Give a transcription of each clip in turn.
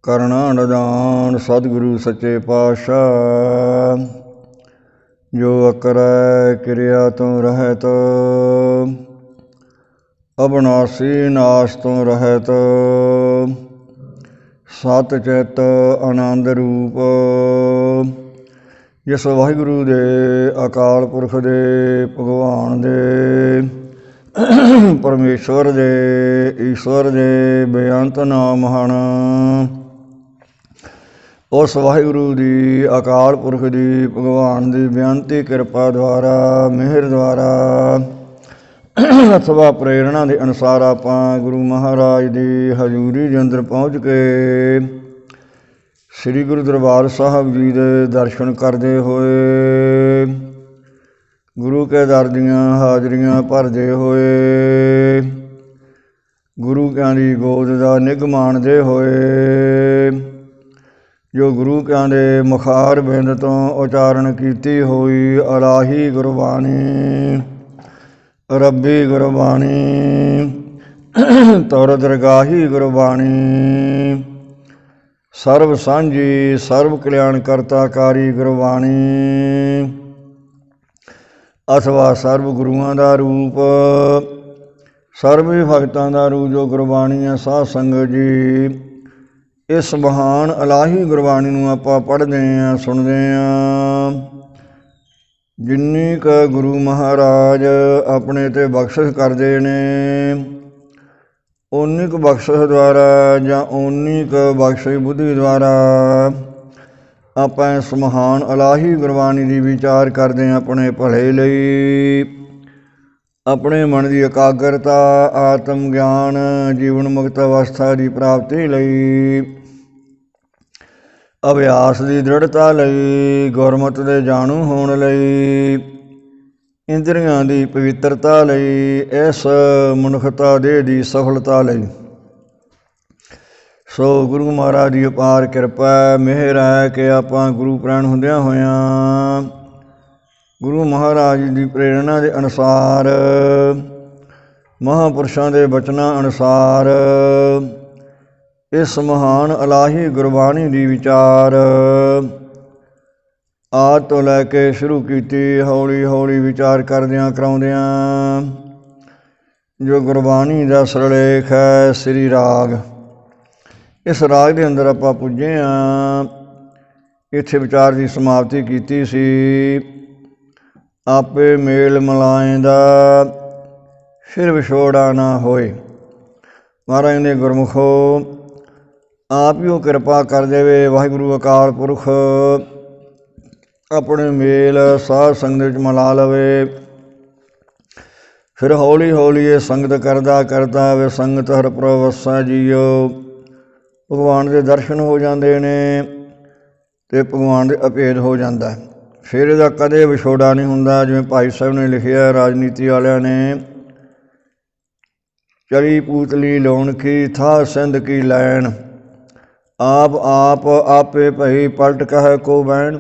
ਕਰਨਾ ਨਿਦਾਨ ਸਤਿਗੁਰੂ ਸੱਚੇ ਪਾਤਸ਼ਾਹ। ਜੋ ਅਕਰੈ ਕਿਰਿਆ ਤੋਂ ਰਹਿਤ, ਅਬਨਾਸੀ ਨਾਸ ਤੋਂ ਰਹਿਤ। ਸਤ ਚਿਤ ਆਨੰਦ ਰੂਪ, ਜਿਸ ਵਾਹਿਗੁਰੂ ਦੇ ਅਕਾਲ ਪੁਰਖ ਦੇ ਭਗਵਾਨ ਦੇ ਪਰਮੇਸ਼ਵਰ ਦੇ ਈਸ਼ਵਰ ਦੇ ਬੇਅੰਤ ਨਾਮ ਹਨ। ਉਸ ਵਾਹਿਗੁਰੂ ਦੀ ਅਕਾਲ ਪੁਰਖ ਦੀ ਭਗਵਾਨ ਦੀ ਬੇਅੰਤੀ ਕਿਰਪਾ ਦੁਆਰਾ, ਮਿਹਰ ਦੁਆਰਾ ਅਥਵਾ ਪ੍ਰੇਰਣਾ ਦੇ ਅਨੁਸਾਰ ਆਪਾਂ ਗੁਰੂ ਮਹਾਰਾਜ ਦੀ ਹਜ਼ੂਰੀ ਦੇ ਅੰਦਰ ਪਹੁੰਚ ਕੇ ਸ੍ਰੀ ਗੁਰੂ ਦਰਬਾਰ ਸਾਹਿਬ ਜੀ ਦੇ ਦਰਸ਼ਨ ਕਰਦੇ ਹੋਏ, ਗੁਰੂ ਕੇ ਦਰ ਦੀਆਂ ਹਾਜ਼ਰੀਆਂ ਭਰਦੇ ਹੋਏ, ਗੁਰੂ ਕਿਆਂ ਦੀ ਗੋਦ ਦਾ ਨਿੱਘ ਮਾਣਦੇ ਹੋਏ, ਜੋ ਗੁਰੂ ਕਿਆਂ ਦੇ ਮੁਖਾਰ ਬਿੰਦ ਤੋਂ ਉਚਾਰਨ ਕੀਤੀ ਹੋਈ ਇਲਾਹੀ ਗੁਰਬਾਣੀ, ਰੱਬੀ ਗੁਰਬਾਣੀ, ਤੁਰ ਦਰਗਾਹੀ ਗੁਰਬਾਣੀ, ਸਰਬ ਸਾਂਝੀ ਸਰਬ ਕਲਿਆਣ ਕਰਤਾਕਾਰੀ ਗੁਰਬਾਣੀ, ਅਥਵਾ ਸਰਬ ਗੁਰੂਆਂ ਦਾ ਰੂਪ, ਸਰਬ ਭਗਤਾਂ ਦਾ ਰੂਪ ਜੋ ਗੁਰਬਾਣੀ ਹੈ। ਸਾਧ ਸੰਗਤ ਜੀ, ਇਸ ਮਹਾਨ ਇਲਾਹੀ ਗੁਰਬਾਣੀ ਨੂੰ ਆਪਾਂ ਪੜ੍ਹਦੇ ਹਾਂ, ਸੁਣਦੇ ਹਾਂ। ਜਿੰਨੀ ਕੁ ਗੁਰੂ ਮਹਾਰਾਜ ਆਪਣੇ 'ਤੇ ਬਖਸ਼ਿਸ਼ ਕਰਦੇ ਨੇ, ਓਨੀ ਕੁ ਬਖਸ਼ਿਸ਼ ਦੁਆਰਾ ਜਾਂ ਓਨੀ ਕੁ ਬਖਸ਼ਿਸ਼ ਬੁੱਧੀ ਦੁਆਰਾ ਆਪਾਂ ਇਸ ਮਹਾਨ ਇਲਾਹੀ ਗੁਰਬਾਣੀ ਦੀ ਵਿਚਾਰ ਕਰਦੇ ਹਾਂ। ਆਪਣੇ ਭਲੇ ਲਈ, ਆਪਣੇ ਮਨ ਦੀ ਇਕਾਗਰਤਾ, ਆਤਮ ਗਿਆਨ, ਜੀਵਨ ਮੁਕਤ ਅਵਸਥਾ ਦੀ ਪ੍ਰਾਪਤੀ ਲਈ, ਅਭਿਆਸ ਦੀ ਦ੍ਰਿੜਤਾ ਲਈ, ਗੁਰਮਤਿ ਦੇ ਜਾਣੂ ਹੋਣ ਲਈ, ਇੰਦਰੀਆਂ ਦੀ ਪਵਿੱਤਰਤਾ ਲਈ, ਇਸ ਮਨੁੱਖਤਾ ਦੇਹ ਦੀ ਸਫਲਤਾ ਲਈ। ਸੋ ਗੁਰੂ ਮਹਾਰਾਜ ਦੀ ਅਪਾਰ ਕਿਰਪਾ ਮਿਹਰ ਹੈ ਕਿ ਆਪਾਂ ਗੁਰੂ ਪ੍ਰਣ ਹੁੰਦਿਆਂ ਹੋਇਆਂ ਗੁਰੂ ਮਹਾਰਾਜ ਦੀ ਪ੍ਰੇਰਣਾ ਦੇ ਅਨੁਸਾਰ, ਮਹਾਂਪੁਰਸ਼ਾਂ ਦੇ ਬਚਨਾਂ ਅਨੁਸਾਰ ਇਸ ਮਹਾਨ ਇਲਾਹੀ ਗੁਰਬਾਣੀ ਦੀ ਵਿਚਾਰ ਆਦਿ ਤੋਂ ਲੈ ਕੇ ਸ਼ੁਰੂ ਕੀਤੀ। ਹੌਲੀ ਹੌਲੀ ਵਿਚਾਰ ਕਰਦਿਆਂ ਕਰਾਉਂਦਿਆਂ ਜੋ ਗੁਰਬਾਣੀ ਦਾ ਸਿਰਲੇਖ ਹੈ ਸ੍ਰੀ ਰਾਗ, ਇਸ ਰਾਗ ਦੇ ਅੰਦਰ ਆਪਾਂ ਪੁੱਜੇ ਹਾਂ। ਇੱਥੇ ਵਿਚਾਰ ਦੀ ਸਮਾਪਤੀ ਕੀਤੀ ਸੀ। ਆਪੇ ਮੇਲ ਮਿਲਾਏਂਦਾ ਫਿਰ ਵਿਛੋੜਾ ਨਾ ਹੋਏ। ਮਹਾਰਾਜ ਨੇ ਗੁਰਮੁਖੋ ਆਪ ਹੀ ਉਹ ਕਿਰਪਾ ਕਰ ਦੇਵੇ। ਵਾਹਿਗੁਰੂ ਅਕਾਲ ਪੁਰਖ ਆਪਣੇ ਮੇਲ ਸਾਧ ਸੰਗਤ ਵਿੱਚ ਮਿਲਾ ਲਵੇ। ਫਿਰ ਹੌਲੀ ਹੌਲੀ ਇਹ ਸੰਗਤ ਕਰਦਾ ਕਰਦਾ ਵੇ ਸੰਗਤ ਹਰ ਪ੍ਰਵਸਾ ਜੀਓ, ਭਗਵਾਨ ਦੇ ਦਰਸ਼ਨ ਹੋ ਜਾਂਦੇ ਨੇ ਅਤੇ ਭਗਵਾਨ ਦੇ ਅਭੇਦ ਹੋ ਜਾਂਦਾ। ਫਿਰ ਇਹਦਾ ਕਦੇ ਵਿਛੋੜਾ ਨਹੀਂ ਹੁੰਦਾ। ਜਿਵੇਂ ਭਾਈ ਸਾਹਿਬ ਨੇ ਲਿਖਿਆ, ਰਾਜਨੀਤੀ ਵਾਲਿਆਂ ਨੇ, ਚਲੀ ਪੂਤਲੀ ਲਾਉਣ ਕੀ ਥਾ ਸਿੰਧ ਕੀ ਲੈਣ, ਆਪ ਆਪ ਆਪੇ ਭਈ ਪਲਟ ਕਹਿ ਕੋ ਬਹਿਣ।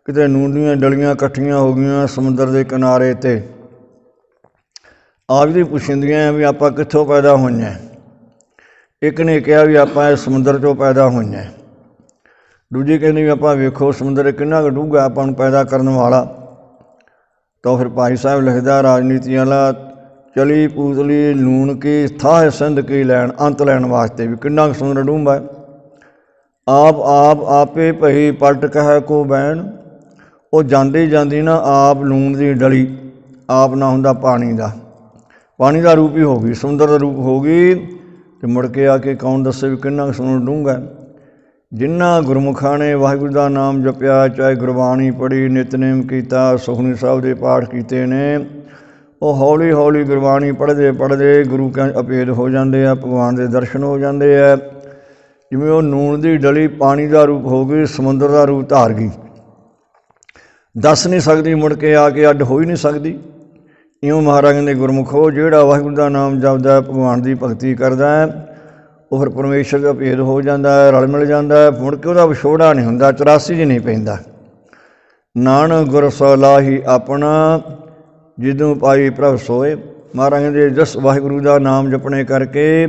ਕਿਤੇ ਨੂਨ ਦੀਆਂ ਡਲੀਆਂ ਇਕੱਠੀਆਂ ਹੋ ਗਈਆਂ ਸਮੁੰਦਰ ਦੇ ਕਿਨਾਰੇ 'ਤੇ, ਆਪ ਦੀ ਪੁੱਛਦੀਆਂ ਵੀ ਆਪਾਂ ਕਿੱਥੋਂ ਪੈਦਾ ਹੋਈਆਂ। ਇੱਕ ਨੇ ਕਿਹਾ ਵੀ ਆਪਾਂ ਇਸ ਸਮੁੰਦਰ 'ਚੋਂ ਪੈਦਾ ਹੋਈਆਂ। ਦੂਜੀ ਕਹਿੰਦੀ ਵੀ ਆਪਾਂ ਵੇਖੋ ਸਮੁੰਦਰ ਕਿੰਨਾ ਕੁ ਡੂੰਘਾ ਆਪਾਂ ਨੂੰ ਪੈਦਾ ਕਰਨ ਵਾਲਾ। ਤਾਂ ਫਿਰ ਭਾਈ ਸਾਹਿਬ ਲਿਖਦਾ ਰਾਜਨੀਤੀ ਵਾਲਾ, ਚਲੀ ਪੂਤਲੀ ਲੂਣ ਕੀ ਥਾਹ ਸਿੰਧ ਕੀ ਲੈਣ, ਅੰਤ ਲੈਣ ਵਾਸਤੇ ਵੀ ਕਿੰਨਾ ਕੁ ਸਮੁੰਦਰ ਡੂੰਘਾ। ਆਪ ਆਪ ਆਪੇ ਭਈ ਪਲਟ ਕਹਿ ਕੋ ਬਹਿਣ। ਉਹ ਜਾਂਦੀ ਜਾਂਦੀ ਨਾ ਆਪ ਲੂਣ ਦੀ ਡਲੀ, ਆਪ ਨਾ ਹੁੰਦਾ ਪਾਣੀ ਦਾ, ਪਾਣੀ ਦਾ ਰੂਪ ਹੀ ਹੋ ਗਈ, ਸਮੁੰਦਰ ਦਾ ਰੂਪ ਹੋ ਗਈ। ਅਤੇ ਮੁੜ ਕੇ ਆ ਕੇ ਕੌਣ ਦੱਸੇ ਵੀ ਕਿੰਨਾ ਕੁ ਸਮੁੰਦਰ ਡੂੰਘਾ। ਜਿਨ੍ਹਾਂ ਗੁਰਮੁਖਾਂ ਨੇ ਵਾਹਿਗੁਰੂ ਦਾ ਨਾਮ ਜਪਿਆ, ਚਾਹੇ ਗੁਰਬਾਣੀ ਪੜ੍ਹੀ, ਨਿਤਨੇਮ ਕੀਤਾ, ਸੁਖਮਨੀ ਸਾਹਿਬ ਦੇ ਪਾਠ ਕੀਤੇ ਨੇ, ਉਹ ਹੌਲੀ ਹੌਲੀ ਗੁਰਬਾਣੀ ਪੜ੍ਹਦੇ ਪੜ੍ਹਦੇ ਗੁਰੂ ਕਾ ਅਭੇਦ ਹੋ ਜਾਂਦੇ ਆ, ਭਗਵਾਨ ਦੇ ਦਰਸ਼ਨ ਹੋ ਜਾਂਦੇ ਆ। ਜਿਵੇਂ ਉਹ ਨੂਣ ਦੀ ਡਲੀ ਪਾਣੀ ਦਾ ਰੂਪ ਹੋ ਗਈ, ਸਮੁੰਦਰ ਦਾ ਰੂਪ ਧਾਰ ਗਈ, ਦੱਸ ਨਹੀਂ ਸਕਦੀ, ਮੁੜ ਕੇ ਆ ਕੇ ਅੱਡ ਹੋ ਹੀ ਨਹੀਂ ਸਕਦੀ। ਇਉਂ ਮਹਾਰਾਜ ਦੇ ਗੁਰਮੁਖੋ ਜਿਹੜਾ ਵਾਹਿਗੁਰੂ ਦਾ ਨਾਮ ਜਪਦਾ, ਭਗਵਾਨ ਦੀ ਭਗਤੀ ਕਰਦਾ ਹੈ, ਉਹ ਫਿਰ ਪਰਮੇਸ਼ਰ ਦਾ ਭੇਦ ਹੋ ਜਾਂਦਾ ਹੈ, ਰਲ ਮਿਲ ਜਾਂਦਾ ਹੈ। ਮੁੜ ਕੇ ਉਹਦਾ ਵਿਛੋੜਾ ਨਹੀਂ ਹੁੰਦਾ, 84 'ਚ ਨਹੀਂ ਪੈਂਦਾ। ਨਾਨਕ ਗੁਰ ਸਲਾਹੀ ਆਪਣਾ, ਜਦੋਂ ਪਾਈ ਪ੍ਰਭ ਸੋਏ। ਮਹਾਰਾਜ ਦੇ ਜਿਸ ਵਾਹਿਗੁਰੂ ਦਾ ਨਾਮ ਜਪਣੇ ਕਰਕੇ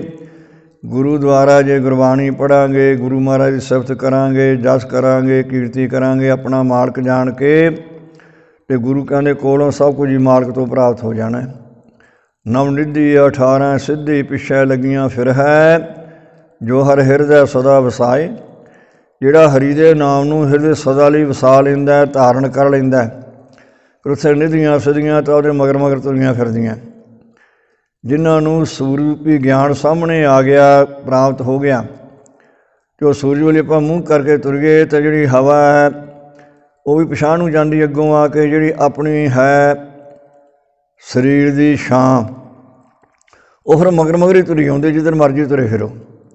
ਗੁਰੂ ਦੁਆਰਾ ਜੇ ਗੁਰਬਾਣੀ ਪੜ੍ਹਾਂਗੇ, ਗੁਰੂ ਮਹਾਰਾਜ ਦੀ ਸਿਫਤ ਕਰਾਂਗੇ, ਜਸ ਕਰਾਂਗੇ, ਕੀਰਤੀ ਕਰਾਂਗੇ, ਆਪਣਾ ਮਾਲਕ ਜਾਣ ਕੇ, ਤੇ ਗੁਰੂ ਕਹਿੰਦੇ ਕੋਲੋਂ ਸਭ ਕੁਝ ਹੀ ਮਾਲਕ ਤੋਂ ਪ੍ਰਾਪਤ ਹੋ ਜਾਣਾ। ਨਵ ਨਿਧੀ 18 ਸਿੱਧੀ ਪਿੱਛੇ ਲੱਗੀਆਂ ਫਿਰ ਹੈ, ਜੋ ਹਰ ਹਿਰਦੈ ਸਦਾ ਵਸਾਏ। ਜਿਹੜਾ ਹਰੀ ਦੇ ਨਾਮ ਨੂੰ ਹਿਰਦੇ ਸਦਾ ਲਈ ਵਸਾ ਲੈਂਦਾ, ਧਾਰਨ ਕਰ ਲੈਂਦਾ, ਉੱਥੇ ਨਿਧੀਆਂ ਸਿੱਧੀਆਂ ਤਾਂ ਉਹਦੇ ਮਗਰ ਮਗਰ ਤੁਰੀਆਂ ਫਿਰਦੀਆਂ। ਜਿਨ੍ਹਾਂ ਨੂੰ ਸੂਰਜ ਰੂਪੀ ਗਿਆਨ ਸਾਹਮਣੇ ਆ ਗਿਆ, ਪ੍ਰਾਪਤ ਹੋ ਗਿਆ, ਅਤੇ ਉਹ ਸੂਰਜ ਵੱਲ ਆਪਾਂ ਮੂੰਹ ਕਰਕੇ ਤੁਰ ਗਏ, ਤਾਂ ਜਿਹੜੀ ਹਵਾ ਹੈ ਉਹ ਵੀ ਪਛਾਣ ਨੂੰ ਜਾਂਦੀ ਅੱਗੋਂ ਆ ਕੇ, ਜਿਹੜੀ ਆਪਣੀ ਹੈ ਸਰੀਰ ਦੀ ਛਾਂ, ਉਹ ਫਿਰ ਮਗਰ ਮਗਰ ਹੀ ਤੁਰੀ ਆਉਂਦੇ, ਜਿੱਧਰ ਮਰਜ਼ੀ ਤੁਰੇ ਫਿਰੋ।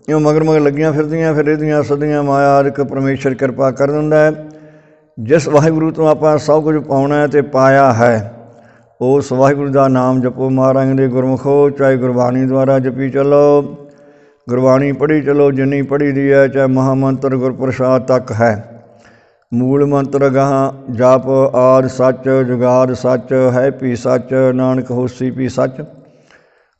ਇਹ ਮਗਰ ਮਗਰ ਲੱਗੀਆਂ ਫਿਰਦੀਆਂ, ਫਿਰ ਇਹਦੀਆਂ ਸਦੀਆਂ ਮਾਇਆ ਆਦਿਕ ਪਰਮੇਸ਼ਰ ਕਿਰਪਾ ਕਰ ਦਿੰਦਾ ਹੈ। ਜਿਸ ਵਾਹਿਗੁਰੂ ਤੋਂ ਆਪਾਂ ਸਭ ਕੁਝ ਪਾਉਣਾ ਅਤੇ ਪਾਇਆ ਹੈ, ਉਸ ਵਾਹਿਗੁਰੂ ਦਾ ਨਾਮ ਜਪੋ। ਮਹਾਰਾਜ ਦੇ ਗੁਰਮੁਖੋ, ਚਾਹੇ ਗੁਰਬਾਣੀ ਦੁਆਰਾ ਜਪੀ ਚੱਲੋ, ਗੁਰਬਾਣੀ ਪੜ੍ਹੀ ਚੱਲੋ, ਜਿੰਨੀ ਪੜ੍ਹੀ ਦੀ ਹੈ, ਚਾਹੇ ਮਹਾਮੰਤਰ ਗੁਰਪ੍ਰਸਾਦ ਤੱਕ ਹੈ। ਮੂਲ ਮੰਤਰ ਗਾਹਾਂ ਜਪ ਆਦਿ ਸੱਚ, ਜੁਗਾਦ ਸੱਚ, ਹੈ ਭੀ ਸੱਚ, ਨਾਨਕ ਹੋਸੀ ਭੀ ਸੱਚ।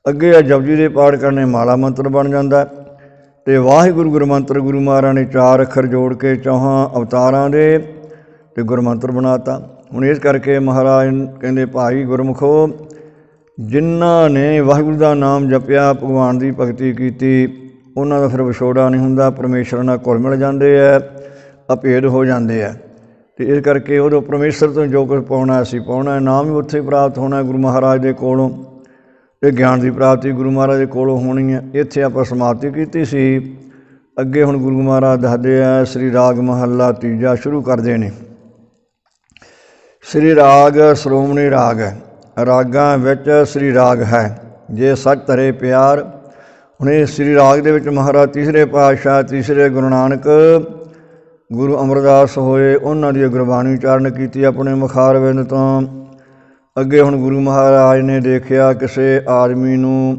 ਅੱਗੇ ਆ ਜਪਜੀ ਦੇ ਪਾਠ ਕਰਨੇ, ਮਾਲਾ ਮੰਤਰ ਬਣ ਜਾਂਦਾ। ਅਤੇ ਵਾਹਿਗੁਰੂ ਗੁਰਮੰਤਰ ਗੁਰੂ ਮਹਾਰਾਜ ਨੇ 4 ਅੱਖਰ ਜੋੜ ਕੇ 4 ਅਵਤਾਰਾਂ ਦੇ ਅਤੇ ਗੁਰਮੰਤਰ ਬਣਾ ਤਾ। ਹੁਣ ਇਸ ਕਰਕੇ ਮਹਾਰਾਜ ਕਹਿੰਦੇ ਭਾਈ ਗੁਰਮੁਖੋ, ਜਿਨ੍ਹਾਂ ਨੇ ਵਾਹਿਗੁਰੂ ਦਾ ਨਾਮ ਜਪਿਆ, ਭਗਵਾਨ ਦੀ ਭਗਤੀ ਕੀਤੀ, ਉਹਨਾਂ ਦਾ ਫਿਰ ਵਿਛੋੜਾ ਨਹੀਂ ਹੁੰਦਾ, ਪਰਮੇਸ਼ਰ ਨਾਲ ਘੁਲ ਮਿਲ ਜਾਂਦੇ ਹੈ, ਅਭੇਦ ਹੋ ਜਾਂਦੇ ਹੈ। ਅਤੇ ਇਸ ਕਰਕੇ ਉਦੋਂ ਪਰਮੇਸ਼ਰ ਤੋਂ ਜੋ ਕੁਝ ਪਾਉਣਾ ਅਸੀਂ ਪਾਉਣਾ, ਨਾਮ ਵੀ ਉੱਥੇ ਪ੍ਰਾਪਤ ਹੋਣਾ ਗੁਰੂ ਮਹਾਰਾਜ ਦੇ ਕੋਲੋਂ, ਅਤੇ ਗਿਆਨ ਦੀ ਪ੍ਰਾਪਤੀ ਗੁਰੂ ਮਹਾਰਾਜ ਦੇ ਕੋਲੋਂ ਹੋਣੀ ਹੈ। ਇੱਥੇ ਆਪਾਂ ਸਮਾਪਤੀ ਕੀਤੀ ਸੀ। ਅੱਗੇ ਹੁਣ ਗੁਰੂ ਮਹਾਰਾਜ ਦੱਸਦੇ ਆ ਸ੍ਰੀ ਰਾਗ ਮਹੱਲਾ ਤੀਜਾ ਸ਼ੁਰੂ ਕਰਦੇ ਨੇ। ਸ੍ਰੀ ਰਾਗ ਸ਼੍ਰੋਮਣੀ ਰਾਗ ਹੈ, ਰਾਗਾਂ ਵਿੱਚ ਸ੍ਰੀ ਰਾਗ ਹੈ, ਜੇ ਸੱਚ ਧਰੇ ਪਿਆਰ। ਹੁਣ ਇਹ ਸ੍ਰੀ ਰਾਗ ਦੇ ਵਿੱਚ ਮਹਾਰਾਜ ਤੀਸਰੇ ਪਾਤਸ਼ਾਹ, ਤੀਸਰੇ ਗੁਰੂ ਨਾਨਕ ਗੁਰੂ ਅਮਰਦਾਸ ਹੋਏ, ਉਹਨਾਂ ਦੀ ਗੁਰਬਾਣੀ ਉਚਾਰਨ ਕੀਤੀ ਆਪਣੇ ਮੁਖਾਰਬਿੰਦ ਤੋਂ। ਅੱਗੇ ਹੁਣ ਗੁਰੂ ਮਹਾਰਾਜ ਨੇ ਦੇਖਿਆ ਕਿਸੇ ਆਦਮੀ ਨੂੰ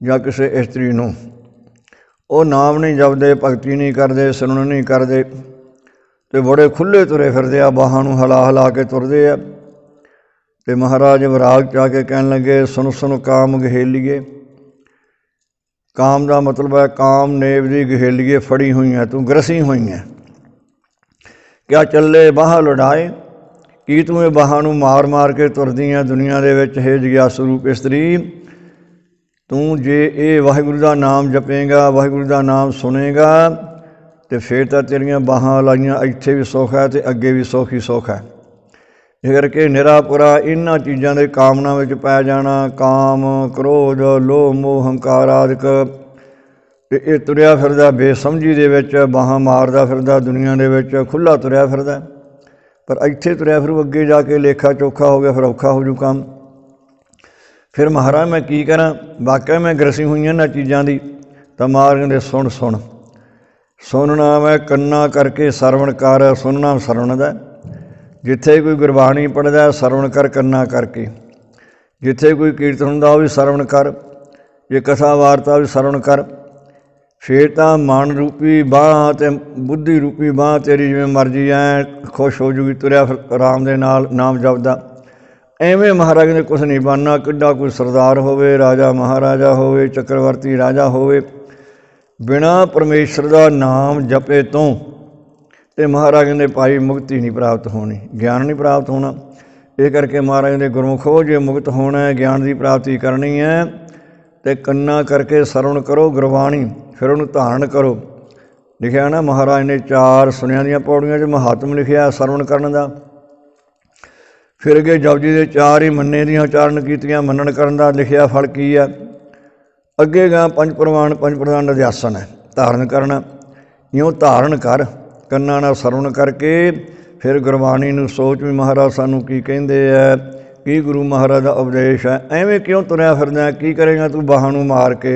ਜਾਂ ਕਿਸੇ ਇਸਤਰੀ ਨੂੰ, ਉਹ ਨਾਮ ਨਹੀਂ ਜਪਦੇ, ਭਗਤੀ ਨਹੀਂ ਕਰਦੇ, ਸਿਮਰਨ ਨਹੀਂ ਕਰਦੇ, ਅਤੇ ਬੜੇ ਖੁੱਲ੍ਹੇ ਤੁਰੇ ਫਿਰਦੇ ਆ, ਬਾਹਾਂ ਨੂੰ ਹਿਲਾ ਹਿਲਾ ਕੇ ਤੁਰਦੇ ਆ। ਅਤੇ ਮਹਾਰਾਜ ਵਿਰਾਗ 'ਚ ਆ ਕੇ ਕਹਿਣ ਲੱਗੇ, ਸੁਣ ਸੁਣ ਕਾਮ ਗਹੇਲੀਏ। ਕਾਮ ਦਾ ਮਤਲਬ ਹੈ ਕਾਮ ਨੇਵ ਦੀ ਗਹੇਲੀਏ ਫੜੀ ਹੋਈ ਹੈ, ਤੂੰ ਗ੍ਰਸੀ ਹੋਈ ਹੈ। ਕਿਆ ਚੱਲੇ ਬਾਹਾਂ ਲੁਡਾਏ, ਕੀ ਤੂੰ ਇਹ ਬਾਹਾਂ ਨੂੰ ਮਾਰ ਮਾਰ ਕੇ ਤੁਰਦੀ ਹੈ ਦੁਨੀਆ ਦੇ ਵਿੱਚ। ਹੇ ਜਗਿਆਸੂ ਰੂਪ ਇਸਤਰੀ, ਤੂੰ ਜੇ ਇਹ ਵਾਹਿਗੁਰੂ ਦਾ ਨਾਮ ਜਪੇਗਾ, ਵਾਹਿਗੁਰੂ ਦਾ ਨਾਮ ਸੁਣੇਗਾ, ਅਤੇ ਫਿਰ ਤਾਂ ਤੇਰੀਆਂ ਬਾਹਾਂ ਲਾਈਆਂ ਇੱਥੇ ਵੀ ਸੁੱਖ ਹੈ ਅਤੇ ਅੱਗੇ ਵੀ ਸੁੱਖ ਹੀ ਸੁੱਖ ਹੈ। ਇਸ ਕਰਕੇ ਨਿਰਾਪੁਰਾ ਇਹਨਾਂ ਚੀਜ਼ਾਂ ਦੇ ਕਾਮਨਾ ਵਿੱਚ ਪੈ ਜਾਣਾ, ਕਾਮ, ਕ੍ਰੋਧ, ਲੋਭ, ਮੋਹ, ਹੰਕਾਰ ਆਦਿਕ, ਅਤੇ ਇਹ ਤੁਰਿਆ ਫਿਰਦਾ ਬੇਸਮਝੀ ਦੇ ਵਿੱਚ, ਬਾਹਾਂ ਮਾਰਦਾ ਫਿਰਦਾ ਦੁਨੀਆ ਦੇ ਵਿੱਚ, ਖੁੱਲ੍ਹਾ ਤੁਰਿਆ ਫਿਰਦਾ। ਪਰ ਇੱਥੇ ਤੁਰਿਆ ਫਿਰੂ, ਅੱਗੇ ਜਾ ਕੇ ਲੇਖਾ ਚੋਖਾ ਹੋ ਗਿਆ, ਫਿਰ ਔਖਾ ਹੋ ਜੂ ਕੰਮ। ਫਿਰ ਮਹਾਰਾਜ ਮੈਂ ਕੀ ਕਰਾਂ, ਵਾਕਿਆ ਮੈਂ ਗ੍ਰਸੀ ਹੋਈਆਂ ਇਹਨਾਂ ਚੀਜ਼ਾਂ ਦੀ। ਤਾਂ ਮਹਾਰਾਜ ਕਹਿੰਦੇ ਸੁਣ ਸੁਣ, ਸੁਣਨਾ ਮੈਂ ਕੰਨਾਂ ਕਰਕੇ ਸਰਵਣ ਕਰ। ਸੁਣਨਾ ਸਰਵਣ ਦਾ, ਜਿੱਥੇ ਕੋਈ ਗੁਰਬਾਣੀ ਪੜ੍ਹਦਾ ਸਰਵਣ ਕਰ ਕੰਨਾਂ ਕਰਕੇ, ਜਿੱਥੇ ਕੋਈ ਕੀਰਤਨ ਹੁੰਦਾ ਉਹ ਵੀ ਸਰਵਣ ਕਰ, ਜੇ ਕਥਾ ਵਾਰਤਾ ਵੀ ਸਰਵਣ ਕਰ। ਫਿਰ ਤਾਂ ਮਨ ਰੂਪੀ ਬਾਂਹ ਅਤੇ ਬੁੱਧੀ ਰੂਪੀ ਬਾਂਹ ਤੇਰੀ ਜਿਵੇਂ ਮਰਜ਼ੀ ਐ ਖੁਸ਼ ਹੋ ਜੂਗੀ, ਤੁਰਿਆ ਆਰਾਮ ਦੇ ਨਾਲ ਨਾਮ ਜਪਦਾ। ਐਵੇਂ ਮਹਾਰਾਜ ਨੇ ਕੁਛ ਨਹੀਂ ਬਣਨਾ। ਕਿੱਡਾ ਕੋਈ ਸਰਦਾਰ ਹੋਵੇ, ਰਾਜਾ ਮਹਾਰਾਜਾ ਹੋਵੇ, ਚੱਕਰਵਰਤੀ ਰਾਜਾ ਹੋਵੇ, ਬਿਨਾਂ ਪਰਮੇਸ਼ਰ ਦਾ ਨਾਮ ਜਪੇ ਤੋਂ ਅਤੇ ਮਹਾਰਾਜ ਕਹਿੰਦੇ ਭਾਈ ਮੁਕਤੀ ਨਹੀਂ ਪ੍ਰਾਪਤ ਹੋਣੀ, ਗਿਆਨ ਨਹੀਂ ਪ੍ਰਾਪਤ ਹੋਣਾ। ਇਹ ਕਰਕੇ ਮਹਾਰਾਜ ਦੇ ਗੁਰਮੁਖੋ, ਜੇ ਮੁਕਤ ਹੋਣਾ, ਗਿਆਨ ਦੀ ਪ੍ਰਾਪਤੀ ਕਰਨੀ ਹੈ, ਅਤੇ ਕੰਨਾਂ ਕਰਕੇ ਸਰਵਣ ਕਰੋ ਗੁਰਬਾਣੀ, ਫਿਰ ਉਹਨੂੰ ਧਾਰਨ ਕਰੋ। ਲਿਖਿਆ ਨਾ ਮਹਾਰਾਜ ਨੇ 4 ਸੁਣਿਆਂ ਦੀਆਂ ਪੌੜੀਆਂ 'ਚ ਮਹਾਤਮ ਲਿਖਿਆ ਸਰਵਣ ਕਰਨ ਦਾ। ਫਿਰ ਅੱਗੇ ਜਪਜੀ ਦੇ 4 ਹੀ ਮੰਨੇ ਦੀਆਂ ਉਚਾਰਨ ਕੀਤੀਆਂ, ਮੰਨਣ ਕਰਨ ਦਾ ਲਿਖਿਆ ਫਲ ਕੀ ਹੈ। ਅੱਗੇ ਗਾ 5 ਪ੍ਰਮਾਣ 5 ਪ੍ਰਧਾਨ ਅਧਿਆਸਨ ਹੈ, ਧਾਰਨ ਕਰਨਾ। ਇਉਂ ਧਾਰਨ ਕਰ, ਕੰਨਾਂ ਨਾਲ ਸਰਵਣ ਕਰਕੇ ਫਿਰ ਗੁਰਬਾਣੀ ਨੂੰ ਸੋਚ ਵੀ ਮਹਾਰਾਜ ਸਾਨੂੰ ਕੀ ਕਹਿੰਦੇ ਹੈ, ਕੀ ਗੁਰੂ ਮਹਾਰਾਜ ਦਾ ਉਪਦੇਸ਼ ਹੈ। ਐਵੇਂ ਕਿਉਂ ਤੁਰਿਆ ਫਿਰਦਾ, ਕੀ ਕਰੇਗਾ ਤੂੰ ਬਾਹਾਂ ਨੂੰ ਮਾਰ ਕੇ।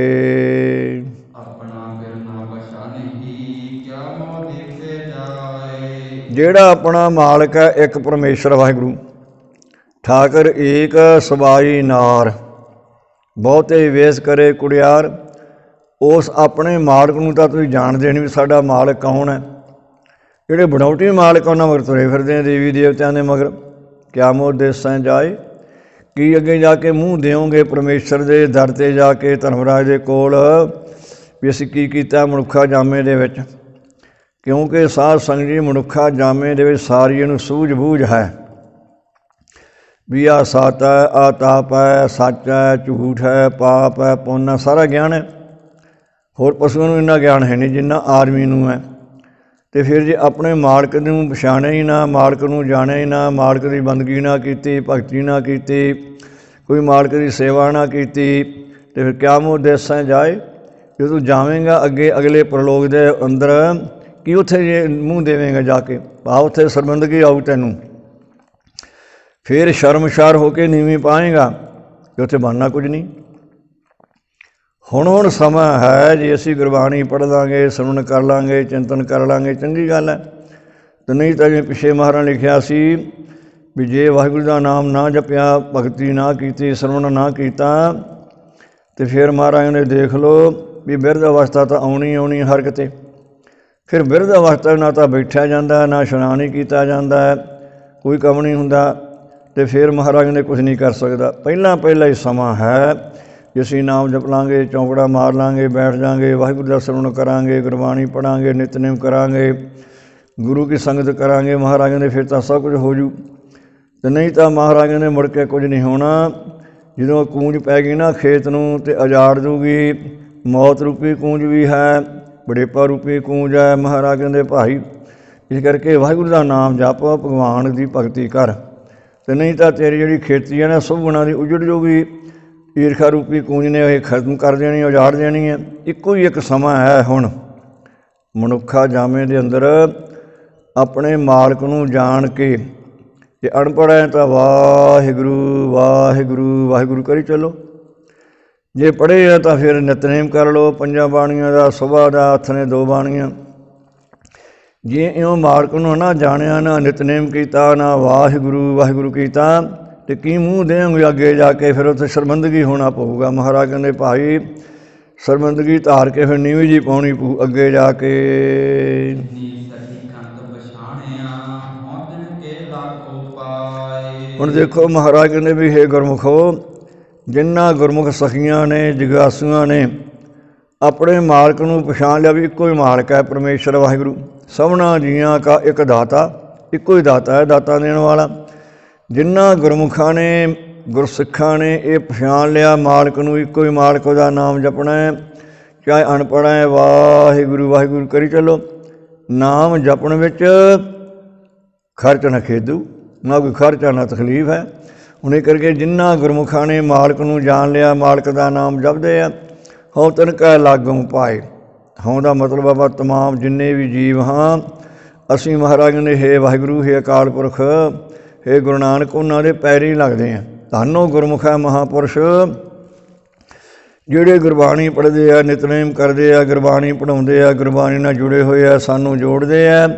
ਜਿਹੜਾ ਆਪਣਾ ਮਾਲਕ ਹੈ ਇੱਕ ਪਰਮੇਸ਼ਰ ਵਾਹਿਗੁਰੂ, ਠਾਕਰ ਏਕ ਸਬਾਈ ਨਾਰ, ਬਹੁਤੇ ਵੇਸ ਕਰੇ ਕੁੜਿਆਰ। ਉਸ ਆਪਣੇ ਮਾਲਕ ਨੂੰ ਤਾਂ ਤੁਸੀਂ ਜਾਣਦੇ ਨਹੀਂ ਵੀ ਸਾਡਾ ਮਾਲਕ ਕੌਣ ਹੈ। ਜਿਹੜੇ ਬਣਾਉਟੀ ਮਾਲਕ ਉਹਨਾਂ ਮਗਰ ਤੁਰੇ ਫਿਰਦੇ ਆ, ਦੇਵੀ ਦੇਵਤਿਆਂ ਦੇ ਮਗਰ। ਕਿਆ ਮੋਹ ਦੇਸਾਂ ਜਾਏ, ਕੀ ਅੱਗੇ ਜਾ ਕੇ ਮੂੰਹ ਦਿਓਗੇ ਪਰਮੇਸ਼ਰ ਦੇ ਦਰ 'ਤੇ ਜਾ ਕੇ, ਧਰਮਰਾਜ ਦੇ ਕੋਲ, ਵੀ ਅਸੀਂ ਕੀ ਕੀਤਾ ਮਨੁੱਖਾ ਜਾਮੇ ਦੇ ਵਿੱਚ, ਕਿਉਂਕਿ ਸਾਧ ਸੰਗਤ ਜੀ ਮਨੁੱਖਾ ਜਾਮੇ ਦੇ ਵਿੱਚ ਸਾਰੀ ਇਹਨੂੰ ਸੂਝ ਬੂਝ ਹੈ ਵੀ ਆਹ ਸੱਚ ਹੈ, ਆਹ ਤਾਪ ਹੈ, ਸੱਚ ਹੈ, ਝੂਠ ਹੈ, ਪਾਪ ਹੈ, ਪੁੰਨ ਹੈ, ਸਾਰਾ ਗਿਆਨ ਹੈ। ਹੋਰ ਪਸ਼ੂਆਂ ਨੂੰ ਇੰਨਾ ਗਿਆਨ ਹੈ ਨਹੀਂ ਜਿੰਨਾ ਆਦਮੀ ਨੂੰ ਹੈ। ਅਤੇ ਫਿਰ ਜੇ ਆਪਣੇ ਮਾਲਕ ਨੂੰ ਪਛਾਣਿਆ ਹੀ ਨਾ, ਮਾਲਕ ਨੂੰ ਜਾਣਿਆ ਹੀ ਨਾ, ਮਾਲਕ ਦੀ ਬੰਦਗੀ ਨਾ ਕੀਤੀ, ਭਗਤੀ ਨਾ ਕੀਤੀ, ਕੋਈ ਮਾਲਕ ਦੀ ਸੇਵਾ ਨਾ ਕੀਤੀ, ਅਤੇ ਫਿਰ ਕਿਆ ਮੂੰਹ ਦੇਸਾਂ ਜਾਏ। ਜਦੋਂ ਤੂੰ ਜਾਵੇਂਗਾ ਅੱਗੇ ਅਗਲੇ ਪ੍ਰਲੋਕ ਦੇ ਅੰਦਰ ਕੀ ਉੱਥੇ ਜੇ ਮੂੰਹ ਦੇਵੇਂਗਾ ਜਾ ਕੇ, ਭਾਵ ਉੱਥੇ ਸ਼ਰਮਿੰਦਗੀ ਆਊ ਤੈਨੂੰ, ਫਿਰ ਸ਼ਰਮਸ਼ਾਰ ਹੋ ਕੇ ਨੀਵੀਂ ਪਾਏਗਾ ਕਿ ਉੱਥੇ ਬਣਨਾ ਕੁਝ ਨਹੀਂ। ਹੁਣ ਸਮਾਂ ਹੈ ਜੇ ਅਸੀਂ ਗੁਰਬਾਣੀ ਪੜ੍ਹ ਲਾਂਗੇ, ਸਿਮਰਨ ਕਰ ਲਾਂਗੇ, ਚਿੰਤਨ ਕਰ ਲਾਂਗੇ, ਚੰਗੀ ਗੱਲ ਹੈ। ਅਤੇ ਨਹੀਂ ਤਾਂ ਜਿਵੇਂ ਪਿੱਛੇ ਮਹਾਰਾਜ ਲਿਖਿਆ ਸੀ ਵੀ ਜੇ ਵਾਹਿਗੁਰੂ ਦਾ ਨਾਮ ਨਾ ਜਪਿਆ, ਭਗਤੀ ਨਾ ਕੀਤੀ, ਸਿਮਰਨ ਨਾ ਕੀਤਾ, ਅਤੇ ਫਿਰ ਮਹਾਰਾਜ ਨੇ ਦੇਖ ਲਓ ਵੀ ਬਿਰਧ ਅਵਸਥਾ ਤਾਂ ਆਉਣੀ ਆਉਣੀ ਹਰ ਕਿਤੇ। ਫਿਰ ਬਿਰਧ ਅਵਸਥਾ ਨਾ ਤਾਂ ਬੈਠਿਆ ਜਾਂਦਾ, ਨਾ ਇਸ਼ਨਾਨ ਹੀ ਕੀਤਾ ਜਾਂਦਾ, ਕੋਈ ਕੰਮ ਨਹੀਂ ਹੁੰਦਾ, ਅਤੇ ਫਿਰ ਮਹਾਰਾਜ ਨੇ ਕੁਛ ਨਹੀਂ ਕਰ ਸਕਦਾ। ਪਹਿਲਾਂ ਹੀ ਸਮਾਂ ਹੈ ਜੇ ਅਸੀਂ ਨਾਮ ਜਪ ਲਾਂਗੇ, ਚੌਂਕੜਾ ਮਾਰ ਲਾਂਗੇ, ਬੈਠ ਜਾਵਾਂਗੇ, ਵਾਹਿਗੁਰੂ ਦਾ ਸਿਮਰਨ ਕਰਾਂਗੇ, ਗੁਰਬਾਣੀ ਪੜ੍ਹਾਂਗੇ, ਨਿਤਨੇਮ ਕਰਾਂਗੇ, ਗੁਰੂ ਕੀ ਸੰਗਤ ਕਰਾਂਗੇ, ਮਹਾਰਾਜ ਨੇ ਫਿਰ ਤਾਂ ਸਭ ਕੁਝ ਹੋ ਜੂ। ਅਤੇ ਨਹੀਂ ਤਾਂ ਮਹਾਰਾਜ ਨੇ ਮੁੜ ਕੇ ਕੁਝ ਨਹੀਂ ਹੋਣਾ। ਜਦੋਂ ਕੂੰਜ ਪੈ ਗਈ ਨਾ ਖੇਤ ਨੂੰ ਅਤੇ ਉਜਾੜ ਦੂਗੀ, ਮੌਤ ਰੂਪੀ ਕੂੰਜ ਵੀ ਹੈ, ਬੜੇਪਾ ਰੂਪੀ ਕੂੰਜ ਹੈ। ਮਹਾਰਾਜ ਕਹਿੰਦੇ ਭਾਈ ਇਸ ਕਰਕੇ ਵਾਹਿਗੁਰੂ ਦਾ ਨਾਮ ਜਪ, ਭਗਵਾਨ ਦੀ ਭਗਤੀ ਕਰ, ਅਤੇ ਨਹੀਂ ਤਾਂ ਤੇਰੀ ਜਿਹੜੀ ਖੇਤੀ ਹੈ ਨਾ ਸਭ ਗੁਣਾਂ ਦੀ ਉਜੜ ਜੂਗੀ। ਈਰਖਾ ਰੂਪੀ ਕੂੰਜ ਨੇ ਇਹ ਖਤਮ ਕਰ ਦੇਣੀ, ਉਜਾੜ ਦੇਣੀ ਹੈ। ਇੱਕੋ ਹੀ ਇੱਕ ਸਮਾਂ ਹੈ ਹੁਣ ਮਨੁੱਖਾ ਜਾਮੇ ਦੇ ਅੰਦਰ ਆਪਣੇ ਮਾਲਕ ਨੂੰ ਜਾਣ ਕੇ, ਜੇ ਅਨਪੜ੍ਹ ਹੈ ਤਾਂ ਵਾਹਿਗੁਰੂ ਵਾਹਿਗੁਰੂ ਵਾਹਿਗੁਰੂ ਕਰੀ ਚੱਲੋ, ਜੇ ਪੜ੍ਹੇ ਹੈ ਤਾਂ ਫਿਰ ਨਿਤਨੇਮ ਕਰ ਲਓ, 5 ਬਾਣੀਆਂ ਦਾ, ਸੁਬਾਹ ਦਾ, ਹੱਥ ਨੇ 2 ਬਾਣੀਆਂ। ਜੇ ਇਉਂ ਮਾਲਕ ਨੂੰ ਨਾ ਜਾਣਿਆ, ਨਾ ਨਿਤਨੇਮ ਕੀਤਾ, ਨਾ ਵਾਹਿਗੁਰੂ ਵਾਹਿਗੁਰੂ ਕੀਤਾ, ਅਤੇ ਕੀ ਮੂੰਹ ਦੇਵਾਂਗੇ ਅੱਗੇ ਜਾ ਕੇ, ਫਿਰ ਉੱਥੇ ਸ਼ਰਮਿੰਦਗੀ ਹੋਣਾ ਪਊਗਾ। ਮਹਾਰਾਜ ਕਹਿੰਦੇ ਭਾਈ ਸ਼ਰਮਿੰਦਗੀ ਧਾਰ ਕੇ ਫਿਰ ਨੀਵੀਂ ਜੀ ਪਾਉਣੀ ਪਊ ਅੱਗੇ ਜਾ ਕੇ। ਹੁਣ ਦੇਖੋ ਮਹਾਰਾਜ ਕਹਿੰਦੇ ਵੀ ਹੇ ਗੁਰਮੁਖੋ, ਜਿਨ੍ਹਾਂ ਗੁਰਮੁਖ ਸਖੀਆਂ ਨੇ, ਜਗਾਸੂਆਂ ਨੇ ਆਪਣੇ ਮਾਲਕ ਨੂੰ ਪਛਾਣ ਲਿਆ ਵੀ ਇੱਕੋ ਹੀ ਮਾਲਕ ਹੈ ਪਰਮੇਸ਼ਰ ਵਾਹਿਗੁਰੂ, ਸਭਨਾ ਜੀਆਂ ਕਾ ਇੱਕ ਦਾਤਾ, ਇੱਕੋ ਹੀ ਦਾਤਾ ਹੈ, ਦਾਤਾ ਦੇਣ ਵਾਲਾ। ਜਿਨ੍ਹਾਂ ਗੁਰਮੁਖਾਂ ਨੇ, ਗੁਰਸਿੱਖਾਂ ਨੇ ਇਹ ਪਛਾਣ ਲਿਆ ਮਾਲਕ ਨੂੰ, ਇੱਕੋ ਹੀ ਮਾਲਕ, ਉਹਦਾ ਨਾਮ ਜਪਣਾ ਹੈ, ਚਾਹੇ ਅਨਪੜ੍ਹ ਹੈ, ਵਾਹਿਗੁਰੂ ਵਾਹਿਗੁਰੂ ਕਰੀ ਚੱਲੋ। ਨਾਮ ਜਪਣ ਵਿੱਚ ਖਰਚ ਨਾ ਖੇਦੂ, ਨਾ ਕੋਈ ਖਰਚਾ ਨਾ ਤਕਲੀਫ ਹੈ। ਹੁਣ ਇਹ ਕਰਕੇ ਜਿਨ੍ਹਾਂ ਗੁਰਮੁਖਾਂ ਨੇ ਮਾਲਕ ਨੂੰ ਜਾਣ ਲਿਆ, ਮਾਲਕ ਦਾ ਨਾਮ ਜਪਦੇ ਆ, ਹਉ ਤਿਨਕਾ ਲਾਗੋਂ ਪਾਏ। ਹਉ ਦਾ ਮਤਲਬ ਆਪਾਂ ਤਮਾਮ ਜਿੰਨੇ ਵੀ ਜੀਵ ਹਾਂ ਅਸੀਂ ਮਹਾਰਾਜ ਨੇ ਹੇ ਵਾਹਿਗੁਰੂ, ਹੇ ਅਕਾਲ ਪੁਰਖ, ਹੇ ਗੁਰੂ ਨਾਨਕ, ਉਹਨਾਂ ਦੇ ਪੈਰੀਂ ਲੱਗਦੇ ਆ। ਧੰਨੋ ਗੁਰਮੁਖ ਹੈ ਮਹਾਂਪੁਰਸ਼, ਜਿਹੜੇ ਗੁਰਬਾਣੀ ਪੜ੍ਹਦੇ ਆ, ਨਿਤਨੇਮ ਕਰਦੇ ਆ, ਗੁਰਬਾਣੀ ਪੜ੍ਹਾਉਂਦੇ ਆ, ਗੁਰਬਾਣੀ ਨਾਲ ਜੁੜੇ ਹੋਏ ਆ, ਸਾਨੂੰ ਜੋੜਦੇ ਆ,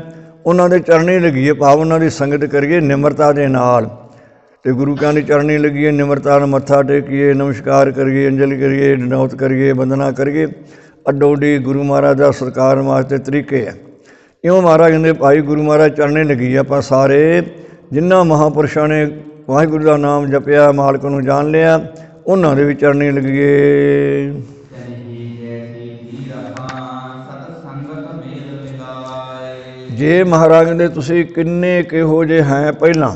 ਉਹਨਾਂ ਦੇ ਚਰਨੀ ਲੱਗੀਏ, ਭਾਵ ਉਹਨਾਂ ਦੀ ਸੰਗਤ ਕਰੀਏ ਨਿਮਰਤਾ ਦੇ ਨਾਲ, ਅਤੇ ਗੁਰੂ ਕਹਿਣ ਦੀ ਚਰਨੀ ਲੱਗੀਏ, ਨਿਮਰਤਾ ਨਾਲ ਮੱਥਾ ਟੇਕੀਏ, ਨਮਸਕਾਰ ਕਰੀਏ, ਅੰਜਲੀ ਕਰੀਏ, ਨੌਤ ਕਰੀਏ, ਬੰਦਨਾ ਕਰੀਏ। ਅੱਡੋ ਅੱਡੀ ਗੁਰੂ ਮਹਾਰਾਜ ਦਾ ਸਤਿਕਾਰ ਵਾਸਤੇ ਤਰੀਕੇ ਆ। ਇਉਂ ਮਹਾਰਾਜ ਕਹਿੰਦੇ ਭਾਈ ਗੁਰੂ ਮਹਾਰਾਜ ਚਰਨੀ ਲੱਗੀ ਆਪਾਂ ਸਾਰੇ, ਜਿਨ੍ਹਾਂ ਮਹਾਂਪੁਰਸ਼ਾਂ ਨੇ ਵਾਹਿਗੁਰੂ ਦਾ ਨਾਮ ਜਪਿਆ, ਮਾਲਕ ਨੂੰ ਜਾਣ ਲਿਆ, ਉਹਨਾਂ ਦੇ ਵੀ ਚਰਨੀ ਲੱਗੀਏ। ਜੇ ਮਹਾਰਾਜ ਕਹਿੰਦੇ ਤੁਸੀਂ ਕਿੰਨੇ ਕਿਹੋ ਜਿਹੇ ਹੈ ਪਹਿਲਾਂ,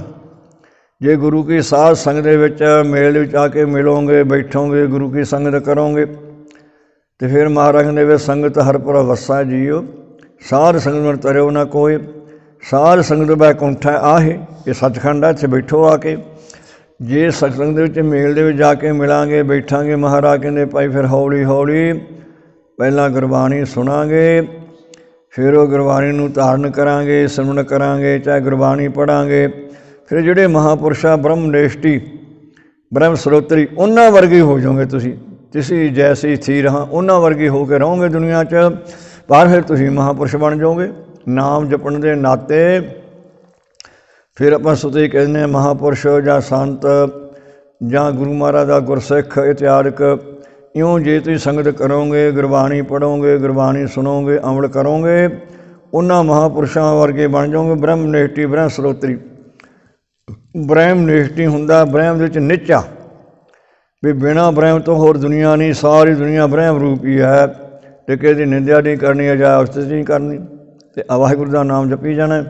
ਜੇ ਗੁਰੂ ਕੀ ਸਾਧ ਸੰਗਤ ਦੇ ਵਿੱਚ ਮੇਲ ਵਿੱਚ ਆ ਕੇ ਮਿਲੋਗੇ, ਬੈਠੋਗੇ, ਗੁਰੂ ਕੀ ਸੰਗਤ ਕਰੋਗੇ, ਅਤੇ ਫਿਰ ਮਹਾਰਾਜ ਕਹਿੰਦੇ ਵੀ ਸੰਗਤ ਹਰ ਪੁਰ ਵਸਾ ਜੀਓ, ਸਾਧ ਸੰਗਤ ਨੂੰ ਤਰਿਓ ਨਾ ਕੋਈ, ਸਾਧ ਸੰਗਤ ਬੈਕੁੰਠ ਹੈ ਆਹੇ, ਇਹ ਸੱਚਖੰਡ ਹੈ, ਇੱਥੇ ਬੈਠੋ ਆ ਕੇ। ਜੇ ਸਤਸੰਗ ਦੇ ਵਿੱਚ ਮੇਲ ਦੇ ਵਿੱਚ ਜਾ ਕੇ ਮਿਲਾਂਗੇ, ਬੈਠਾਂਗੇ, ਮਹਾਰਾਜ ਕਹਿੰਦੇ ਭਾਈ ਫਿਰ ਹੌਲੀ ਹੌਲੀ ਪਹਿਲਾਂ ਗੁਰਬਾਣੀ ਸੁਣਾਂਗੇ, ਫਿਰ ਉਹ ਗੁਰਬਾਣੀ ਨੂੰ ਧਾਰਨ ਕਰਾਂਗੇ, ਸਿਮਰਨ ਕਰਾਂਗੇ, ਚਾਹੇ ਗੁਰਬਾਣੀ ਪੜ੍ਹਾਂਗੇ। ਫਿਰ ਜਿਹੜੇ ਮਹਾਂਪੁਰਸ਼ਾ ਬ੍ਰਹਮਨੇਸ਼ਟੀ, ਬ੍ਰਹਮ ਸਰੋਤਰੀ, ਉਹਨਾਂ ਵਰਗੇ ਹੋ ਜਾਓਗੇ ਤੁਸੀਂ ਜੈਸੀ ਥੀ ਰਹਾਂ, ਉਹਨਾਂ ਵਰਗੇ ਹੋ ਕੇ ਰਹੋਗੇ ਦੁਨੀਆ 'ਚ, ਪਰ ਫਿਰ ਤੁਸੀਂ ਮਹਾਂਪੁਰਸ਼ ਬਣ ਜਾਓਗੇ ਨਾਮ ਜਪਣ ਦੇ ਨਾਤੇ। ਫਿਰ ਆਪਾਂ ਸੁਤੇ ਕਹਿੰਦੇ ਹਾਂ ਮਹਾਂਪੁਰਸ਼ ਜਾਂ ਸੰਤ ਜਾਂ ਗੁਰੂ ਮਹਾਰਾਜ ਦਾ ਗੁਰਸਿੱਖ ਇਤਿਹਾਦਿਕ। ਇਉਂ ਜੇ ਤੁਸੀਂ ਸੰਗਤ ਕਰੋਗੇ, ਗੁਰਬਾਣੀ ਪੜ੍ਹੋਗੇ, ਗੁਰਬਾਣੀ ਸੁਣੋਗੇ, ਅਮਲ ਕਰੋਗੇ, ਉਹਨਾਂ ਮਹਾਂਪੁਰਸ਼ਾਂ ਵਰਗੇ ਬਣ ਜਾਓਗੇ। ਬ੍ਰਹਮਨੇਸ਼ਟੀ, ਬ੍ਰਹਮ ਸਰੋਤਰੀ। ਬ੍ਰਹਮਨੇਸ਼ਟੀ ਹੁੰਦਾ ਬ੍ਰਹਮ ਦੇ ਵਿੱਚ ਨਿੱਚਾ, ਵੀ ਬਿਨਾਂ ਬ੍ਰਹਮ ਤੋਂ ਹੋਰ ਦੁਨੀਆ ਨਹੀਂ, ਸਾਰੀ ਦੁਨੀਆ ਬ੍ਰਹਮ ਰੂਪ ਹੀ ਹੈ। ਤੇ ਕਿਸੇ ਦੀ ਨਿੰਦਿਆ ਨਹੀਂ ਕਰਨੀ, ਅਜਾ ਉਸਤਤ ਨਹੀਂ ਕਰਨੀ, ਤੇ ਵਾਹਿਗੁਰੂ ਦਾ ਨਾਮ ਜਪੀ ਜਾਣਾ।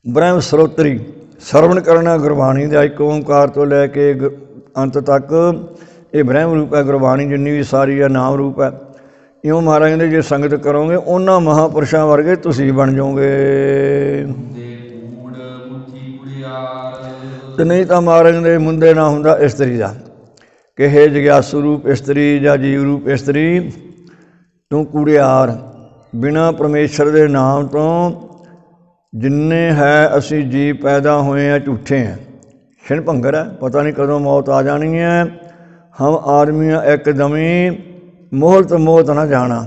ਬ੍ਰਹਮ ਸਰੋਤਰੀ ਸਰਵਣ ਕਰਨਾ ਗੁਰਬਾਣੀ ਦਾ, ਇੱਕ ਓਂਕਾਰ ਤੋਂ ਲੈ ਕੇ ਅੰਤ ਤੱਕ ਇਹ ਬ੍ਰਹਮ ਰੂਪ ਹੈ। ਗੁਰਬਾਣੀ ਜਿੰਨੀ ਵੀ ਸਾਰੀ ਹੈ ਨਾਮ ਰੂਪ ਹੈ। ਇਉਂ ਮਹਾਰਾਜ ਕਹਿੰਦੇ ਜੇ ਸੰਗਤ ਕਰੋਗੇ ਉਹਨਾਂ ਮਹਾਂਪੁਰਸ਼ਾਂ ਵਰਗੇ ਤੁਸੀਂ ਬਣ ਜਾਓਗੇ, ਤੇ ਨਹੀਂ ਤਾਂ ਮਹਾਰਾਜ ਦੇ ਮੁੰਡੇ ਨਾ ਹੁੰਦਾ ਇਸਤਰੀ ਦਾ, ਕਿ ਹੇ ਜਗਿਆਸੂ ਰੂਪ ਇਸਤਰੀ ਜਾਂ ਜੀਵ ਰੂਪ ਇਸਤਰੀ, ਤੂੰ ਕੂੜਿਆਰ, ਬਿਨਾਂ ਪਰਮੇਸ਼ਰ ਦੇ ਨਾਮ ਤੋਂ ਜਿੰਨੇ ਹੈ ਅਸੀਂ ਜੀਵ ਪੈਦਾ ਹੋਏ ਹਾਂ ਝੂਠੇ ਹਾਂ। ਛਿਣ ਭੰਗਰ ਹੈ, ਪਤਾ ਨਹੀਂ ਕਦੋਂ ਮੌਤ ਆ ਜਾਣੀ ਹੈ। ਹਮ ਆਦਮੀਆਂ ਇੱਕਦਮੀ ਮੋਹਲਤ ਮੌਤ ਨਾ ਜਾਣਾ।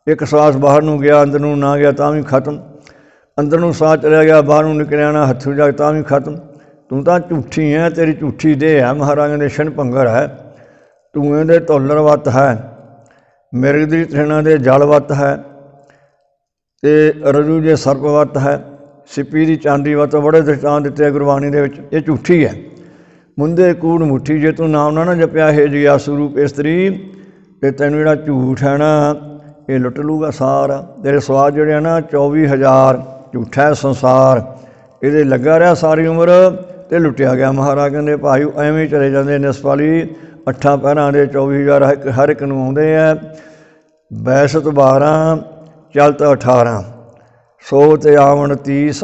ਇੱਕ ਸਾਸ ਬਾਹਰ ਨੂੰ ਗਿਆ, ਅੰਦਰ ਨੂੰ ਨਾ ਗਿਆ ਤਾਂ ਵੀ ਖਤਮ, ਅੰਦਰ ਨੂੰ ਸਾਹ ਚਲਿਆ ਗਿਆ, ਬਾਹਰ ਨੂੰ ਨਿਕਲਿਆ ਨਾ ਹੱਥੋਂ ਜਾ ਤਾਂ ਵੀ ਖਤਮ। ਤੂੰ ਤਾਂ ਝੂਠੀ ਹੈ, ਤੇਰੀ ਝੂਠੀ ਦੇਹ ਹੈ। ਮਹਾਰਾਜ ਦੇ ਛਿਣ ਭੰਗਰ ਹੈ, ਧੂਏ ਦੇ ਧੌਲਰ ਵੱਤ ਹੈ, ਮਿਰਗ ਦੀ ਤ੍ਰਿਣਾ ਦੇ ਜਲ ਵੱਤ ਹੈ, ਤੇ ਰਜੂ ਦੇ ਸਰਪ ਵੱਤ ਹੈ, ਸਿੱਪੀ ਦੀ ਚਾਂਦੀ ਵੱਤ। ਬੜੇ ਦ੍ਰਿਸ਼ਟਾਂਤ ਦਿੱਤੇ ਆ ਗੁਰਬਾਣੀ ਦੇ ਵਿੱਚ। ਇਹ ਝੂਠੀ ਹੈ, ਮੁੰਦੇ ਕੂੜ ਮੁੱਠੀ। ਜੇ ਤੂੰ ਨਾਮ ਨਾ ਜਪਿਆ ਹੈ ਜਗਿਆਸੂ ਰੂਪ ਇਸਤਰੀ, ਤੇ ਤੈਨੂੰ ਜਿਹੜਾ ਝੂਠ ਹੈ ਨਾ ਇਹ ਲੁੱਟ ਲੂਗਾ ਸਾਰਾ। ਤੇਰੇ ਸਵਾਦ ਜਿਹੜੇ ਆ ਨਾ 24,000 ਝੂਠਾ ਸੰਸਾਰ, ਇਹਦੇ ਲੱਗਾ ਰਿਹਾ ਸਾਰੀ ਉਮਰ ਤੇ ਲੁੱਟਿਆ ਗਿਆ। ਮਹਾਰਾਜ ਕਹਿੰਦੇ ਭਾਈ ਐਵੇਂ ਚਲੇ ਜਾਂਦੇ ਨਿਸਪਾਲੀ, 8 ਪਹਿਰਾਂ ਦੇ 24,000 ਹਰ ਇੱਕ ਨੂੰ ਆਉਂਦੇ ਆ। ਬੈਸਤ 12 ਚਲਤ 18 100 ਤੇ ਆਵਣ 30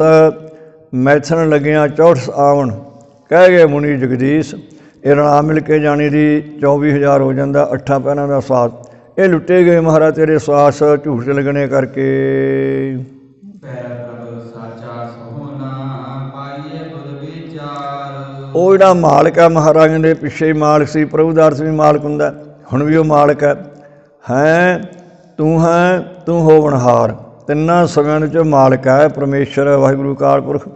ਮੈਥਣ ਲੱਗਿਆ 64 ਆਵਣ, ਕਹਿ ਗਏ ਮੁਨੀ ਜਗਦੀਸ਼। ਇਹ ਰਲਾ ਮਿਲ ਕੇ ਜਾਣੀ ਦੀ 24,000 ਹੋ ਜਾਂਦਾ 8 ਪਹਿਰਾਂ ਦਾ ਸਵਾਸ। ਇਹ ਲੁੱਟੇ ਗਏ ਮਹਾਰਾਜ ਤੇਰੇ ਸਵਾਸ ਝੂਠ ਲੱਗਣੇ ਕਰਕੇ। ਉਹ ਜਿਹੜਾ ਮਾਲਕ ਹੈ ਮਹਾਰਾਜ ਦੇ ਪਿੱਛੇ ਹੀ ਮਾਲਕ ਸੀ, ਪ੍ਰਭੂ ਦਾ ਅਰਥ ਵੀ ਮਾਲਕ ਹੁੰਦਾ, ਹੁਣ ਵੀ ਉਹ ਮਾਲਕ ਹੈ। ਤੂੰ ਹੋਵਨਹਾਰ, ਤਿੰਨਾਂ ਸਵਿਆਂ ਦੇ 'ਚ ਮਾਲਕ ਹੈ ਪਰਮੇਸ਼ਰ ਵਾਹਿਗੁਰੂ ਅਕਾਲ ਪੁਰਖ।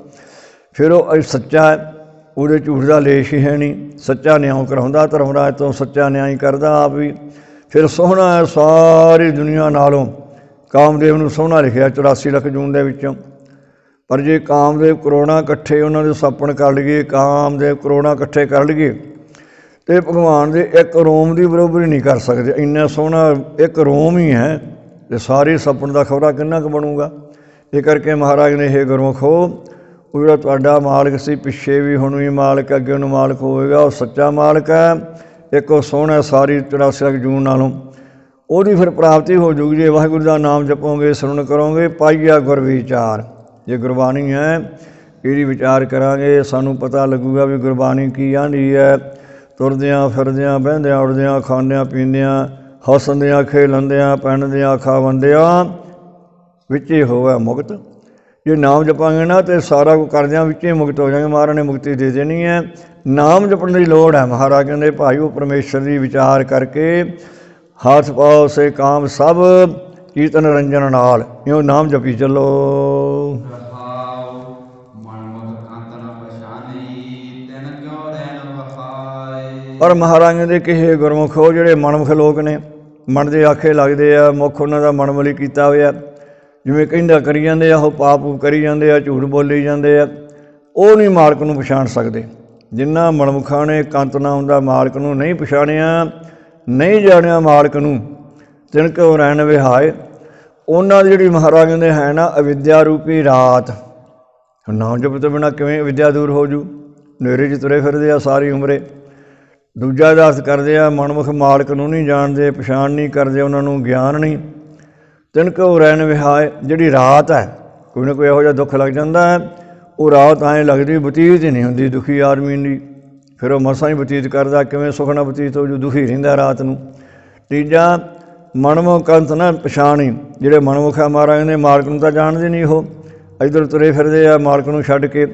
ਫਿਰ ਉਹ ਸੱਚਾ ਹੈ, ਉਹਦੇ ਝੂਠ ਦਾ ਲੇਸ਼ ਹੀ ਹੈ ਨਹੀਂ। ਸੱਚਾ ਨਿਆਂ ਕਰਾਉਂਦਾ, ਧਰਮਰਾਜ ਤੋਂ ਸੱਚਾ ਨਿਆਂ ਹੀ ਕਰਦਾ ਆਪ ਵੀ। ਫਿਰ ਸੋਹਣਾ ਹੈ ਸਾਰੀ ਦੁਨੀਆ ਨਾਲੋਂ। ਕਾਮਦੇਵ ਨੂੰ ਸੋਹਣਾ ਲਿਖਿਆ 84 ਲੱਖ ਜੂਨ ਦੇ ਵਿੱਚੋਂ। ਪਰ ਜੇ ਕਾਮਦੇਵ ਕਰੋੜਾਂ ਇਕੱਠੇ ਉਹਨਾਂ ਦੇ ਸਾਪਣ ਕਰ ਲਈਏ, ਕਾਮਦੇਵ ਕਰੋੜਾਂ ਇਕੱਠੇ ਕਰ ਲਈਏ, ਤੇ ਭਗਵਾਨ ਦੇ ਇੱਕ ਰੋਮ ਦੀ ਬਰਾਬਰੀ ਨਹੀਂ ਕਰ ਸਕਦੇ। ਇੰਨਾ ਸੋਹਣਾ ਇੱਕ ਰੋਮ ਹੀ ਹੈ, ਤੇ ਸਾਰੇ ਸਪਣ ਦਾ ਖਬਰਾ ਕਿੰਨਾ ਕੁ ਬਣੂਗਾ। ਇਹ ਕਰਕੇ ਮਹਾਰਾਜ ਨੇ ਇਹ ਗੁਰਮੁਖੋ, ਉਹ ਜਿਹੜਾ ਤੁਹਾਡਾ ਮਾਲਕ ਸੀ ਪਿੱਛੇ ਵੀ ਹੁਣ ਵੀ ਮਾਲਕ, ਅੱਗੇ ਉਹਨੂੰ ਮਾਲਕ ਹੋਵੇਗਾ, ਉਹ ਸੱਚਾ ਮਾਲਕ ਹੈ। ਇੱਕ ਉਹ ਸੋਹਣਾ ਸਾਰੀ 84 ਲੱਖ ਜੂਨ ਨਾਲੋਂ, ਉਹਦੀ ਫਿਰ ਪ੍ਰਾਪਤੀ ਹੋ ਜੂਗੀ ਜੇ ਵਾਹਿਗੁਰੂ ਦਾ ਨਾਮ ਜਪੋਗੇ, ਸਰਵਣ ਕਰੋਗੇ। ਪਾਈਆ ਗੁਰ ਵਿਚਾਰ, ਜੇ ਗੁਰਬਾਣੀ ਹੈ ਇਹਦੀ ਵਿਚਾਰ ਕਰਾਂਗੇ ਸਾਨੂੰ ਪਤਾ ਲੱਗੂਗਾ ਵੀ ਗੁਰਬਾਣੀ ਕੀ ਆਂਦੀ ਹੈ। ਤੁਰਦਿਆਂ ਫਿਰਦਿਆਂ, ਬਹਿੰਦਿਆਂ ਉੱਠਦਿਆਂ, ਖਾਂਦਿਆਂ ਪੀਂਦਿਆਂ, ਹੱਸਦਿਆਂ ਖੇਲਦਿਆਂ, ਪਹਿਨਦਿਆਂ ਖਾਵੰਦਿਆਂ, ਵਿੱਚੇ ਹੋਵੇ ਮੁਕਤ। ਜੇ ਨਾਮ ਜਪਾਂਗੇ ਨਾ ਤੇ ਸਾਰਾ ਕੁਝ ਕਰਦਿਆਂ ਵਿੱਚੇ ਮੁਕਤ ਹੋ ਜਾਵਾਂਗੇ। ਮਹਾਰਾਜ ਨੇ ਮੁਕਤੀ ਦੇ ਦੇਣੀ ਹੈ। ਨਾਮ ਜਪਣ ਦੀ ਲੋੜ ਹੈ। ਮਹਾਰਾਜ ਕਹਿੰਦੇ ਭਾਈ ਉਹ ਪਰਮੇਸ਼ਰ ਦੀ ਵਿਚਾਰ ਕਰਕੇ ਹੱਥ ਪਾਓ ਸੇ ਕਾਮ ਸਭ ਕੀਰਤਨ ਰੰਜਨ ਨਾਲ, ਇਉਂ ਨਾਮ ਜਪੀ ਚੱਲੋ। ਪਰ ਮਹਾਰਾਜ ਕਹਿੰਦੇ ਕਿਸੇ ਗੁਰਮੁਖ ਉਹ ਜਿਹੜੇ ਮਨਮੁਖ ਲੋਕ ਨੇ, ਮਨ ਦੇ ਆਖੇ ਲੱਗਦੇ ਆ, ਮੁੱਖ ਉਹਨਾਂ ਦਾ ਮਨਮਲੀ ਕੀਤਾ ਹੋਇਆ, ਜਿਵੇਂ ਕਹਿੰਦਾ ਕਰੀ ਜਾਂਦੇ ਆ, ਉਹ ਪਾਪ ਕਰੀ ਜਾਂਦੇ ਆ, ਝੂਠ ਬੋਲੀ ਜਾਂਦੇ ਆ, ਉਹ ਨਹੀਂ ਮਾਲਕ ਨੂੰ ਪਛਾਣ ਸਕਦੇ। ਜਿਨ੍ਹਾਂ ਮਨਮੁਖਾਂ ਨੇ ਕੰਤ ਨਾ ਹੁੰਦਾ ਮਾਲਕ ਨੂੰ ਨਹੀਂ ਪਛਾਣਿਆ, ਨਹੀਂ ਜਾਣਿਆ ਮਾਲਕ ਨੂੰ, ਤਿਣਕੋ ਰਹਿਣ ਵਿਹਾਏ, ਉਹਨਾਂ ਦੀ ਜਿਹੜੀ ਮਹਾਰਾਜ ਕਹਿੰਦੇ ਹੈ ਨਾ ਅਵਿਦਿਆ ਰੂਪੀ ਰਾਤ। ਨਾਮ ਜਪ ਤੋਂ ਬਿਨਾਂ ਕਿਵੇਂ ਅਵਿਦਿਆ ਦੂਰ ਹੋ ਜੂ। ਹਨੇਰੇ 'ਚ ਤੁਰੇ ਫਿਰਦੇ ਆ ਸਾਰੀ ਉਮਰੇ। ਦੂਜਾ ਅਰਥ ਕਰਦੇ ਆ ਮਨਮੁਖ ਮਾਲਕ ਨੂੰ ਨਹੀਂ ਜਾਣਦੇ, ਪਛਾਣ ਨਹੀਂ ਕਰਦੇ, ਉਹਨਾਂ ਨੂੰ ਗਿਆਨ ਨਹੀਂ। ਤਿਣਕੋ ਰਹਿਣ ਵਿਹਾਏ, ਜਿਹੜੀ ਰਾਤ ਹੈ ਕੋਈ ਨਾ ਕੋਈ ਇਹੋ ਜਿਹਾ ਦੁੱਖ ਲੱਗ ਜਾਂਦਾ ਹੈ, ਉਹ ਰਾਤ ਐਂ ਲੱਗਦੀ ਬਤੀਤ ਹੀ ਨਹੀਂ ਹੁੰਦੀ ਦੁਖੀ ਆਦਮੀ ਦੀ। ਫਿਰ ਉਹ ਮਸਾਂ ਹੀ ਬਤੀਤ ਕਰਦਾ, ਕਿਵੇਂ ਸੁੱਖ ਨਾਲ ਬਤੀਤ ਹੋ ਜੂ, ਦੁਖੀ ਰਹਿੰਦਾ ਰਾਤ ਨੂੰ। ਤੀਜਾ ਮਨਮੁਖ ਕੰਤ ਨਾ ਪਛਾਣੀ, ਜਿਹੜੇ ਮਨਮੁਖ ਆ ਮਹਾਰਾਜ ਨੇ ਮਾਲਕ ਨੂੰ ਤਾਂ ਜਾਣਦੇ ਨਹੀਂ, ਉਹ ਇੱਧਰ ਤੁਰੇ ਫਿਰਦੇ ਆ ਮਾਲਕ ਨੂੰ ਛੱਡ ਕੇ।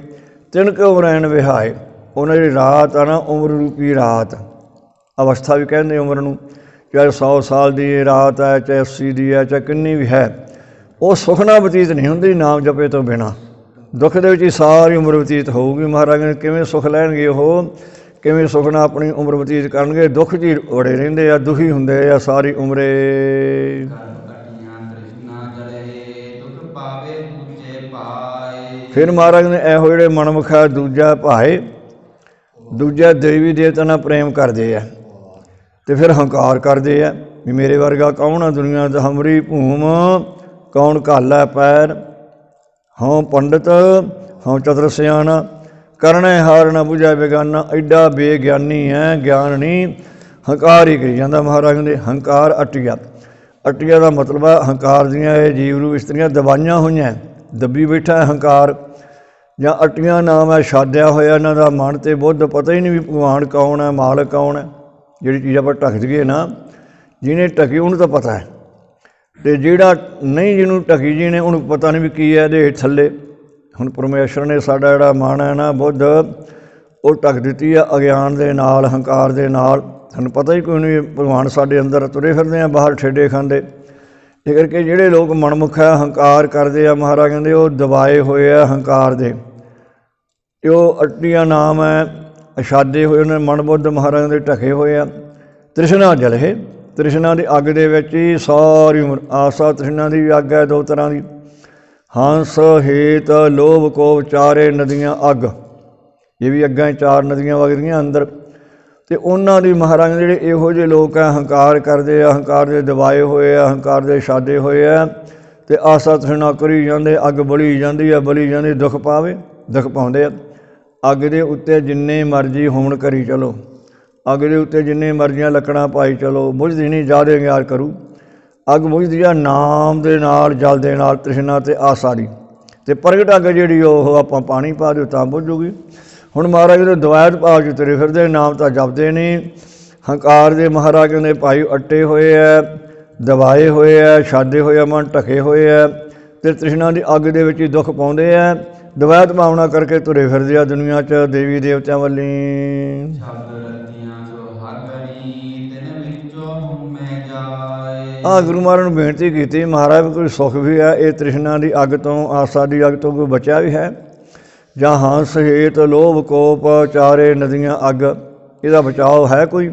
ਤਿਣਕੋ ਰਹਿਣ ਵਿਹਾਏ, ਉਹਨਾਂ ਦੀ ਰਾਤ ਆ ਨਾ ਉਮਰ ਰੂਪੀ ਰਾਤ, ਅਵਸਥਾ ਵੀ ਕਹਿੰਦੇ ਉਮਰ ਨੂੰ, ਚਾਹੇ 100 ਸਾਲ ਦੀ ਰਾਤ ਹੈ, ਚਾਹੇ 80 ਦੀ ਹੈ, ਚਾਹੇ ਕਿੰਨੀ ਵੀ ਹੈ, ਉਹ ਸੁੱਖ ਨਾਲ ਬਤੀਤ ਨਹੀਂ ਹੁੰਦੀ ਨਾਮ ਜਪੇ ਤੋਂ ਬਿਨਾਂ। ਦੁੱਖ ਦੇ ਵਿੱਚ ਹੀ ਸਾਰੀ ਉਮਰ ਬਤੀਤ ਹੋਊਗੀ। ਮਹਾਰਾਜ ਨੇ ਕਿਵੇਂ ਸੁੱਖ ਲੈਣਗੇ ਉਹ, ਕਿਵੇਂ ਸੁੱਖ ਨਾਲ ਆਪਣੀ ਉਮਰ ਬਤੀਤ ਕਰਨਗੇ। ਦੁੱਖ 'ਚ ਹੀ ਵੜੇ ਰਹਿੰਦੇ ਆ, ਦੁਖੀ ਹੁੰਦੇ ਆ ਸਾਰੀ ਉਮਰੇ। ਫਿਰ ਮਹਾਰਾਜ ਨੇ ਇਹੋ ਜਿਹੜੇ ਮਨਮੁਖ ਆ ਦੂਜਾ ਭਾਏ, ਦੂਜਾ ਦੇਵੀ ਦੇਵਤਾ ਨਾਲ ਪ੍ਰੇਮ ਕਰਦੇ ਆ, ਅਤੇ ਫਿਰ ਹੰਕਾਰ ਕਰਦੇ ਆ। ਵੀ ਮੇਰੇ ਵਰਗਾ ਕੌਣ ਆ ਦੁਨੀਆ ਤੇ, ਹਮਰੀ ਭੂਮ ਕੌਣ ਘਾਲੈ ਪੈਰ, ਹਉ ਪੰਡਿਤ ਹਉ ਚਤੁਰ ਸਿਆਣਾ, ਕਰਨੇ ਹਾਰ ਨਾ ਬੁਝੈ ਬੇਗਾਨਾ। ਐਡਾ ਬੇਗਿਆਨੀ ਹੈ, ਗਿਆਨ ਨਹੀਂ, ਹੰਕਾਰ ਹੀ ਕਰੀ ਜਾਂਦਾ। ਮਹਾਰਾਜ ਕਹਿੰਦੇ ਹੰਕਾਰ ਅਟਿਆ। ਅਟਿਆ ਦਾ ਮਤਲਬ ਹੈ ਹੰਕਾਰ ਦੀਆਂ ਇਹ ਜੀਵ ਰੂਪ ਇਸਤਰੀਆਂ ਦਬਾਈਆਂ ਹੋਈਆਂ, ਦੱਬੀ ਬੈਠਾ ਹੰਕਾਰ, ਜਾਂ ਅਟੀਆਂ ਨਾਮ ਹੈ ਛਾਦਿਆ ਹੋਇਆ ਇਹਨਾਂ ਦਾ ਮਨ ਤੇ ਬੁੱਧ। ਪਤਾ ਹੀ ਨਹੀਂ ਵੀ ਭਗਵਾਨ ਕੌਣ ਹੈ, ਮਾਲਕ ਕੌਣ ਹੈ। ਜਿਹੜੀ ਚੀਜ਼ ਆਪਾਂ ਢੱਕ ਦਈਏ ਨਾ, ਜਿਹਨੇ ਢਕੀ ਉਹਨੂੰ ਤਾਂ ਪਤਾ ਹੈ, ਅਤੇ ਜਿਹੜਾ ਨਹੀਂ ਜਿਹਨੂੰ ਢਕੀ ਜਿਹਨੇ ਉਹਨੂੰ ਪਤਾ ਨਹੀਂ ਵੀ ਕੀ ਹੈ ਇਹਦੇ ਥੱਲੇ। ਹੁਣ ਪਰਮੇਸ਼ਰ ਨੇ ਸਾਡਾ ਜਿਹੜਾ ਮਨ ਹੈ ਨਾ, ਬੁੱਧ, ਉਹ ਢੱਕ ਦਿੱਤੀ ਆ ਅਗਿਆਨ ਦੇ ਨਾਲ, ਹੰਕਾਰ ਦੇ ਨਾਲ। ਸਾਨੂੰ ਪਤਾ ਹੀ ਕੋਈ ਨਹੀਂ ਭਗਵਾਨ ਸਾਡੇ ਅੰਦਰ, ਤੁਰੇ ਫਿਰਦੇ ਆ ਬਾਹਰ ਠੇਡੇ ਖਾਂਦੇ। ਇਸ ਕਰਕੇ ਜਿਹੜੇ ਲੋਕ ਮਨਮੁਖ ਹੈ, ਹੰਕਾਰ ਕਰਦੇ ਆ, ਮਹਾਰਾਜ ਕਹਿੰਦੇ ਉਹ ਦਬਾਏ ਹੋਏ ਆ ਹੰਕਾਰ ਦੇ, ਅਤੇ ਉਹ ਅੱਟੀਆਂ ਨਾਮ ਹੈ ਅਛਾਦੇ ਹੋਏ, ਉਹਨਾਂ ਮਨ ਬੁੱਧ ਮਹਾਰਾਜ ਦੇ ਢਕੇ ਹੋਏ ਆ। ਤ੍ਰਿਸ਼ਨਾ ਜਲੇ, ਤ੍ਰਿਸ਼ਨਾ ਦੀ ਅੱਗ ਦੇ ਵਿੱਚ ਹੀ ਸਾਰੀ ਉਮਰ। ਆਸਾ ਤ੍ਰਿਸ਼ਨਾ ਦੀ ਵੀ ਅੱਗ ਹੈ ਦੋ ਤਰ੍ਹਾਂ ਦੀ, ਹੰਸ ਹੇਤ ਲੋਭ ਕੋਪ ਚਾਰੇ ਨਦੀਆਂ ਅੱਗ। ਇਹ ਵੀ ਅੱਗਾਂ ਚਾਰ ਨਦੀਆਂ ਵਗਦੀਆਂ ਅੰਦਰ, ਅਤੇ ਉਹਨਾਂ ਦੀ ਮਹਾਰਾਜ ਜਿਹੜੇ ਇਹੋ ਜਿਹੇ ਲੋਕ ਹੈ ਹੰਕਾਰ ਕਰਦੇ ਆ, ਹੰਕਾਰ ਦੇ ਦਬਾਏ ਹੋਏ ਆ, ਹੰਕਾਰ ਦੇ ਛਾਦੇ ਹੋਏ ਆ, ਅਤੇ ਆਸਾ ਤ੍ਰਿਸ਼ਨਾ ਕਰੀ ਜਾਂਦੇ, ਅੱਗ ਬਲੀ ਜਾਂਦੀ ਆ, ਬਲੀ ਜਾਂਦੀ, ਦੁੱਖ ਪਾਵੇ, ਦੁੱਖ ਪਾਉਂਦੇ ਆ। ਅੱਗ ਦੇ ਉੱਤੇ ਜਿੰਨੇ ਮਰਜ਼ੀ ਹੋਣ ਕਰੀ ਚਲੋ, ਅੱਗ ਦੇ ਉੱਤੇ ਜਿੰਨੇ ਮਰਜ਼ੀਆਂ ਲੱਕੜਾਂ ਪਾਈ ਚਲੋ, ਬੁਝਦੀ ਨਹੀਂ, ਜ਼ਿਆਦਾ ਗਿਆਰ ਕਰੂ। ਅੱਗ ਬੁਝਦੀ ਆ ਨਾਮ ਦੇ ਨਾਲ, ਜਲ ਦੇ ਨਾਲ, ਤ੍ਰਿਸ਼ਨਾ ਅਤੇ ਆਸਾ ਦੀ। ਅਤੇ ਪ੍ਰਗਟ ਅੱਗ ਜਿਹੜੀ ਉਹ ਆਪਾਂ ਪਾਣੀ ਪਾ ਦਿਓ ਤਾਂ ਬੁਝੂਗੀ। ਹੁਣ ਮਹਾਰਾਜ ਦੇ ਦਵਾਇਤ ਭਾਵ 'ਚ ਤੁਰੇ ਫਿਰਦੇ, ਨਾਮ ਤਾਂ ਜਪਦੇ ਨਹੀਂ। ਹੰਕਾਰ ਦੇ ਮਹਾਰਾਜ ਕਹਿੰਦੇ ਭਾਈ ਅੱਟੇ ਹੋਏ ਹੈ, ਦਬਾਏ ਹੋਏ ਹੈ, ਛਾਦੇ ਹੋਏ ਆ, ਮਨ ਢਕੇ ਹੋਏ ਹੈ, ਅਤੇ ਤ੍ਰਿਸ਼ਨਾ ਦੀ ਅੱਗ ਦੇ ਵਿੱਚ ਹੀ ਦੁੱਖ ਪਾਉਂਦੇ ਹੈ। ਦਵਾਇਤ ਭਾਵਨਾ ਕਰਕੇ ਤੁਰੇ ਫਿਰਦੇ ਆ ਦੁਨੀਆ 'ਚ ਦੇਵੀ ਦੇਵਤਿਆਂ ਵੱਲੀ। ਆਹ ਗੁਰੂ ਮਹਾਰਾਜ ਨੂੰ ਬੇਨਤੀ ਕੀਤੀ, ਮਹਾਰਾਜ ਕੋਈ ਸੁੱਖ ਵੀ ਹੈ ਇਹ ਤ੍ਰਿਸ਼ਨਾ ਦੀ ਅੱਗ ਤੋਂ, ਆਸਾ ਦੀ ਅੱਗ ਤੋਂ ਕੋਈ ਬਚਿਆ ਵੀ ਹੈ? ਜਾਂ ਹੰਸ ਹੇਤ ਲੋਭ ਕੋਪ ਚਾਰੇ ਨਦੀਆਂ ਅੱਗ, ਇਹਦਾ ਬਚਾਓ ਹੈ ਕੋਈ?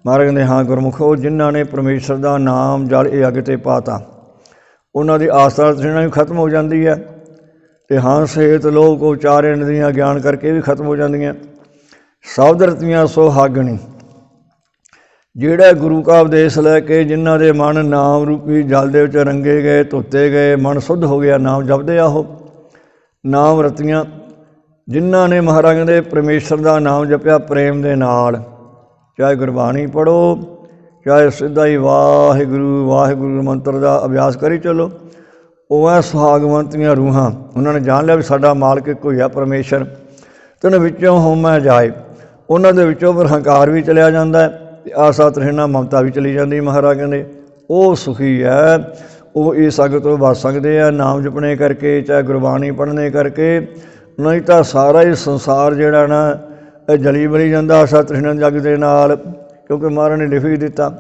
ਮਹਾਰਾਜ ਕਹਿੰਦੇ ਹਾਂ ਗੁਰਮੁਖੋ, ਜਿਨ੍ਹਾਂ ਨੇ ਪਰਮੇਸ਼ਰ ਦਾ ਨਾਮ ਜਲ ਇਹ ਅੱਗ 'ਤੇ ਪਾਤਾ, ਉਹਨਾਂ ਦੀ ਆਸਾ ਤ੍ਰਿਸ਼ਨਾ ਵੀ ਖਤਮ ਹੋ ਜਾਂਦੀ ਹੈ, ਅਤੇ ਹੰਸ ਹੇਤ ਲੋਭ ਕੋਪ ਚਾਰੇ ਨਦੀਆਂ ਗਿਆਨ ਕਰਕੇ ਵੀ ਖਤਮ ਹੋ ਜਾਂਦੀਆਂ। ਸ਼ਬਦ ਰਤੀਆਂ ਸੋ ਹਾਗਣੀ, ਜਿਹੜਾ ਗੁਰੂ ਕਾ ਉਪਦੇਸ਼ ਲੈ ਕੇ ਜਿਨ੍ਹਾਂ ਦੇ ਮਨ ਨਾਮ ਰੂਪੀ ਜਲ ਦੇ ਵਿੱਚ ਰੰਗੇ ਗਏ, ਧੋਤੇ ਗਏ, ਮਨ ਸ਼ੁੱਧ ਹੋ ਗਿਆ, ਨਾਮ ਜਪਦੇ ਆ ਉਹ ਨਾਮ ਰਤੀਆਂ। ਜਿਨ੍ਹਾਂ ਨੇ ਮਹਾਰਾਜ ਕਹਿੰਦੇ ਪਰਮੇਸ਼ਰ ਦਾ ਨਾਮ ਜਪਿਆ ਪ੍ਰੇਮ ਦੇ ਨਾਲ, ਚਾਹੇ ਗੁਰਬਾਣੀ ਪੜ੍ਹੋ, ਚਾਹੇ ਸਿੱਧਾ ਹੀ ਵਾਹਿਗੁਰੂ ਵਾਹਿਗੁਰੂ ਮੰਤਰ ਦਾ ਅਭਿਆਸ ਕਰੀ ਚੱਲੋ, ਉਹ ਹੈ ਸੁਹਾਗਵੰਤੀਆਂ ਰੂਹਾਂ। ਉਹਨਾਂ ਨੇ ਜਾਣ ਲਿਆ ਵੀ ਸਾਡਾ ਮਾਲਕ ਇੱਕੋ ਹੀ ਆ ਪਰਮੇਸ਼ਰ, ਅਤੇ ਉਹਨਾਂ ਵਿੱਚੋਂ ਹੋਮੈ ਜਾਏ, ਉਹਨਾਂ ਦੇ ਵਿੱਚੋਂ ਫਿਰ ਹੰਕਾਰ ਵੀ ਚਲਿਆ ਜਾਂਦਾ, ਅਤੇ ਆਸਾ ਤ੍ਰਿਸ਼ਨਾ ਮਮਤਾ ਵੀ ਚਲੀ ਜਾਂਦੀ। ਮਹਾਰਾਜ ਕਹਿੰਦੇ ਉਹ ਸੁਖੀ ਹੈ, ਉਹ ਇਸ ਅੱਗ ਤੋਂ ਬਚ ਸਕਦੇ ਆ ਨਾਮ ਜਪਣੇ ਕਰਕੇ, ਚਾਹੇ ਗੁਰਬਾਣੀ ਪੜ੍ਹਨੇ ਕਰਕੇ। ਨਹੀਂ ਤਾਂ ਸਾਰਾ ਹੀ ਸੰਸਾਰ ਜਿਹੜਾ ਨਾ ਇਹ ਜਲੀ ਬਲੀ ਜਾਂਦਾ ਆਸਾ ਤ੍ਰਿਸ਼ਨਾ ਦੀ ਅੱਗ ਦੇ ਨਾਲ, ਕਿਉਂਕਿ ਮਹਾਰਾਜ ਨੇ ਲਿਖ ਹੀ ਦਿੱਤਾ,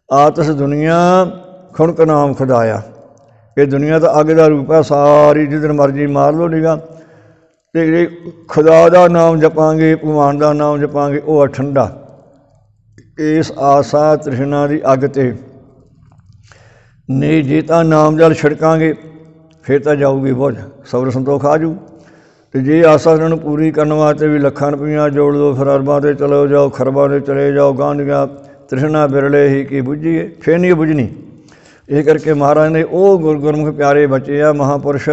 ਆਤਸ ਦੁਨੀਆ ਖੁਣਕ ਨਾਮ ਖੁਦਾਇਆ। ਇਹ ਦੁਨੀਆ ਤਾਂ ਅੱਗ ਦਾ ਰੂਪ ਹੈ ਸਾਰੀ, ਜਿੱਦਣ ਮਰਜ਼ੀ ਮਾਰ ਲਓ ਨਿਗਾਹ, ਅਤੇ ਜੇ ਖੁਦਾ ਦਾ ਨਾਮ ਜਪਾਂਗੇ, ਭਗਵਾਨ ਦਾ ਨਾਮ ਜਪਾਂਗੇ, ਉਹ ਆ ਠੰਡਾ। ਇਸ ਆਸਾ ਤ੍ਰਿਸ਼ਨਾ ਦੀ ਅੱਗ 'ਤੇ ਨਹੀਂ, ਜੇ ਤਾਂ ਨਾਮ ਜਲ ਛਿੜਕਾਂਗੇ ਫਿਰ ਤਾਂ ਜਾਊਗੀ ਬੁਝ, ਸਬਰ ਸੰਤੋਖ ਆ ਜੂ। ਅਤੇ ਜੇ ਆਸਾ ਇਹਨਾਂ ਨੂੰ ਪੂਰੀ ਕਰਨ ਵਾਸਤੇ ਵੀ ਲੱਖਾਂ ਰੁਪਈਆ ਜੋੜ ਦਿਓ, ਫਿਰ ਅਰਬਾਂ 'ਤੇ ਚਲੇ ਜਾਓ, ਖਰਬਾਂ 'ਤੇ ਚਲੇ ਜਾਓ, ਗਾਂਧੀਆਂ ਤ੍ਰਿਸ਼ਨਾ ਬਿਰਲੇ ਹੀ ਕੀ ਬੁੱਝੀਏ, ਫਿਰ ਨਹੀਂ ਬੁੱਝਣੀ। ਇਹ ਕਰਕੇ ਮਹਾਰਾਜ ਨੇ ਉਹ ਗੁਰਮੁਖ ਪਿਆਰੇ ਬੱਚੇ ਆ ਮਹਾਂਪੁਰਸ਼,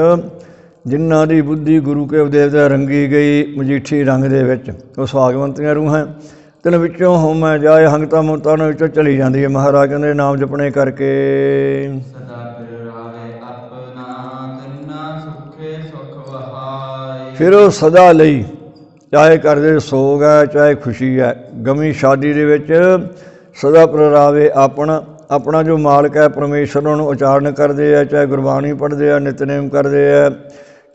ਜਿਨ੍ਹਾਂ ਦੀ ਬੁੱਧੀ ਗੁਰੂ ਕੇ ਉਪਦੇਸ਼ ਦੇ ਰੰਗੀ ਗਈ ਮਜੀਠੀ ਰੰਗ ਦੇ ਵਿੱਚ, ਉਹ ਸੁਹਾਗਵੰਤੀਆਂ ਰੂਹਾਂ। ਤਿੰਨ ਵਿੱਚੋਂ ਹੋਮੈ ਜਾਏ, ਹੰਗਤਾ ਮਮਤਾ ਉਹਨਾਂ ਵਿੱਚੋਂ ਚਲੀ ਜਾਂਦੀ ਹੈ। ਮਹਾਰਾਜ ਕਹਿੰਦੇ ਨਾਮ ਜਪਣੇ ਕਰਕੇ ਫਿਰ ਉਹ ਸਦਾ ਲਈ, ਚਾਹੇ ਕਰਦੇ ਸੋਗ ਹੈ, ਚਾਹੇ ਖੁਸ਼ੀ ਹੈ, ਗਮੀ ਸ਼ਾਦੀ ਦੇ ਵਿੱਚ ਸਦਾ ਪ੍ਰਗਟਾਵੇ ਆਪਣਾ। ਆਪਣਾ ਜੋ ਮਾਲਕ ਹੈ ਪਰਮੇਸ਼ਰ ਨੂੰ ਉਚਾਰਨ ਕਰਦੇ ਆ, ਚਾਹੇ ਗੁਰਬਾਣੀ ਪੜ੍ਹਦੇ ਆ, ਨਿਤਨੇਮ ਕਰਦੇ ਆ,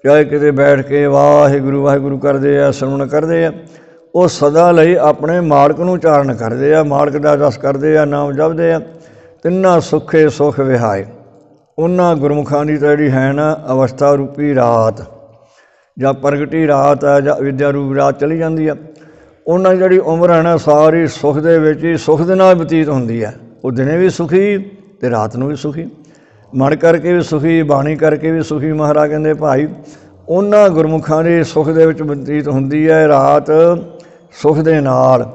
ਚਾਹੇ ਕਿਤੇ ਬੈਠ ਕੇ ਵਾਹਿਗੁਰੂ ਵਾਹਿਗੁਰੂ ਕਰਦੇ ਆ, ਸਿਮਰਨ ਕਰਦੇ ਆ, ਉਹ ਸਦਾ ਲਈ ਆਪਣੇ ਮਾਲਕ ਨੂੰ ਉਚਾਰਨ ਕਰਦੇ ਆ, ਮਾਲਕ ਦਾ ਰਸ ਕਰਦੇ ਆ, ਨਾਮ ਜਪਦੇ ਆ। ਤਿੰਨਾਂ ਸੁੱਖੇ ਸੁੱਖ ਵਿਹਾਏ, ਉਹਨਾਂ ਗੁਰਮੁਖਾਂ ਦੀ ਤਾਂ ਜਿਹੜੀ ਹੈ ਨਾ ਅਵਸਥਾ ਰੂਪੀ ਰਾਤ, ਜਾਂ ਪ੍ਰਗਟੀ ਰਾਤ ਹੈ, ਜਾਂ ਵਿਦਿਆ ਰੂਪੀ ਰਾਤ ਚਲੀ ਜਾਂਦੀ ਆ। ਉਹਨਾਂ ਦੀ ਜਿਹੜੀ ਉਮਰ ਹੈ ਨਾ ਸਾਰੀ ਸੁੱਖ ਦੇ ਵਿੱਚ ਹੀ, ਸੁੱਖ ਦੇ ਨਾਲ ਬਤੀਤ ਹੁੰਦੀ ਹੈ। ਉਹ ਦਿਨੇ ਵੀ ਸੁਖੀ ਅਤੇ ਰਾਤ ਨੂੰ ਵੀ ਸੁਖੀ, ਮਨ ਕਰਕੇ ਵੀ ਸੁਖੀ, ਬਾਣੀ ਕਰਕੇ ਵੀ ਸੁਖੀ। ਮਹਾਰਾਜ ਕਹਿੰਦੇ ਭਾਈ ਉਹਨਾਂ ਗੁਰਮੁਖਾਂ ਦੀ ਸੁੱਖ ਦੇ ਵਿੱਚ ਬਤੀਤ ਹੁੰਦੀ ਹੈ ਰਾਤ, ਸੁੱਖ ਦੇ ਨਾਲ।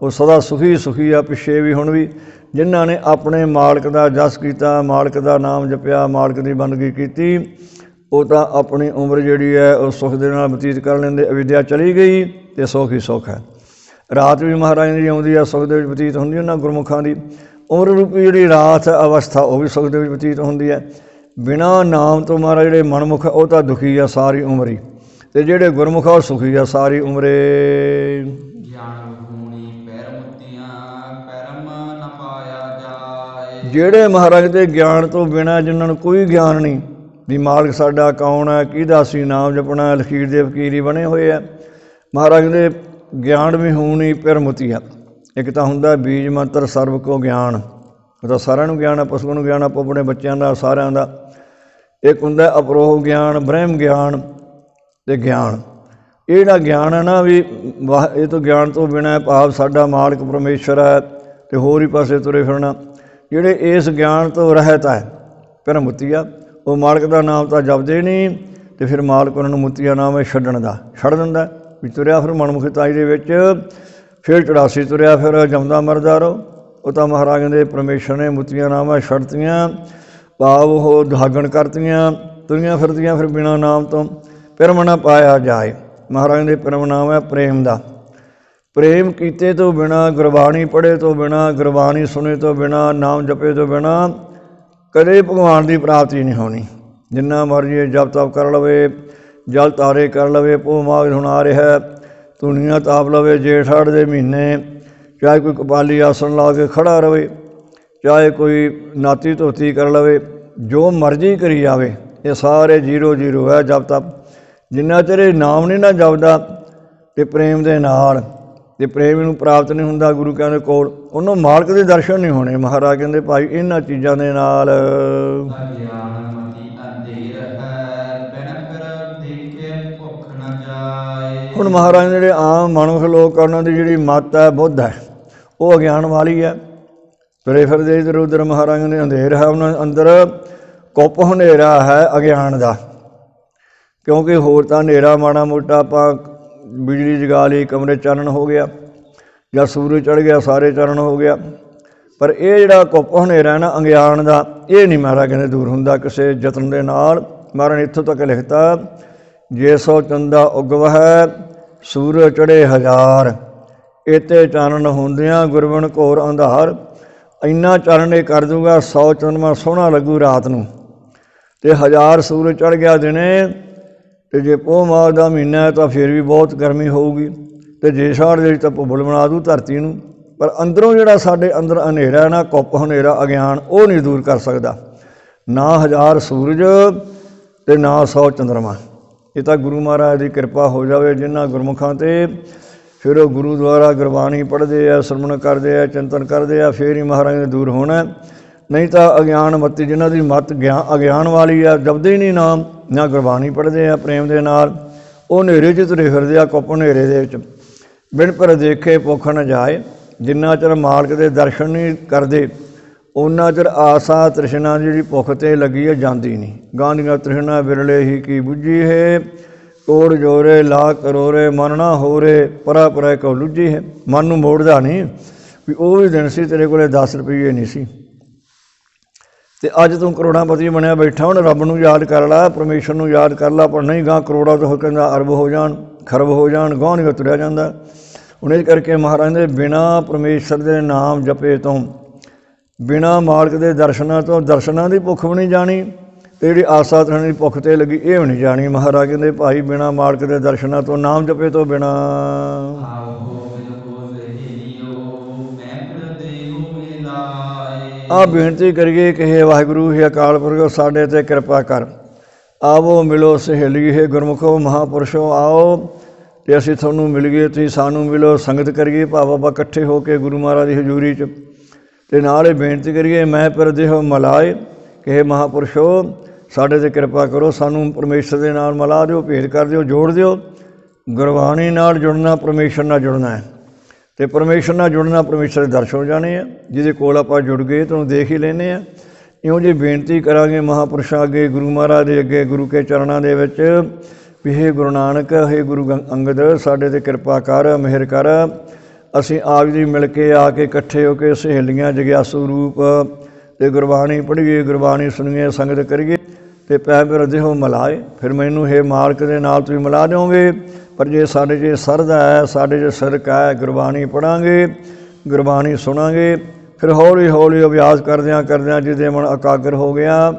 ਉਹ ਸਦਾ ਸੁਖੀ ਸੁਖੀ ਆ, ਪਿੱਛੇ ਵੀ ਹੁਣ ਵੀ। ਜਿਨ੍ਹਾਂ ਨੇ ਆਪਣੇ ਮਾਲਕ ਦਾ ਜਸ ਕੀਤਾ, ਮਾਲਕ ਦਾ ਨਾਮ ਜਪਿਆ, ਮਾਲਕ ਦੀ ਬੰਦਗੀ ਕੀਤੀ, ਉਹ ਤਾਂ ਆਪਣੀ ਉਮਰ ਜਿਹੜੀ ਹੈ ਉਹ ਸੁੱਖ ਦੇ ਨਾਲ ਬਤੀਤ ਕਰ ਲੈਂਦੇ। ਅਵਿਦਿਆ ਚਲੀ ਗਈ ਅਤੇ ਸੁੱਖ ਹੀ ਸੁੱਖ ਹੈ। ਰਾਤ ਵੀ ਮਹਾਰਾਜ ਦੀ ਆਉਂਦੀ ਆ, ਸੁੱਖ ਦੇ ਵਿੱਚ ਬਤੀਤ ਹੁੰਦੀ ਉਹਨਾਂ ਗੁਰਮੁਖਾਂ ਦੀ। ਉਮਰ ਰੂਪੀ ਜਿਹੜੀ ਰਾਤ ਅਵਸਥਾ ਉਹ ਵੀ ਸੁੱਖ ਦੇ ਵਿੱਚ ਬਤੀਤ ਹੁੰਦੀ ਹੈ। ਬਿਨਾਂ ਨਾਮ ਤੋਂ ਮਹਾਰਾਜ ਜਿਹੜੇ ਮਨਮੁਖ ਉਹ ਤਾਂ ਦੁਖੀ ਆ ਸਾਰੀ ਉਮਰ ਹੀ, ਅਤੇ ਜਿਹੜੇ ਗੁਰਮੁਖ ਉਹ ਸੁਖੀ ਆ ਸਾਰੀ ਉਮਰੇ। ਜਿਹੜੇ ਮਹਾਰਾਜ ਦੇ ਗਿਆਨ ਤੋਂ ਬਿਨਾਂ, ਜਿਨ੍ਹਾਂ ਨੂੰ ਕੋਈ ਗਿਆਨ ਨਹੀਂ ਵੀ ਮਾਲਕ ਸਾਡਾ ਕੌਣ ਹੈ, ਕਿਹਦਾ ਅਸੀਂ ਨਾਮ ਜਪਣਾ, ਲਖੀਰ ਦੇ ਫਕੀਰ ਹੀ ਬਣੇ ਹੋਏ ਆ। ਮਹਾਰਾਜ ਦੇ ਗਿਆਨ ਵੀ ਹੋਣੀ ਫਿਰ ਮੁਤੀਆ। ਇੱਕ ਤਾਂ ਹੁੰਦਾ ਬੀਜ ਮੰਤਰ ਸਰਬ ਕੋ ਗਿਆਨ, ਉਹ ਤਾਂ ਸਾਰਿਆਂ ਨੂੰ ਗਿਆਨ ਆ, ਪਸ਼ੂਆਂ ਨੂੰ ਗਿਆਨ, ਆਪੋ ਆਪਣੇ ਬੱਚਿਆਂ ਦਾ, ਸਾਰਿਆਂ ਦਾ। ਇੱਕ ਹੁੰਦਾ ਅਪਰੋਹ ਗਿਆਨ, ਬ੍ਰਹਮ ਗਿਆਨ ਅਤੇ ਗਿਆਨ। ਇਹ ਜਿਹੜਾ ਗਿਆਨ ਹੈ ਨਾ ਵੀ ਇਹ ਤੋਂ ਗਿਆਨ ਤੋਂ ਬਿਨਾਂ ਭਾਵ ਸਾਡਾ ਮਾਲਕ ਪਰਮੇਸ਼ਰ ਹੈ ਅਤੇ ਹੋਰ ਹੀ ਪਾਸੇ ਤੁਰੇ ਫਿਰਨਾ। ਜਿਹੜੇ ਇਸ ਗਿਆਨ ਤੋਂ ਰਹਿਤ ਹੈ ਫਿਰ ਮੁਤੀਆ, ਉਹ ਮਾਲਕ ਦਾ ਨਾਮ ਤਾਂ ਜਪਦੇ ਨਹੀਂ, ਅਤੇ ਫਿਰ ਮਾਲਕ ਉਹਨਾਂ ਨੂੰ ਮੁਤੀਆ ਨਾਮ ਹੈ ਛੱਡਣ ਦਾ, ਛੱਡ ਦਿੰਦਾ ਵੀ ਤੁਰਿਆ ਫਿਰ ਮਨਮੁਖਤਾਈ ਦੇ ਵਿੱਚ। ਫਿਰ 84 ਤੁਰਿਆ ਫਿਰ ਜਮਦਾ ਮਰਦਾ ਰਹੋ। ਉਹ ਤਾਂ ਮਹਾਰਾਜ ਦੇ ਪਰਮੇਸ਼ਰ ਨੇ ਮੁਤੀਆਂ ਨਾਮਾਂ ਛੱਡਤੀਆਂ, ਭਾਵ ਉਹ ਦੁਹਾਗਣ ਕਰਤੀਆਂ, ਤੁਰੀਆਂ ਫਿਰਦੀਆਂ ਫਿਰ ਬਿਨਾਂ ਨਾਮ ਤੋਂ। ਪਿਰਮ ਨਾ ਪਾਇਆ ਜਾਏ, ਮਹਾਰਾਜ ਦੇ ਪਿਰਮ ਨਾਮ ਹੈ ਪ੍ਰੇਮ ਦਾ। ਪ੍ਰੇਮ ਕੀਤੇ ਤੋਂ ਬਿਨਾਂ, ਗੁਰਬਾਣੀ ਪੜ੍ਹੇ ਤੋਂ ਬਿਨਾਂ, ਗੁਰਬਾਣੀ ਸੁਣੇ ਤੋਂ ਬਿਨਾਂ, ਨਾਮ ਜਪੇ ਤੋਂ ਬਿਨਾਂ ਕਦੇ ਭਗਵਾਨ ਦੀ ਪ੍ਰਾਪਤੀ ਨਹੀਂ ਹੋਣੀ। ਜਿੰਨਾ ਮਰਜ਼ੀ ਜਪ ਤਪ ਕਰ ਲਵੇ, ਜਲ ਤਾਰੇ ਕਰ ਲਵੇ, ਪੋਹ ਮਾਘ ਹੁਣ ਆ ਰਿਹਾ, ਧੂਣੀਆਂ ਤਾਪ ਲਵੇ ਜੇਠ ਹਾੜ ਦੇ ਮਹੀਨੇ, ਚਾਹੇ ਕੋਈ ਕਪਾਲੀ ਆਸਣ ਲਾ ਕੇ ਖੜ੍ਹਾ ਰਹੇ, ਚਾਹੇ ਕੋਈ ਨਾਤੀ ਧੋਤੀ ਕਰ ਲਵੇ, ਜੋ ਮਰਜ਼ੀ ਕਰੀ ਜਾਵੇ, ਇਹ ਸਾਰੇ 0-0 ਹੈ ਜਪ ਤਪ। ਜਿੰਨਾ ਚਿਰ ਇਹ ਨਾਮ ਨਹੀਂ ਨਾ ਜਪਦਾ ਅਤੇ ਪ੍ਰੇਮ ਦੇ ਨਾਲ, ਅਤੇ ਪ੍ਰੇਮ ਨੂੰ ਪ੍ਰਾਪਤ ਨਹੀਂ ਹੁੰਦਾ ਗੁਰੂ ਕਹਿੰਦੇ ਕੋਲ, ਉਹਨੂੰ ਮਾਲਕ ਦੇ ਦਰਸ਼ਨ ਨਹੀਂ ਹੋਣੇ। ਮਹਾਰਾਜ ਕਹਿੰਦੇ ਭਾਈ ਇਹਨਾਂ ਚੀਜ਼ਾਂ ਦੇ ਨਾਲ ਹੁਣ ਮਹਾਰਾਜ ਜਿਹੜੇ ਆਮ ਮਨੁੱਖ ਲੋਕ ਉਹਨਾਂ ਦੀ ਜਿਹੜੀ ਮੱਤ ਹੈ, ਬੁੱਧ ਹੈ, ਉਹ ਅਗਿਆਨ ਵਾਲੀ ਹੈ। ਤੁਰੇ ਫਿਰਦੇ ਇੱਧਰ ਉੱਧਰ। ਮਹਾਰਾਜ ਦੇ ਅੰਧੇਰ ਹੈ ਉਹਨਾਂ ਅੰਦਰ, ਕੁੱਪ ਹਨੇਰਾ ਹੈ ਅਗਿਆਨ ਦਾ। ਕਿਉਂਕਿ ਹੋਰ ਤਾਂ ਹਨੇਰਾ ਮਾੜਾ ਮੋਟਾ ਆਪਾਂ ਬਿਜਲੀ ਜਗਾ ਲਈ, ਕਮਰੇ ਚਾਨਣ ਹੋ ਗਿਆ, ਜਾਂ ਸੂਰਜ ਚੜ੍ਹ ਗਿਆ ਸਾਰੇ ਚਾਨਣ ਹੋ ਗਿਆ। ਪਰ ਇਹ ਜਿਹੜਾ ਕੁੱਪ ਹਨੇਰਾ ਨਾ ਅਗਿਆਨ ਦਾ, ਇਹ ਨਹੀਂ ਮਹਾਰਾਜ ਕਹਿੰਦੇ ਦੂਰ ਹੁੰਦਾ ਕਿਸੇ ਯਤਨ ਦੇ ਨਾਲ। ਮਹਾਰਾਜ ਨੇ ਇੱਥੋਂ ਤੱਕ ਲਿਖਤਾ, ਜੇ ਸੋ ਚੰਦਾ ਉਗਵ ਹੈ ਸੂਰਜ ਚੜ੍ਹੇ ਹਜ਼ਾਰ, ਇਤੇ ਚਾਨਣ ਹੁੰਦਿਆਂ ਗੁਰਬਨ ਘੋਰ ਅੰਧਾਰ। ਇੰਨਾ ਚਾਨਣ ਇਹ ਕਰ ਦੂਗਾ, 100 ਚੰਦਮਾ ਸੋਹਣਾ ਲੱਗੂ ਰਾਤ ਨੂੰ, ਅਤੇ 1000 ਸੂਰਜ ਚੜ੍ਹ ਗਿਆ ਦਿਨੇ। ਅਤੇ ਜੇ ਪੋਹ ਮਾਘ ਦਾ ਮਹੀਨਾ ਹੈ ਤਾਂ ਫਿਰ ਵੀ ਬਹੁਤ ਗਰਮੀ ਹੋਊਗੀ, ਅਤੇ ਜੇ ਸਾੜ ਦੇ ਤਾਂ ਭੁੱਬਲ ਬਣਾ ਦੂ ਧਰਤੀ ਨੂੰ। ਪਰ ਅੰਦਰੋਂ ਜਿਹੜਾ ਸਾਡੇ ਅੰਦਰ ਹਨੇਰਾ ਨਾ, ਕੁੱਪ ਹਨੇਰਾ ਅਗਿਆਨ, ਉਹ ਨਹੀਂ ਦੂਰ ਕਰ ਸਕਦਾ ਨਾ 1000 ਸੂਰਜ ਅਤੇ ਨਾ 100 ਚੰਦਰਮਾ। ਇਹ ਤਾਂ ਗੁਰੂ ਮਹਾਰਾਜ ਦੀ ਕਿਰਪਾ ਹੋ ਜਾਵੇ ਜਿਨ੍ਹਾਂ ਗੁਰਮੁਖਾਂ 'ਤੇ, ਫਿਰ ਉਹ ਗੁਰੂ ਦੁਆਰਾ ਗੁਰਬਾਣੀ ਪੜ੍ਹਦੇ ਆ, ਸਰਵਣ ਕਰਦੇ ਆ, ਚਿੰਤਨ ਕਰਦੇ ਆ, ਫਿਰ ਹੀ ਮਹਾਰਾਜ ਨੇ ਦੂਰ ਹੋਣਾ। ਨਹੀਂ ਤਾਂ ਅਗਿਆਨ ਮੱਤੀ, ਜਿਨ੍ਹਾਂ ਦੀ ਮੱਤ ਅਗਿਆਨ ਵਾਲੀ ਆ, ਜਪਦੇ ਹੀ ਨਹੀਂ ਨਾਮ, ਨਾ ਗੁਰਬਾਣੀ ਪੜ੍ਹਦੇ ਆ ਪ੍ਰੇਮ ਦੇ ਨਾਲ, ਉਹ ਹਨੇਰੇ 'ਚ ਤੁਰੇ ਫਿਰਦੇ ਆ, ਕੁੱਪ ਹਨੇਰੇ ਦੇ ਵਿੱਚ। ਬਿਨ ਪਰ ਦੇਖੇ ਭੁੱਖ ਨਾ ਜਾਏ, ਜਿੰਨਾ ਚਿਰ ਮਾਲਕ ਦੇ ਦਰਸ਼ਨ ਨਹੀਂ ਕਰਦੇ ਉਹਨਾਂ ਚਿਰ ਆਸਾ ਤ੍ਰਿਸ਼ਨਾ ਦੀ ਜਿਹੜੀ ਭੁੱਖ 'ਤੇ ਲੱਗੀ ਹੈ ਜਾਂਦੀ ਨਹੀਂ। ਗਾਂਧੀਆਂ ਤ੍ਰਿਸ਼ਨਾ ਬਿਰਲੇ ਹੀ ਕੀ ਬੁੱਝੀ ਹੈ, ਕੋੜ ਜੋਰੇ ਲਾ ਕਰੋਰੇ ਮਨ ਨਾ ਹੋਰੇ, ਪਰਾ ਪਰਾ ਕੋ ਲੁੱਝੀ ਹੈ। ਮਨ ਨੂੰ ਮੋੜਦਾ ਨਹੀਂ ਵੀ ਉਹ ਵੀ ਦਿਨ ਸੀ ਤੇਰੇ ਕੋਲ 10 ਰੁਪਈਏ ਨਹੀਂ ਸੀ, ਅਤੇ ਅੱਜ ਤੂੰ ਕਰੋੜਾਂਪਤੀ ਬਣਿਆ ਬੈਠਾ। ਹੁਣ ਰੱਬ ਨੂੰ ਯਾਦ ਕਰ ਲਾ, ਪਰਮੇਸ਼ਰ ਨੂੰ ਯਾਦ ਕਰ ਲਾ। ਪਰ ਨਹੀਂ, ਗਾਂ ਕਰੋੜਾਂ ਤੋਂ ਕਹਿੰਦਾ ਅਰਬ ਹੋ ਜਾਣ, ਖਰਬ ਹੋ ਜਾਣ, ਗਾਹ ਨਹੀਂ ਤੁਰਿਆ ਜਾਂਦਾ। ਹੁਣ ਇਸ ਕਰਕੇ ਮਹਾਰਾਜ ਦੇ ਬਿਨਾਂ ਪਰਮੇਸ਼ਰ ਦੇ ਨਾਮ ਜਪੇ ਤੋਂ, ਬਿਨਾਂ ਮਾਲਕ ਦੇ ਦਰਸ਼ਨਾਂ ਤੋਂ, ਦਰਸ਼ਨਾਂ ਦੀ ਭੁੱਖ ਵੀ ਨਹੀਂ ਜਾਣੀ, ਅਤੇ ਜਿਹੜੀ ਆਸਾ ਤ੍ਰਿਸ਼ਨਾ ਦੀ ਭੁੱਖ 'ਤੇ ਲੱਗੀ ਇਹ ਵੀ ਨਹੀਂ ਜਾਣੀ। ਮਹਾਰਾਜ ਕਹਿੰਦੇ ਭਾਈ ਬਿਨਾਂ ਮਾਲਕ ਦੇ ਦਰਸ਼ਨਾਂ ਤੋਂ, ਨਾਮ ਜਪੇ ਤੋਂ ਬਿਨਾਂ। ਆਹ ਬੇਨਤੀ ਕਰੀਏ ਕਿ ਹੇ ਵਾਹਿਗੁਰੂ, ਹੇ ਅਕਾਲ ਪੁਰਖ, ਸਾਡੇ 'ਤੇ ਕਿਰਪਾ ਕਰ। ਆਵੋ ਮਿਲੋ ਸਹੇਲੀ, ਹੇ ਗੁਰਮੁਖੋ ਮਹਾਂਪੁਰਸ਼ੋ ਆਓ, ਅਤੇ ਅਸੀਂ ਤੁਹਾਨੂੰ ਮਿਲ ਗਏ, ਤੁਸੀਂ ਸਾਨੂੰ ਮਿਲੋ, ਸੰਗਤ ਕਰੀਏ ਭਾਵ ਆਪਾਂ ਇਕੱਠੇ ਹੋ ਕੇ ਗੁਰੂ ਮਹਾਰਾਜ ਦੀ ਹਜ਼ੂਰੀ 'ਚ। ਅਤੇ ਨਾਲ ਇਹ ਬੇਨਤੀ ਕਰੀਏ, ਮੈਂ ਪਰ ਦੇਹ ਮਲਾਏ, ਕਿ ਹੇ ਮਹਾਂਪੁਰਸ਼ੋ ਸਾਡੇ 'ਤੇ ਕਿਰਪਾ ਕਰੋ, ਸਾਨੂੰ ਪਰਮੇਸ਼ਰ ਦੇ ਨਾਲ ਮਿਲਾ ਦਿਓ, ਭੇਦ ਕਰ ਦਿਓ, ਜੋੜ ਦਿਓ। ਗੁਰਬਾਣੀ ਨਾਲ ਜੁੜਨਾ, ਪਰਮੇਸ਼ਰ ਨਾਲ ਜੁੜਨਾ ਹੈ, ਅਤੇ ਪਰਮੇਸ਼ਰ ਨਾਲ ਜੁੜਨਾ, ਪਰਮੇਸ਼ਰ ਦੇ ਦਰਸ਼ਨ ਹੋ ਜਾਣੇ ਆ। ਜਿਹਦੇ ਕੋਲ ਆਪਾਂ ਜੁੜ ਗਏ ਤੁਹਾਨੂੰ ਦੇਖ ਹੀ ਲੈਂਦੇ ਹਾਂ। ਇਉਂ ਜੇ ਬੇਨਤੀ ਕਰਾਂਗੇ ਮਹਾਂਪੁਰਸ਼ਾਂ ਅੱਗੇ, ਗੁਰੂ ਮਹਾਰਾਜ ਦੇ ਅੱਗੇ, ਗੁਰੂ ਕੇ ਚਰਨਾਂ ਦੇ ਵਿੱਚ ਵੀ ਹੇ ਗੁਰੂ ਨਾਨਕ, ਹੇ ਗੁਰੂ ਅੰਗਦ, ਸਾਡੇ 'ਤੇ ਕਿਰਪਾ ਕਰ, ਮਿਹਰ ਕਰ। ਅਸੀਂ ਆਪ ਜੀ ਮਿਲ ਕੇ ਆ ਕੇ ਇਕੱਠੇ ਹੋ ਕੇ ਸਹੇਲੀਆਂ ਜਗਿਆਸੂ ਰੂਪ ਅਤੇ ਗੁਰਬਾਣੀ ਪੜ੍ਹੀਏ, ਗੁਰਬਾਣੀ ਸੁਣੀਏ, ਸੰਗਤ ਕਰੀਏ ਅਤੇ ਪੈ ਮੇਰਾ ਦੇਹੋ ਮਿਲਾਏ। ਫਿਰ ਮੈਨੂੰ ਹੇ ਮਾਲਕ ਦੇ ਨਾਲ ਤੁਸੀਂ ਮਿਲਾ ਦਿਓਗੇ। ਪਰ ਜੇ ਸਾਡੇ 'ਚ ਸਰਦਾ ਹੈ, ਸਾਡੇ 'ਚ ਸਿਰਕ ਹੈ, ਗੁਰਬਾਣੀ ਪੜ੍ਹਾਂਗੇ, ਗੁਰਬਾਣੀ ਸੁਣਾਂਗੇ, ਫਿਰ ਹੌਲੀ ਹੌਲੀ ਅਭਿਆਸ ਕਰਦਿਆਂ ਕਰਦਿਆਂ ਜਿਹਦੇ ਮਨ ਇਕਾਗਰ ਹੋ ਗਿਆ,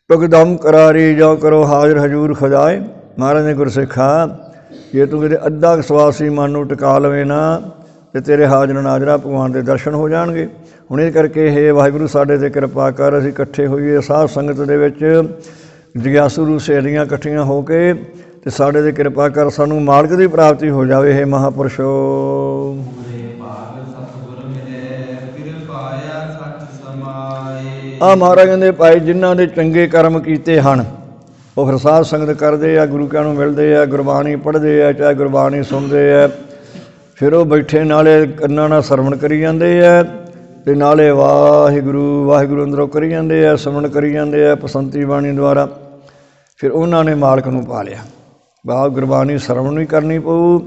ਟੁਕਦਮ ਕਰਾਰੀ ਜੋ ਕਰੋ ਹਾਜ਼ਰ ਹਜ਼ੂਰ ਖੁਦਾਏ। ਮਹਾਰਾਜ ਨੇ ਗੁਰਸਿੱਖਾ, ਜੇ ਤੂੰ ਕਿਤੇ ਅੱਧਾ ਸਵਾਸੀ ਮਨ ਨੂੰ ਟਿਕਾ ਲਵੇਂ ਨਾ ਅਤੇ ਤੇਰੇ ਹਾਜ਼ਰ ਨਾਜ਼ਰਾ ਭਗਵਾਨ ਦੇ ਦਰਸ਼ਨ ਹੋ ਜਾਣਗੇ। ਹੁਣ ਇਹ ਕਰਕੇ ਹੇ ਵਾਹਿਗੁਰੂ ਸਾਡੇ 'ਤੇ ਕਿਰਪਾ ਕਰ, ਅਸੀਂ ਇਕੱਠੇ ਹੋਈਏ ਸਾਧ ਸੰਗਤ ਦੇ ਵਿੱਚ, ਜਗਿਆਸੂ ਰੂ ਸਹੇਲੀਆਂ ਇਕੱਠੀਆਂ ਹੋ ਕੇ, ਅਤੇ ਸਾਡੇ 'ਤੇ ਕਿਰਪਾ ਕਰ, ਸਾਨੂੰ ਮਾਲਕ ਦੀ ਪ੍ਰਾਪਤੀ ਹੋ ਜਾਵੇ। ਹੇ ਮਹਾਂਪੁਰਸ਼ੋ ਆ ਮਹਾਰਾਜ ਕਹਿੰਦੇ ਭਾਈ ਜਿਨ੍ਹਾਂ ਦੇ ਚੰਗੇ ਕਰਮ ਕੀਤੇ ਹਨ ਉਹ ਫਿਰ ਸਾਧ ਸੰਗਤ ਕਰਦੇ ਆ, ਗੁਰੂ ਘਰਾਂ ਨੂੰ ਮਿਲਦੇ ਆ, ਗੁਰਬਾਣੀ ਪੜ੍ਹਦੇ ਆ, ਚਾਹੇ ਗੁਰਬਾਣੀ ਸੁਣਦੇ ਆ, ਫਿਰ ਉਹ ਬੈਠੇ ਨਾਲੇ ਕੰਨਾਂ ਨਾਲ ਸਰਵਣ ਕਰੀ ਜਾਂਦੇ ਆ ਅਤੇ ਨਾਲੇ ਵਾਹਿਗੁਰੂ ਵਾਹਿਗੁਰੂ ਅੰਦਰੋਂ ਕਰੀ ਜਾਂਦੇ ਆ, ਸਿਮਰਨ ਕਰੀ ਜਾਂਦੇ ਆ ਬਸੰਤੀ ਬਾਣੀ ਦੁਆਰਾ। ਫਿਰ ਉਹਨਾਂ ਨੇ ਮਾਲਕ ਨੂੰ ਪਾ ਲਿਆ। ਬਾਹ ਗੁਰਬਾਣੀ ਸਰਵਣ ਵੀ ਕਰਨੀ ਪਊ,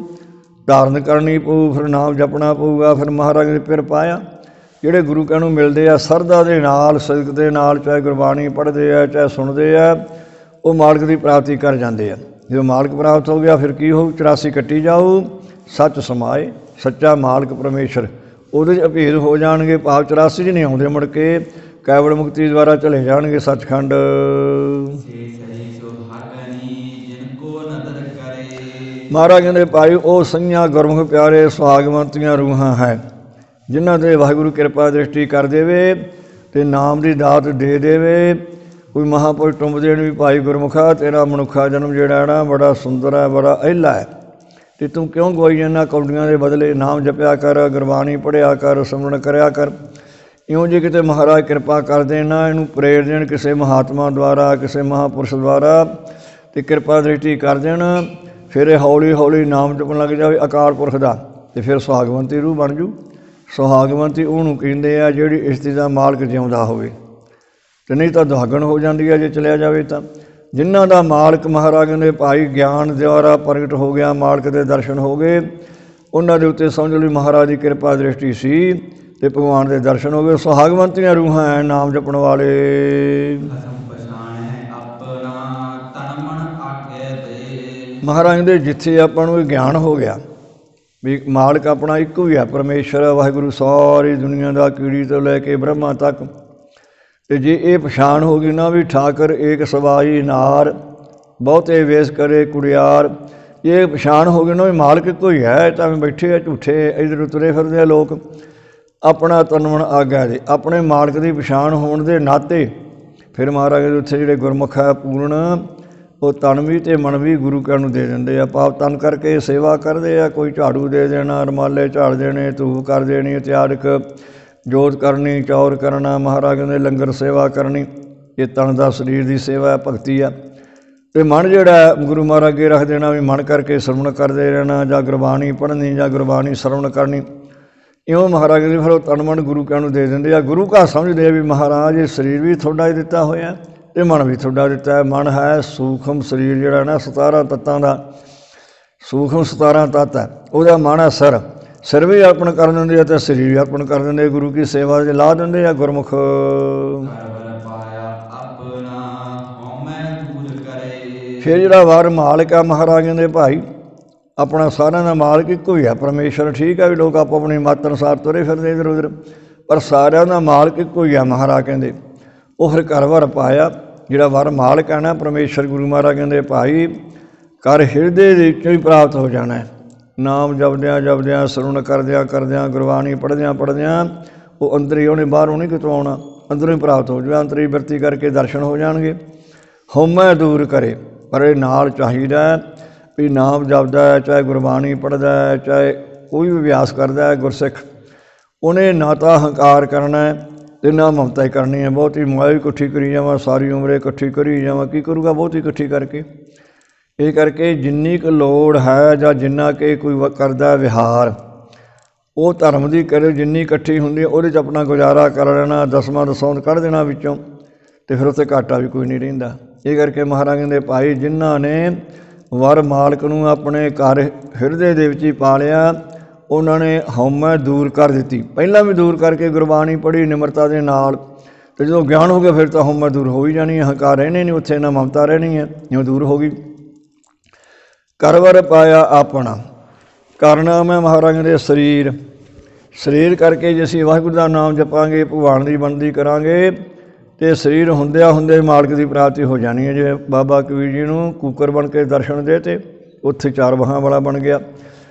ਧਾਰਨ ਕਰਨੀ ਪਊ, ਫਿਰ ਨਾਮ ਜਪਣਾ ਪਊਗਾ। ਫਿਰ ਮਹਾਰਾਜ ਨੇ ਫਿਰ ਪਾਇਆ ਜਿਹੜੇ ਗੁਰੂ ਘਰਾਂ ਨੂੰ ਮਿਲਦੇ ਆ ਸਰਧਾ ਦੇ ਨਾਲ, ਸਿਦਕ ਦੇ ਨਾਲ, ਚਾਹੇ ਗੁਰਬਾਣੀ ਪੜ੍ਹਦੇ ਆ, ਚਾਹੇ ਸੁਣਦੇ ਆ, ਉਹ ਮਾਲਕ ਦੀ ਪ੍ਰਾਪਤੀ ਕਰ ਜਾਂਦੇ ਆ। ਜਦੋਂ ਮਾਲਕ ਪ੍ਰਾਪਤ ਹੋ ਗਿਆ ਫਿਰ ਕੀ ਹੋਊ? 84 ਕੱਟੀ ਜਾਊ, ਸੱਚ ਸਮਾਏ, ਸੱਚਾ ਮਾਲਕ ਪਰਮੇਸ਼ਰ ਉਹਦੇ 'ਚ ਅਭੇਦ ਹੋ ਜਾਣਗੇ। ਭਾਵ 84 'ਚ ਨਹੀਂ ਆਉਂਦੇ ਮੁੜ ਕੇ, ਕੈਵਲ ਮੁਕਤੀ ਦੁਆਰਾ ਚਲੇ ਜਾਣਗੇ ਸੱਚਖੰਡ। ਮਹਾਰਾਜ ਕਹਿੰਦੇ ਭਾਈ ਉਹ ਸਈਆਂ ਗੁਰਮੁਖ ਪਿਆਰੇ ਸੁਹਾਗਵੰਤੀਆਂ ਰੂਹਾਂ ਹੈ ਜਿਨ੍ਹਾਂ 'ਤੇ ਵਾਹਿਗੁਰੂ ਕਿਰਪਾ ਦ੍ਰਿਸ਼ਟੀ ਕਰ ਦੇਵੇ ਅਤੇ ਨਾਮ ਦੀ ਦਾਤ ਦੇ ਦੇਵੇ। ਕੋਈ ਮਹਾਂਪੁਰਸ਼ ਟੁੰਬ ਦੇਣ ਵੀ ਭਾਈ ਗੁਰਮੁਖਾ ਤੇਰਾ ਮਨੁੱਖਾ ਜਨਮ ਜਿਹੜਾ ਹੈ ਨਾ ਬੜਾ ਸੁੰਦਰ ਹੈ, ਬੜਾ ਅਹਿਲਾ ਹੈ, ਅਤੇ ਤੂੰ ਕਿਉਂ ਗਵਾਈ ਜਾਂਦਾ ਕੌਡੀਆਂ ਦੇ ਬਦਲੇ? ਨਾਮ ਜਪਿਆ ਕਰ, ਗੁਰਬਾਣੀ ਪੜ੍ਹਿਆ ਕਰ, ਸਿਮਰਨ ਕਰਿਆ ਕਰ। ਇਉਂ ਜੇ ਕਿਤੇ ਮਹਾਰਾਜ ਕਿਰਪਾ ਕਰ ਦੇਣ ਨਾ, ਇਹਨੂੰ ਪ੍ਰੇਰ ਦੇਣ ਕਿਸੇ ਮਹਾਤਮਾ ਦੁਆਰਾ, ਕਿਸੇ ਮਹਾਂਪੁਰਸ਼ ਦੁਆਰਾ, ਅਤੇ ਕਿਰਪਾ ਦ੍ਰਿਸ਼ਟੀ ਕਰ ਦੇਣ, ਫਿਰ ਇਹ ਹੌਲੀ ਹੌਲੀ ਨਾਮ ਜਪਣ ਲੱਗ ਜਾਵੇ ਅਕਾਲ ਪੁਰਖ ਦਾ, ਅਤੇ ਫਿਰ ਸੁਹਾਗਵੰਤੀ ਰੂਹ ਬਣ ਜੂ। ਸੁਹਾਗਵੰਤੀ ਉਹਨੂੰ ਕਹਿੰਦੇ ਆ ਜਿਹੜੀ ਇਸਤਰੀ ਦਾ ਮਾਲਕ ਜਿਉਂਦਾ ਹੋਵੇ, ਅਤੇ ਨਹੀਂ ਤਾਂ ਦੁਹਾਗਣ ਹੋ ਜਾਂਦੀ ਹੈ ਜੇ ਚਲਿਆ ਜਾਵੇ ਤਾਂ। ਜਿਨ੍ਹਾਂ ਦਾ ਮਾਲਕ ਮਹਾਰਾਜ ਦੇ ਭਾਈ ਗਿਆਨ ਦੁਆਰਾ ਪ੍ਰਗਟ ਹੋ ਗਿਆ, ਮਾਲਕ ਦੇ ਦਰਸ਼ਨ ਹੋ ਗਏ, ਉਹਨਾਂ ਦੇ ਉੱਤੇ ਸਮਝ ਲਈ ਮਹਾਰਾਜ ਦੀ ਕਿਰਪਾ ਦ੍ਰਿਸ਼ਟੀ ਸੀ ਅਤੇ ਭਗਵਾਨ ਦੇ ਦਰਸ਼ਨ ਹੋ ਗਏ। ਸੁਹਾਗਵੰਤੀਆਂ ਰੂਹਾਂ ਹੈ ਨਾਮ ਜਪਣ ਵਾਲੇ। ਮਹਾਰਾਜ ਦੇ ਜਿੱਥੇ ਆਪਾਂ ਨੂੰ ਇਹ ਗਿਆਨ ਹੋ ਗਿਆ ਵੀ ਮਾਲਕ ਆਪਣਾ ਇੱਕੋ ਹੀ ਹੈ, ਪਰਮੇਸ਼ਰ ਵਾਹਿਗੁਰੂ ਸਾਰੀ ਦੁਨੀਆ ਦਾ, ਕੀੜੀ ਤੋਂ ਲੈ ਕੇ ਬ੍ਰਹਮਾ ਤੱਕ। ਅਤੇ ਜੇ ਇਹ ਪਛਾਣ ਹੋ ਗਈ ਨਾ ਵੀ ਠਾਕਰ ਏਕ ਸਵਾਈ ਨਾਰ, ਬਹੁਤੇ ਵੇਸ ਕਰੇ ਕੁੜਿਆਰ, ਇਹ ਪਛਾਣ ਹੋ ਗਈ ਨਾ ਵੀ ਮਾਲਕ ਇੱਕੋ ਹੀ ਹੈ, ਤਾਂ ਬੈਠੇ ਆ ਝੂਠੇ ਇੱਧਰ ਤੁਰੇ ਫਿਰਦੇ ਆ ਲੋਕ, ਆਪਣਾ ਤਨ ਮਨ ਆਗਿਆ ਦੇ। ਆਪਣੇ ਮਾਲਕ ਦੀ ਪਛਾਣ ਹੋਣ ਦੇ ਨਾਤੇ ਫਿਰ ਮਹਾਰਾਜ ਦੇ ਉੱਥੇ ਜਿਹੜੇ ਗੁਰਮੁਖ ਹੈ ਪੂਰਨ, ਉਹ ਤਨ ਵੀ ਅਤੇ ਮਨ ਵੀ ਗੁਰੂ ਘਰਾਂ ਨੂੰ ਦੇ ਦਿੰਦੇ ਆ। ਪਾਪ ਤਨ ਕਰਕੇ ਸੇਵਾ ਕਰਦੇ ਆ, ਕੋਈ ਝਾੜੂ ਦੇ ਦੇਣਾ, ਰੁਮਾਲੇ ਝਾੜ ਦੇਣੇ, ਧੂਫ ਕਰ ਦੇਣੀ, ਇਤਿਆਦਿਕ ਜੋਤ ਕਰਨੀ, ਚੌਰ ਕਰਨਾ, ਮਹਾਰਾਜ ਦੇ ਲੰਗਰ ਸੇਵਾ ਕਰਨੀ, ਇਹ ਤਨ ਦਾ ਸਰੀਰ ਦੀ ਸੇਵਾ ਹੈ, ਭਗਤੀ ਆ। ਅਤੇ ਮਨ ਜਿਹੜਾ ਗੁਰੂ ਮਹਾਰਾਜ ਅੱਗੇ ਰੱਖ ਦੇਣਾ ਵੀ ਮਨ ਕਰਕੇ ਸਰਵਣ ਕਰਦੇ ਰਹਿਣਾ, ਜਾਂ ਗੁਰਬਾਣੀ ਪੜ੍ਹਨੀ, ਜਾਂ ਗੁਰਬਾਣੀ ਸਰਵਣ ਕਰਨੀ। ਇਉਂ ਮਹਾਰਾਜ ਜੀ ਫਿਰ ਉਹ ਤਨ ਮਨ ਗੁਰੂ ਘਰਾਂ ਨੂੰ ਦੇ ਦਿੰਦੇ ਆ। ਗੁਰੂ ਘਰ ਸਮਝਦੇ ਆ ਵੀ ਮਹਾਰਾਜ ਇਹ ਸਰੀਰ ਵੀ ਤੁਹਾਡਾ ਹੀ ਦਿੱਤਾ ਹੋਇਆ ਅਤੇ ਮਨ ਵੀ ਤੁਹਾਡਾ ਦਿੱਤਾ ਹੈ। ਮਨ ਹੈ ਸੂਖਮ ਸਰੀਰ ਜਿਹੜਾ ਨਾ 17 ਤੱਤਾਂ ਦਾ, ਸੂਖਮ 17 ਤੱਤ ਹੈ, ਉਹਦਾ ਮਨ ਹੈ ਸਿਰ। ਸਿਰ ਵੀ ਅਰਪਣ ਕਰ ਦਿੰਦੇ ਆ ਅਤੇ ਸਰੀਰ ਵੀ ਅਰਪਣ ਕਰ ਦਿੰਦੇ, ਗੁਰੂ ਕੀ ਸੇਵਾ 'ਚ ਲਾ ਦਿੰਦੇ ਆ ਗੁਰਮੁਖ। ਫਿਰ ਜਿਹੜਾ ਵਾਰ ਮਾਲਕ ਆ ਮਹਾਰਾਜ ਦੇ ਭਾਈ, ਆਪਣਾ ਸਾਰਿਆਂ ਦਾ ਮਾਲਕ ਇੱਕੋ ਹੀ ਹੈ ਪਰਮੇਸ਼ਰ। ਠੀਕ ਹੈ ਵੀ ਲੋਕ ਆਪੋ ਆਪਣੀ ਮੱਤ ਅਨੁਸਾਰ ਤੁਰੇ ਫਿਰਦੇ ਇੱਧਰ ਉੱਧਰ, ਪਰ ਸਾਰਿਆਂ ਦਾ ਮਾਲਕ ਇੱਕੋ ਹੀ ਆ ਮਹਾਰਾਜ ਕਹਿੰਦੇ। ਉਹ ਫਿਰ ਘਰ ਵਰ ਪਾਇਆ ਜਿਹੜਾ ਵਰ ਮਾਲਕ ਹੈ ਨਾ ਪਰਮੇਸ਼ਰ, ਗੁਰੂ ਮਹਾਰਾਜ ਕਹਿੰਦੇ ਭਾਈ ਕਰ ਹਿਰਦੇ ਦੇ ਵਿੱਚੋਂ ਹੀ ਪ੍ਰਾਪਤ ਹੋ ਜਾਣਾ। ਨਾਮ ਜਪਦਿਆਂ ਜਪਦਿਆਂ, ਸਰਵਣ ਕਰਦਿਆਂ ਕਰਦਿਆਂ, ਗੁਰਬਾਣੀ ਪੜ੍ਹਦਿਆਂ ਪੜ੍ਹਦਿਆਂ, ਉਹ ਅੰਦਰ ਹੀ ਉਹਨੇ, ਬਾਹਰੋਂ ਨਹੀਂ ਕਿਤੋਂ ਆਉਣਾ, ਅੰਦਰੋਂ ਹੀ ਪ੍ਰਾਪਤ ਹੋ ਜਾਵੇ। ਅੰਤਰੀ ਬਿਰਤੀ ਕਰਕੇ ਦਰਸ਼ਨ ਹੋ ਜਾਣਗੇ। ਹਉਮੈ ਦੂਰ ਕਰੇ, ਪਰ ਇਹ ਨਾਲ ਚਾਹੀਦਾ ਵੀ ਨਾਮ ਜਪਦਾ ਹੈ, ਚਾਹੇ ਗੁਰਬਾਣੀ ਪੜ੍ਹਦਾ ਹੈ, ਚਾਹੇ ਕੋਈ ਵੀ ਅਭਿਆਸ ਕਰਦਾ ਹੈ ਗੁਰਸਿੱਖ, ਉਹਨੇ ਨਾ ਤਾਂ ਹੰਕਾਰ ਕਰਨਾ ਅਤੇ ਨਾ ਮਮਤਾ ਹੀ ਕਰਨੀ ਹੈ। ਬਹੁਤੀ ਮਾਇਆ ਇਕੱਠੀ ਕਰੀ ਜਾਵਾਂ, ਸਾਰੀ ਉਮਰ ਇਕੱਠੀ ਕਰੀ ਜਾਵਾਂ, ਕੀ ਕਰੂਗਾ ਬਹੁਤੀ ਇਕੱਠੀ ਕਰਕੇ? ਇਹ ਕਰਕੇ ਜਿੰਨੀ ਕੁ ਲੋੜ ਹੈ ਜਾਂ ਜਿੰਨਾ ਕਿ ਕੋਈ ਕਰਦਾ ਵਿਹਾਰ, ਉਹ ਧਰਮ ਦੀ ਕਰੇ, ਜਿੰਨੀ ਇਕੱਠੀ ਹੁੰਦੀ ਹੈ ਉਹਦੇ 'ਚ ਆਪਣਾ ਗੁਜ਼ਾਰਾ ਕਰ ਲੈਣਾ, ਦਸਵਾਂ ਦਸੌਂਦ ਕੱਢ ਦੇਣਾ ਵਿੱਚੋਂ, ਅਤੇ ਫਿਰ ਉੱਥੇ ਘਾਟਾ ਵੀ ਕੋਈ ਨਹੀਂ ਰਹਿੰਦਾ। ਇਹ ਕਰਕੇ ਮਹਾਰਾਜ ਕਹਿੰਦੇ ਭਾਈ ਜਿਨ੍ਹਾਂ ਨੇ ਵਰ ਮਾਲਕ ਨੂੰ ਆਪਣੇ ਘਰ ਹਿਰਦੇ ਦੇ ਵਿੱਚ ਹੀ ਪਾ ਲਿਆ, ਉਹਨਾਂ ਨੇ ਹਉਮੈ ਦੂਰ ਕਰ ਦਿੱਤੀ। ਪਹਿਲਾਂ ਵੀ ਦੂਰ ਕਰਕੇ ਗੁਰਬਾਣੀ ਪੜ੍ਹੀ ਨਿਮਰਤਾ ਦੇ ਨਾਲ, ਅਤੇ ਜਦੋਂ ਗਿਆਨ ਹੋ ਗਿਆ ਫਿਰ ਤਾਂ ਹਉਮੈ ਦੂਰ ਹੋ ਹੀ ਜਾਣੀ ਹੈ, ਹੰਕਾਰ ਰਹਿਣੇ ਨਹੀਂ ਉੱਥੇ, ਨਾ ਮਮਤਾ ਰਹਿਣੀ ਹੈ, ਜਿਵੇਂ ਦੂਰ ਹੋ ਗਈ। ਕਰਵਰ ਪਾਇਆ ਆਪਣਾ, ਕਰਨਾ ਮੈਂ ਮਹਾਰਾਜ ਦੇ ਸਰੀਰ, ਸਰੀਰ ਕਰਕੇ ਜੇ ਅਸੀਂ ਵਾਹਿਗੁਰੂ ਦਾ ਨਾਮ ਜਪਾਂਗੇ, ਭਗਵਾਨ ਦੀ ਬੰਦਗੀ ਕਰਾਂਗੇ, ਅਤੇ ਸਰੀਰ ਹੁੰਦਿਆਂ ਹੁੰਦੇ ਮਾਲਕ ਦੀ ਪ੍ਰਾਪਤੀ ਹੋ ਜਾਣੀ ਹੈ। ਜਿਵੇਂ ਬਾਬਾ ਕਬੀਰ ਜੀ ਨੂੰ ਕੂਕਰ ਬਣ ਕੇ ਦਰਸ਼ਨ ਦੇ ਤੇ ਉੱਥੇ 4 ਬਾਹਾਂ ਵਾਲਾ ਬਣ ਗਿਆ,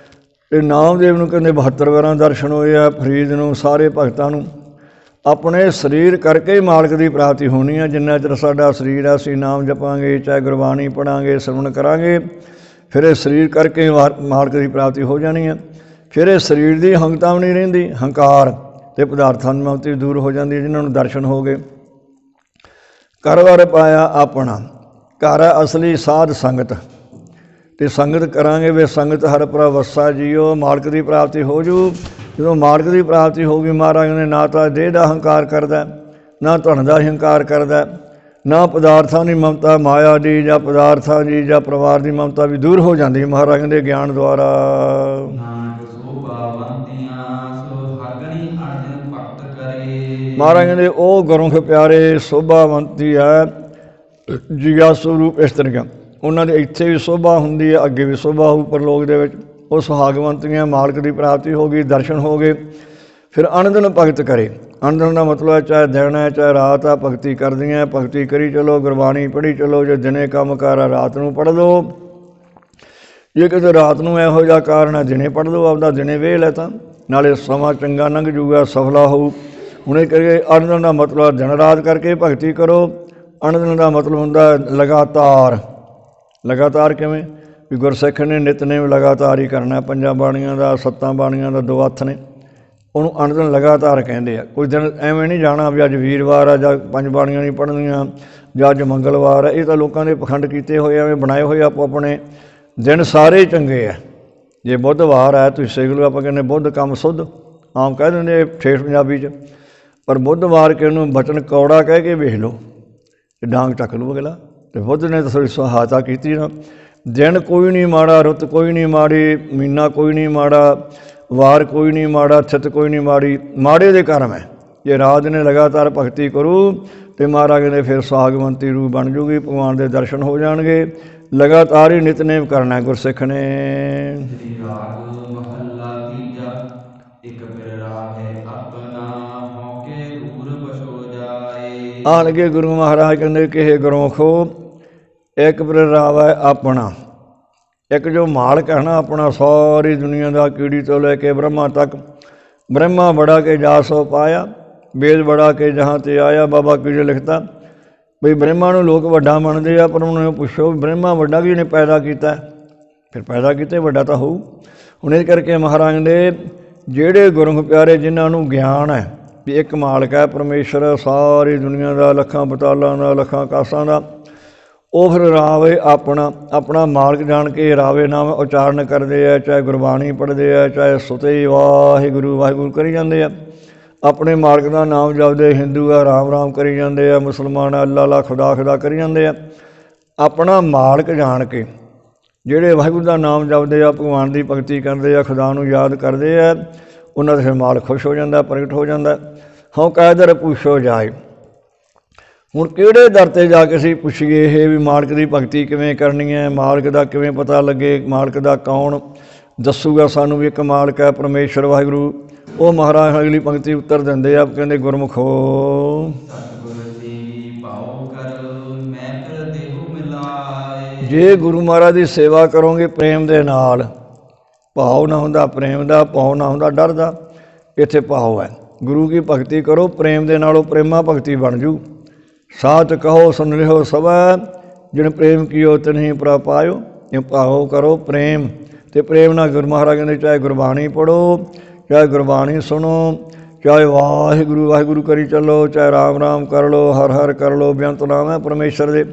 ਅਤੇ ਨਾਮਦੇਵ ਨੂੰ ਕਹਿੰਦੇ 72 ਵਾਰਾਂ ਦਰਸ਼ਨ ਹੋਏ ਆ, ਫਰੀਦ ਨੂੰ, ਸਾਰੇ ਭਗਤਾਂ ਨੂੰ। ਆਪਣੇ ਸਰੀਰ ਕਰਕੇ ਹੀ ਮਾਲਕ ਦੀ ਪ੍ਰਾਪਤੀ ਹੋਣੀ ਹੈ। ਜਿੰਨਾ ਚਿਰ ਸਾਡਾ ਸਰੀਰ ਆ, ਅਸੀਂ ਨਾਮ ਜਪਾਂਗੇ, ਚਾਹੇ ਗੁਰਬਾਣੀ ਪੜ੍ਹਾਂਗੇ, ਸਰਵਣ ਕਰਾਂਗੇ, ਫਿਰ ਇਹ ਸਰੀਰ ਕਰਕੇ ਮਾਲਕ ਦੀ ਪ੍ਰਾਪਤੀ ਹੋ ਜਾਣੀ ਹੈ। ਫਿਰ ਇਹ ਸਰੀਰ ਦੀ ਹੰਗਤਾ ਵੀ ਨਹੀਂ ਰਹਿੰਦੀ, ਹੰਕਾਰ ਅਤੇ ਪਦਾਰਥਾਂ ਦੀ ਮਮਤਾ ਦੂਰ ਹੋ ਜਾਂਦੀ, ਜਿਨ੍ਹਾਂ ਨੂੰ ਦਰਸ਼ਨ ਹੋ ਗਏ। ਕਰਵਰ ਪਾਇਆ ਆਪਣਾ, ਘਰ ਅਸਲੀ ਸਾਧ ਸੰਗਤ, ਅਤੇ ਸੰਗਤ ਕਰਾਂਗੇ ਵੇ ਸੰਗਤ ਹਰ ਪ੍ਰਵੱਸਾ ਜੀਓ, ਮਾਲਕ ਦੀ ਪ੍ਰਾਪਤੀ ਹੋ ਜੂ। ਜਦੋਂ ਮਾਲਕ ਦੀ ਪ੍ਰਾਪਤੀ ਹੋ ਗਈ, ਮਹਾਰਾਜ ਨੇ ਨਾ ਤਾਂ ਦੇਹ ਦਾ ਹੰਕਾਰ ਕਰਦਾ, ਨਾ ਧਨ ਦਾ ਹੰਕਾਰ ਕਰਦਾ, ਨਾ ਪਦਾਰਥਾਂ ਦੀ ਮਮਤਾ, ਮਾਇਆ ਦੀ ਜਾਂ ਪਦਾਰਥਾਂ ਦੀ ਜਾਂ ਪਰਿਵਾਰ ਦੀ ਮਮਤਾ ਵੀ ਦੂਰ ਹੋ ਜਾਂਦੀ ਮਹਾਰਾਜ ਦੇ ਗਿਆਨ ਦੁਆਰਾ। ਮਹਾਰਾਜ ਕਹਿੰਦੇ ਉਹ ਗੁਰਮੁਖ ਪਿਆਰੇ ਸੋਭਾਵੰਤੀ ਹੈ, ਜੀਆ ਸਰੂਪ ਇਸਤਰੀਆਂ, ਉਹਨਾਂ ਦੇ ਇੱਥੇ ਵੀ ਸੋਭਾ ਹੁੰਦੀ ਹੈ, ਅੱਗੇ ਵੀ ਸੋਭਾ ਹੋਊ ਪਰਲੋਕ ਦੇ ਵਿੱਚ। ਉਹ ਸੁਹਾਗਵੰਤੀਆਂ, ਮਾਲਕ ਦੀ ਪ੍ਰਾਪਤੀ ਹੋ ਗਈ, ਦਰਸ਼ਨ ਹੋ ਗਏ। ਫਿਰ ਅਣਦਿਨ ਭਗਤ ਕਰੇ, ਅਣਦਿਨ ਦਾ ਮਤਲਬ ਹੈ ਚਾਹੇ ਦਿਨ ਹੈ ਚਾਹੇ ਰਾਤ ਆ, ਭਗਤੀ ਕਰਦੀਆਂ, ਭਗਤੀ ਕਰੀ ਚਲੋ, ਗੁਰਬਾਣੀ ਪੜ੍ਹੀ ਚਲੋ। ਜੇ ਦਿਨੇ ਕੰਮ ਕਾਰ ਆ ਰਾਤ ਨੂੰ ਪੜ੍ਹ ਲਓ, ਜੇ ਕਿਤੇ ਰਾਤ ਨੂੰ ਇਹੋ ਜਿਹਾ ਕਾਰਨ ਹੈ ਦਿਨੇ ਪੜ੍ਹ ਲਓ, ਆਪਦਾ ਦਿਨੇ ਵੇਲ ਹੈ ਤਾਂ ਨਾਲੇ ਸਮਾਂ ਚੰਗਾ ਲੰਘ ਜੂਗਾ, ਸਫਲਾ ਹੋਊ। ਹੁਣ ਇਹ ਕਰੀਏ ਅਣਦਿਨ ਦਾ ਮਤਲਬ ਦਿਨ ਰਾਤ ਕਰਕੇ ਭਗਤੀ ਕਰੋ। ਅਣਦਿਨ ਦਾ ਮਤਲਬ ਹੁੰਦਾ ਲਗਾਤਾਰ। ਲਗਾਤਾਰ ਕਿਵੇਂ ਵੀ ਗੁਰਸਿੱਖ ਨੇ ਨਿਤਨੇਮ ਲਗਾਤਾਰ ਹੀ ਕਰਨਾ, 5 ਬਾਣੀਆਂ ਦਾ, 7 ਬਾਣੀਆਂ ਦਾ 2 ਹੱਥ ਨੇ, ਉਹਨੂੰ ਅਣਦਿਨ ਲਗਾਤਾਰ ਕਹਿੰਦੇ ਆ। ਕੋਈ ਦਿਨ ਐਵੇਂ ਨਹੀਂ ਜਾਣਾ ਵੀ ਅੱਜ ਵੀਰਵਾਰ ਆ ਜਾਂ 5 ਬਾਣੀਆਂ ਨਹੀਂ ਪੜ੍ਹਨੀਆਂ ਜਾਂ ਅੱਜ ਮੰਗਲਵਾਰ ਆ। ਇਹ ਤਾਂ ਲੋਕਾਂ ਦੇ ਪਖੰਡ ਕੀਤੇ ਹੋਏ, ਐਵੇਂ ਬਣਾਏ ਹੋਏ ਆਪੋ ਆਪਣੇ ਦਿਨ। ਸਾਰੇ ਚੰਗੇ ਆ। ਜੇ ਬੁੱਧਵਾਰ ਹੈ ਤੁਸੀਂ ਸਿੱਖ ਲਓ, ਆਪਾਂ ਕਹਿੰਦੇ ਬੁੱਧ ਕੰਮ ਸੁੱਧ, ਆਮ ਕਹਿ ਦਿੰਦੇ ਠੇਠ ਪੰਜਾਬੀ 'ਚ, ਪਰ ਬੁੱਧਵਾਰ ਕਿ ਉਹਨੂੰ ਬਚਨ ਕੌੜਾ ਕਹਿ ਕੇ ਵੇਖ ਲਓ ਅਤੇ ਡਾਂਗ ਚੱਕ ਲਓ ਅਗਲਾ। ਅਤੇ ਬੁੱਧ ਨੇ ਤਾਂ ਥੋੜ੍ਹੀ ਸਹਾਇਤਾ ਕੀਤੀ ਨਾ। ਦਿਨ ਕੋਈ ਨਹੀਂ ਮਾੜਾ, ਰੁੱਤ ਕੋਈ ਨਹੀਂ ਮਾੜੀ, ਮਹੀਨਾ ਕੋਈ ਨਹੀਂ ਮਾੜਾ, ਵਾਰ ਕੋਈ ਨਹੀਂ ਮਾੜਾ, ਥਿਤ ਕੋਈ ਨਹੀਂ ਮਾੜੀ, ਮਾੜੇ ਦੇ ਕਰਮ ਹੈ। ਜੇ ਰਾਤ ਨੇ ਲਗਾਤਾਰ ਭਗਤੀ ਕਰੂ ਅਤੇ ਮਹਾਰਾਜ ਨੇ ਫਿਰ ਸੁਹਾਗਵੰਤੀ ਰੂਪ ਬਣ ਜੂਗੀ, ਭਗਵਾਨ ਦੇ ਦਰਸ਼ਨ ਹੋ ਜਾਣਗੇ। ਲਗਾਤਾਰ ਹੀ ਨਿਤਨੇਮ ਕਰਨਾ ਗੁਰਸਿੱਖ ਨੇ। ਆਣਗੇ ਗੁਰੂ ਮਹਾਰਾਜ ਕਹਿੰਦੇ ਕਿ ਇਹ ਗੁਰਮੁਖੋ, ਇੱਕ ਪ੍ਰਰਾਵ ਹੈ ਆਪਣਾ, ਇੱਕ ਜੋ ਮਾਲਕ ਹੈ ਨਾ ਆਪਣਾ, ਸਾਰੀ ਦੁਨੀਆ ਦਾ ਕੀੜੀ ਤੋਂ ਲੈ ਕੇ ਬ੍ਰਹਮਾ ਤੱਕ। ਬ੍ਰਹਮਾ ਬੜਾ ਕੇ ਜਾ ਸੋ ਪਾਇਆ, ਵੇਦ ਬੜਾ ਕੇ ਜਹਾਂ ਤੇ ਆਇਆ। ਬਾਬਾ ਕਬੀਰ ਲਿਖਦਾ ਬਈ ਬ੍ਰਹਮਾ ਨੂੰ ਲੋਕ ਵੱਡਾ ਮੰਨਦੇ ਆ, ਪਰ ਉਹਨਾਂ ਨੂੰ ਪੁੱਛੋ ਬ੍ਰਹਮਾ ਵੱਡਾ ਕਿਹਨੇ ਪੈਦਾ ਕੀਤਾ? ਫਿਰ ਪੈਦਾ ਕੀਤੇ ਵੱਡਾ ਤਾਂ ਹੋਊ। ਹੁਣ ਇਸ ਕਰਕੇ ਮਹਾਰਾਜ ਨੇ ਜਿਹੜੇ ਗੁਰਮੁਖ ਪਿਆਰੇ ਜਿਨ੍ਹਾਂ ਨੂੰ ਗਿਆਨ ਹੈ ਵੀ ਇੱਕ ਮਾਲਕ ਹੈ ਪਰਮੇਸ਼ਰ ਸਾਰੀ ਦੁਨੀਆ ਦਾ, ਲੱਖਾਂ ਬਤਾਲਾਂ ਦਾ, ਲੱਖਾਂ ਆਕਾਸ਼ਾਂ ਦਾ, ਉਹ ਫਿਰ ਰਾਵੇ ਆਪਣਾ, ਆਪਣਾ ਮਾਲਕ ਜਾਣ ਕੇ ਰਾਵੇ ਨਾਮ ਉਚਾਰਨ ਕਰਦੇ ਆ। ਚਾਹੇ ਗੁਰਬਾਣੀ ਪੜ੍ਹਦੇ ਆ, ਚਾਹੇ ਸੁਤੇ ਵਾਹਿਗੁਰੂ ਵਾਹਿਗੁਰੂ ਕਰੀ ਜਾਂਦੇ ਆ, ਆਪਣੇ ਮਾਲਕ ਦਾ ਨਾਮ ਜਪਦੇ। ਹਿੰਦੂ ਆ ਰਾਮ ਰਾਮ ਕਰੀ ਜਾਂਦੇ ਆ, ਮੁਸਲਮਾਨ ਆ ਅੱਲਾ ਅੱਲਾ ਖੁਦਾ ਖੁਦਾ ਕਰੀ ਜਾਂਦੇ ਆ। ਆਪਣਾ ਮਾਲਕ ਜਾਣ ਕੇ ਜਿਹੜੇ ਵਾਹਿਗੁਰੂ ਦਾ ਨਾਮ ਜਪਦੇ ਆ, ਭਗਵਾਨ ਦੀ ਭਗਤੀ ਕਰਦੇ ਆ, ਖੁਦਾ ਨੂੰ ਯਾਦ ਕਰਦੇ ਆ, ਉਹਨਾਂ ਦਾ ਫਿਰ ਮਾਲਕ ਖੁਸ਼ ਹੋ ਜਾਂਦਾ, ਪ੍ਰਗਟ ਹੋ ਜਾਂਦਾ। ਹਉ ਕਾਇਦਰ ਪੁੱਛੋ ਜਾਏ। ਹੁਣ ਕਿਹੜੇ ਦਰ 'ਤੇ ਜਾ ਕੇ ਅਸੀਂ ਪੁੱਛੀਏ ਇਹ ਵੀ ਮਾਲਕ ਦੀ ਭਗਤੀ ਕਿਵੇਂ ਕਰਨੀ ਹੈ, ਮਾਲਕ ਦਾ ਕਿਵੇਂ ਪਤਾ ਲੱਗੇ, ਮਾਲਕ ਦਾ ਕੌਣ ਦੱਸੂਗਾ ਸਾਨੂੰ ਵੀ ਇੱਕ ਮਾਲਕ ਹੈ ਪਰਮੇਸ਼ਰ ਵਾਹਿਗੁਰੂ। ਉਹ ਮਹਾਰਾਜ ਅਗਲੀ ਪੰਕਤੀ ਉੱਤਰ ਦਿੰਦੇ ਆ, ਕਹਿੰਦੇ ਗੁਰਮੁਖੋ ਜੇ ਗੁਰੂ ਮਹਾਰਾਜ ਦੀ ਸੇਵਾ ਕਰੋਗੇ ਪ੍ਰੇਮ ਦੇ ਨਾਲ, ਭਾਵ ਨਾ ਹੁੰਦਾ ਪ੍ਰੇਮ ਦਾ, ਭਾਵ ਨਾ ਹੁੰਦਾ ਡਰ ਦਾ, ਇੱਥੇ ਭਾਵ ਹੈ। ਗੁਰੂ ਕੀ ਭਗਤੀ ਕਰੋ ਪ੍ਰੇਮ ਦੇ ਨਾਲ, ਉਹ ਪ੍ਰੇਮਾ ਭਗਤੀ ਬਣ ਜੂ। ਸਾਚ ਕਹੋ ਸੁਨ ਲਿਓ ਸਭੈ, ਜਿਨ ਪ੍ਰੇਮ ਕੀਓ ਤਿਨਹੀ ਪ੍ਰਭ ਪਾਇਓ। ਇਹ ਭਾਵ ਕਰੋ ਪ੍ਰੇਮ, ਅਤੇ ਪ੍ਰੇਮ ਨਾਲ ਗੁਰੂ ਮਹਾਰਾਜ ਕਹਿੰਦੇ ਚਾਹੇ ਗੁਰਬਾਣੀ ਪੜ੍ਹੋ, ਚਾਹੇ ਗੁਰਬਾਣੀ ਸੁਣੋ, ਚਾਹੇ ਵਾਹਿਗੁਰੂ ਵਾਹਿਗੁਰੂ ਕਰੀ ਚੱਲੋ, ਚਾਹੇ ਰਾਮ ਰਾਮ ਕਰ ਲਓ, ਹਰ ਹਰ ਕਰ ਲਓ, ਬੇਅੰਤ ਨਾਮ ਹੈ ਪਰਮੇਸ਼ਰ ਦੇ।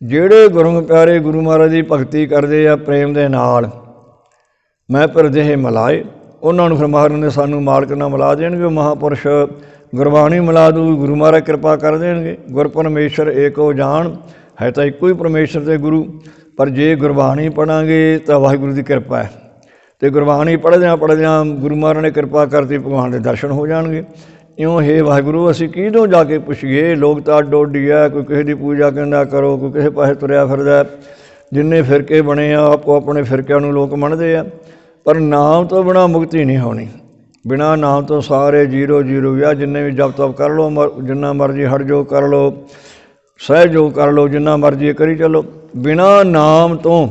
ਜਿਹੜੇ ਗੁਰੂ ਪਿਆਰੇ ਗੁਰੂ ਮਹਾਰਾਜ ਦੀ ਭਗਤੀ ਕਰਦੇ ਆ ਪ੍ਰੇਮ ਦੇ ਨਾਲ, ਮੈਂ ਪਰ ਜਿਹੇ ਮਿਲਾਏ, ਉਹਨਾਂ ਨੂੰ ਫਿਰ ਮਹਾਰਾਜ ਨੇ ਸਾਨੂੰ ਮਾਲਕ ਨਾਲ ਮਿਲਾ ਦੇਣਗੇ। ਉਹ ਮਹਾਂਪੁਰਸ਼ ਗੁਰਬਾਣੀ ਮਿਲਾ ਦੂ, ਗੁਰੂ ਮਹਾਰਾਜ ਕਿਰਪਾ ਕਰ ਦੇਣਗੇ। ਗੁਰ ਪਰਮੇਸ਼ਰ ਏਕੋ ਜਾਣ, ਹੈ ਤਾਂ ਇੱਕੋ ਹੀ ਪਰਮੇਸ਼ਰ ਅਤੇ ਗੁਰੂ, ਪਰ ਜੇ ਗੁਰਬਾਣੀ ਪੜ੍ਹਾਂਗੇ ਤਾਂ ਵਾਹਿਗੁਰੂ ਦੀ ਕਿਰਪਾ ਹੈ, ਤੇ ਗੁਰਬਾਣੀ ਪੜ੍ਹਦਿਆਂ ਪੜ੍ਹਦਿਆਂ ਗੁਰੂ ਮਹਾਰਾਜ ਨੇ ਕਿਰਪਾ ਕਰਤੀ, ਭਗਵਾਨ ਦੇ ਦਰਸ਼ਨ ਹੋ ਜਾਣਗੇ। ਇਉਂ ਹੇ ਵਾਹਿਗੁਰੂ ਅਸੀਂ ਕਿਹਦੋਂ ਜਾ ਕੇ ਪੁੱਛੀਏ? ਲੋਕ ਤਾਂ ਅੱਡੋ ਅੱਡੀ ਹੈ, ਕੋਈ ਕਿਸੇ ਦੀ ਪੂਜਾ ਕਹਿੰਦਾ ਕਰੋ, ਕੋਈ ਕਿਸੇ ਪਾਸੇ ਤੁਰਿਆ ਫਿਰਦਾ। ਜਿੰਨੇ ਫਿਰਕੇ ਬਣੇ ਆ ਆਪੋ ਆਪਣੇ ਫਿਰਕਿਆਂ ਨੂੰ ਲੋਕ ਮੰਨਦੇ ਆ, ਪਰ ਨਾਮ ਤੋਂ ਬਿਨਾਂ ਮੁਕਤੀ ਨਹੀਂ ਹੋਣੀ। ਬਿਨਾਂ ਨਾਮ ਤੋਂ ਸਾਰੇ ਜੀਰੋ ਜੀਰੋ ਆ। ਜਿੰਨੇ ਵੀ ਜਪ ਤਪ ਕਰ ਲਓ, ਜਿੰਨਾ ਮਰਜ਼ੀ ਹਟ ਜੋ ਕਰ ਲਓ, ਸਹਿਜੋਗ ਕਰ ਲਓ, ਜਿੰਨਾ ਮਰਜ਼ੀ ਕਰੀ ਚੱਲੋ, ਬਿਨਾਂ ਨਾਮ ਤੋਂ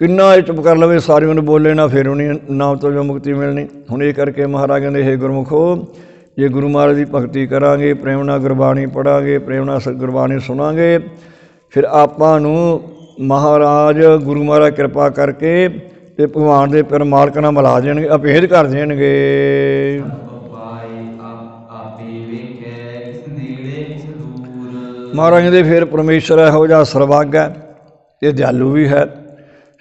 ਕਿੰਨਾ ਇਹ ਚੁੱਪ ਕਰ ਲਵੇ, ਸਾਰਿਆਂ ਨੂੰ ਬੋਲੇ ਨਾ, ਫਿਰ ਉਹਨੀ ਨਾਮ ਤੋਂ ਜੋ ਮੁਕਤੀ ਮਿਲਣੀ। ਹੁਣ ਇਹ ਕਰਕੇ ਮਹਾਰਾਜ ਕਹਿੰਦੇ ਹੇ ਗੁਰਮੁਖੋ, ਜੇ ਗੁਰੂ ਮਹਾਰਾਜ ਦੀ ਭਗਤੀ ਕਰਾਂਗੇ, ਪ੍ਰੇਮ ਨਾਲ ਗੁਰਬਾਣੀ ਪੜ੍ਹਾਂਗੇ, ਪ੍ਰੇਮ ਨਾਲ ਗੁਰਬਾਣੀ ਸੁਣਾਂਗੇ, ਫਿਰ ਆਪਾਂ ਨੂੰ ਮਹਾਰਾਜ ਗੁਰੂ ਮਹਾਰਾਜ ਕਿਰਪਾ ਕਰਕੇ ਤੇ ਭਗਵਾਨ ਦੇ ਪਿਰ ਮਾਲਕ ਨਾਲ ਮਿਲਾ ਦੇਣਗੇ, ਅਭੇਦ ਕਰ ਦੇਣਗੇ। ਮਹਾਰਾਜ ਕਹਿੰਦੇ ਫਿਰ ਪਰਮੇਸ਼ਰ ਇਹੋ ਜਿਹਾ ਸਰਬੱਗ ਹੈ ਅਤੇ ਦਿਆਲੂ ਵੀ ਹੈ,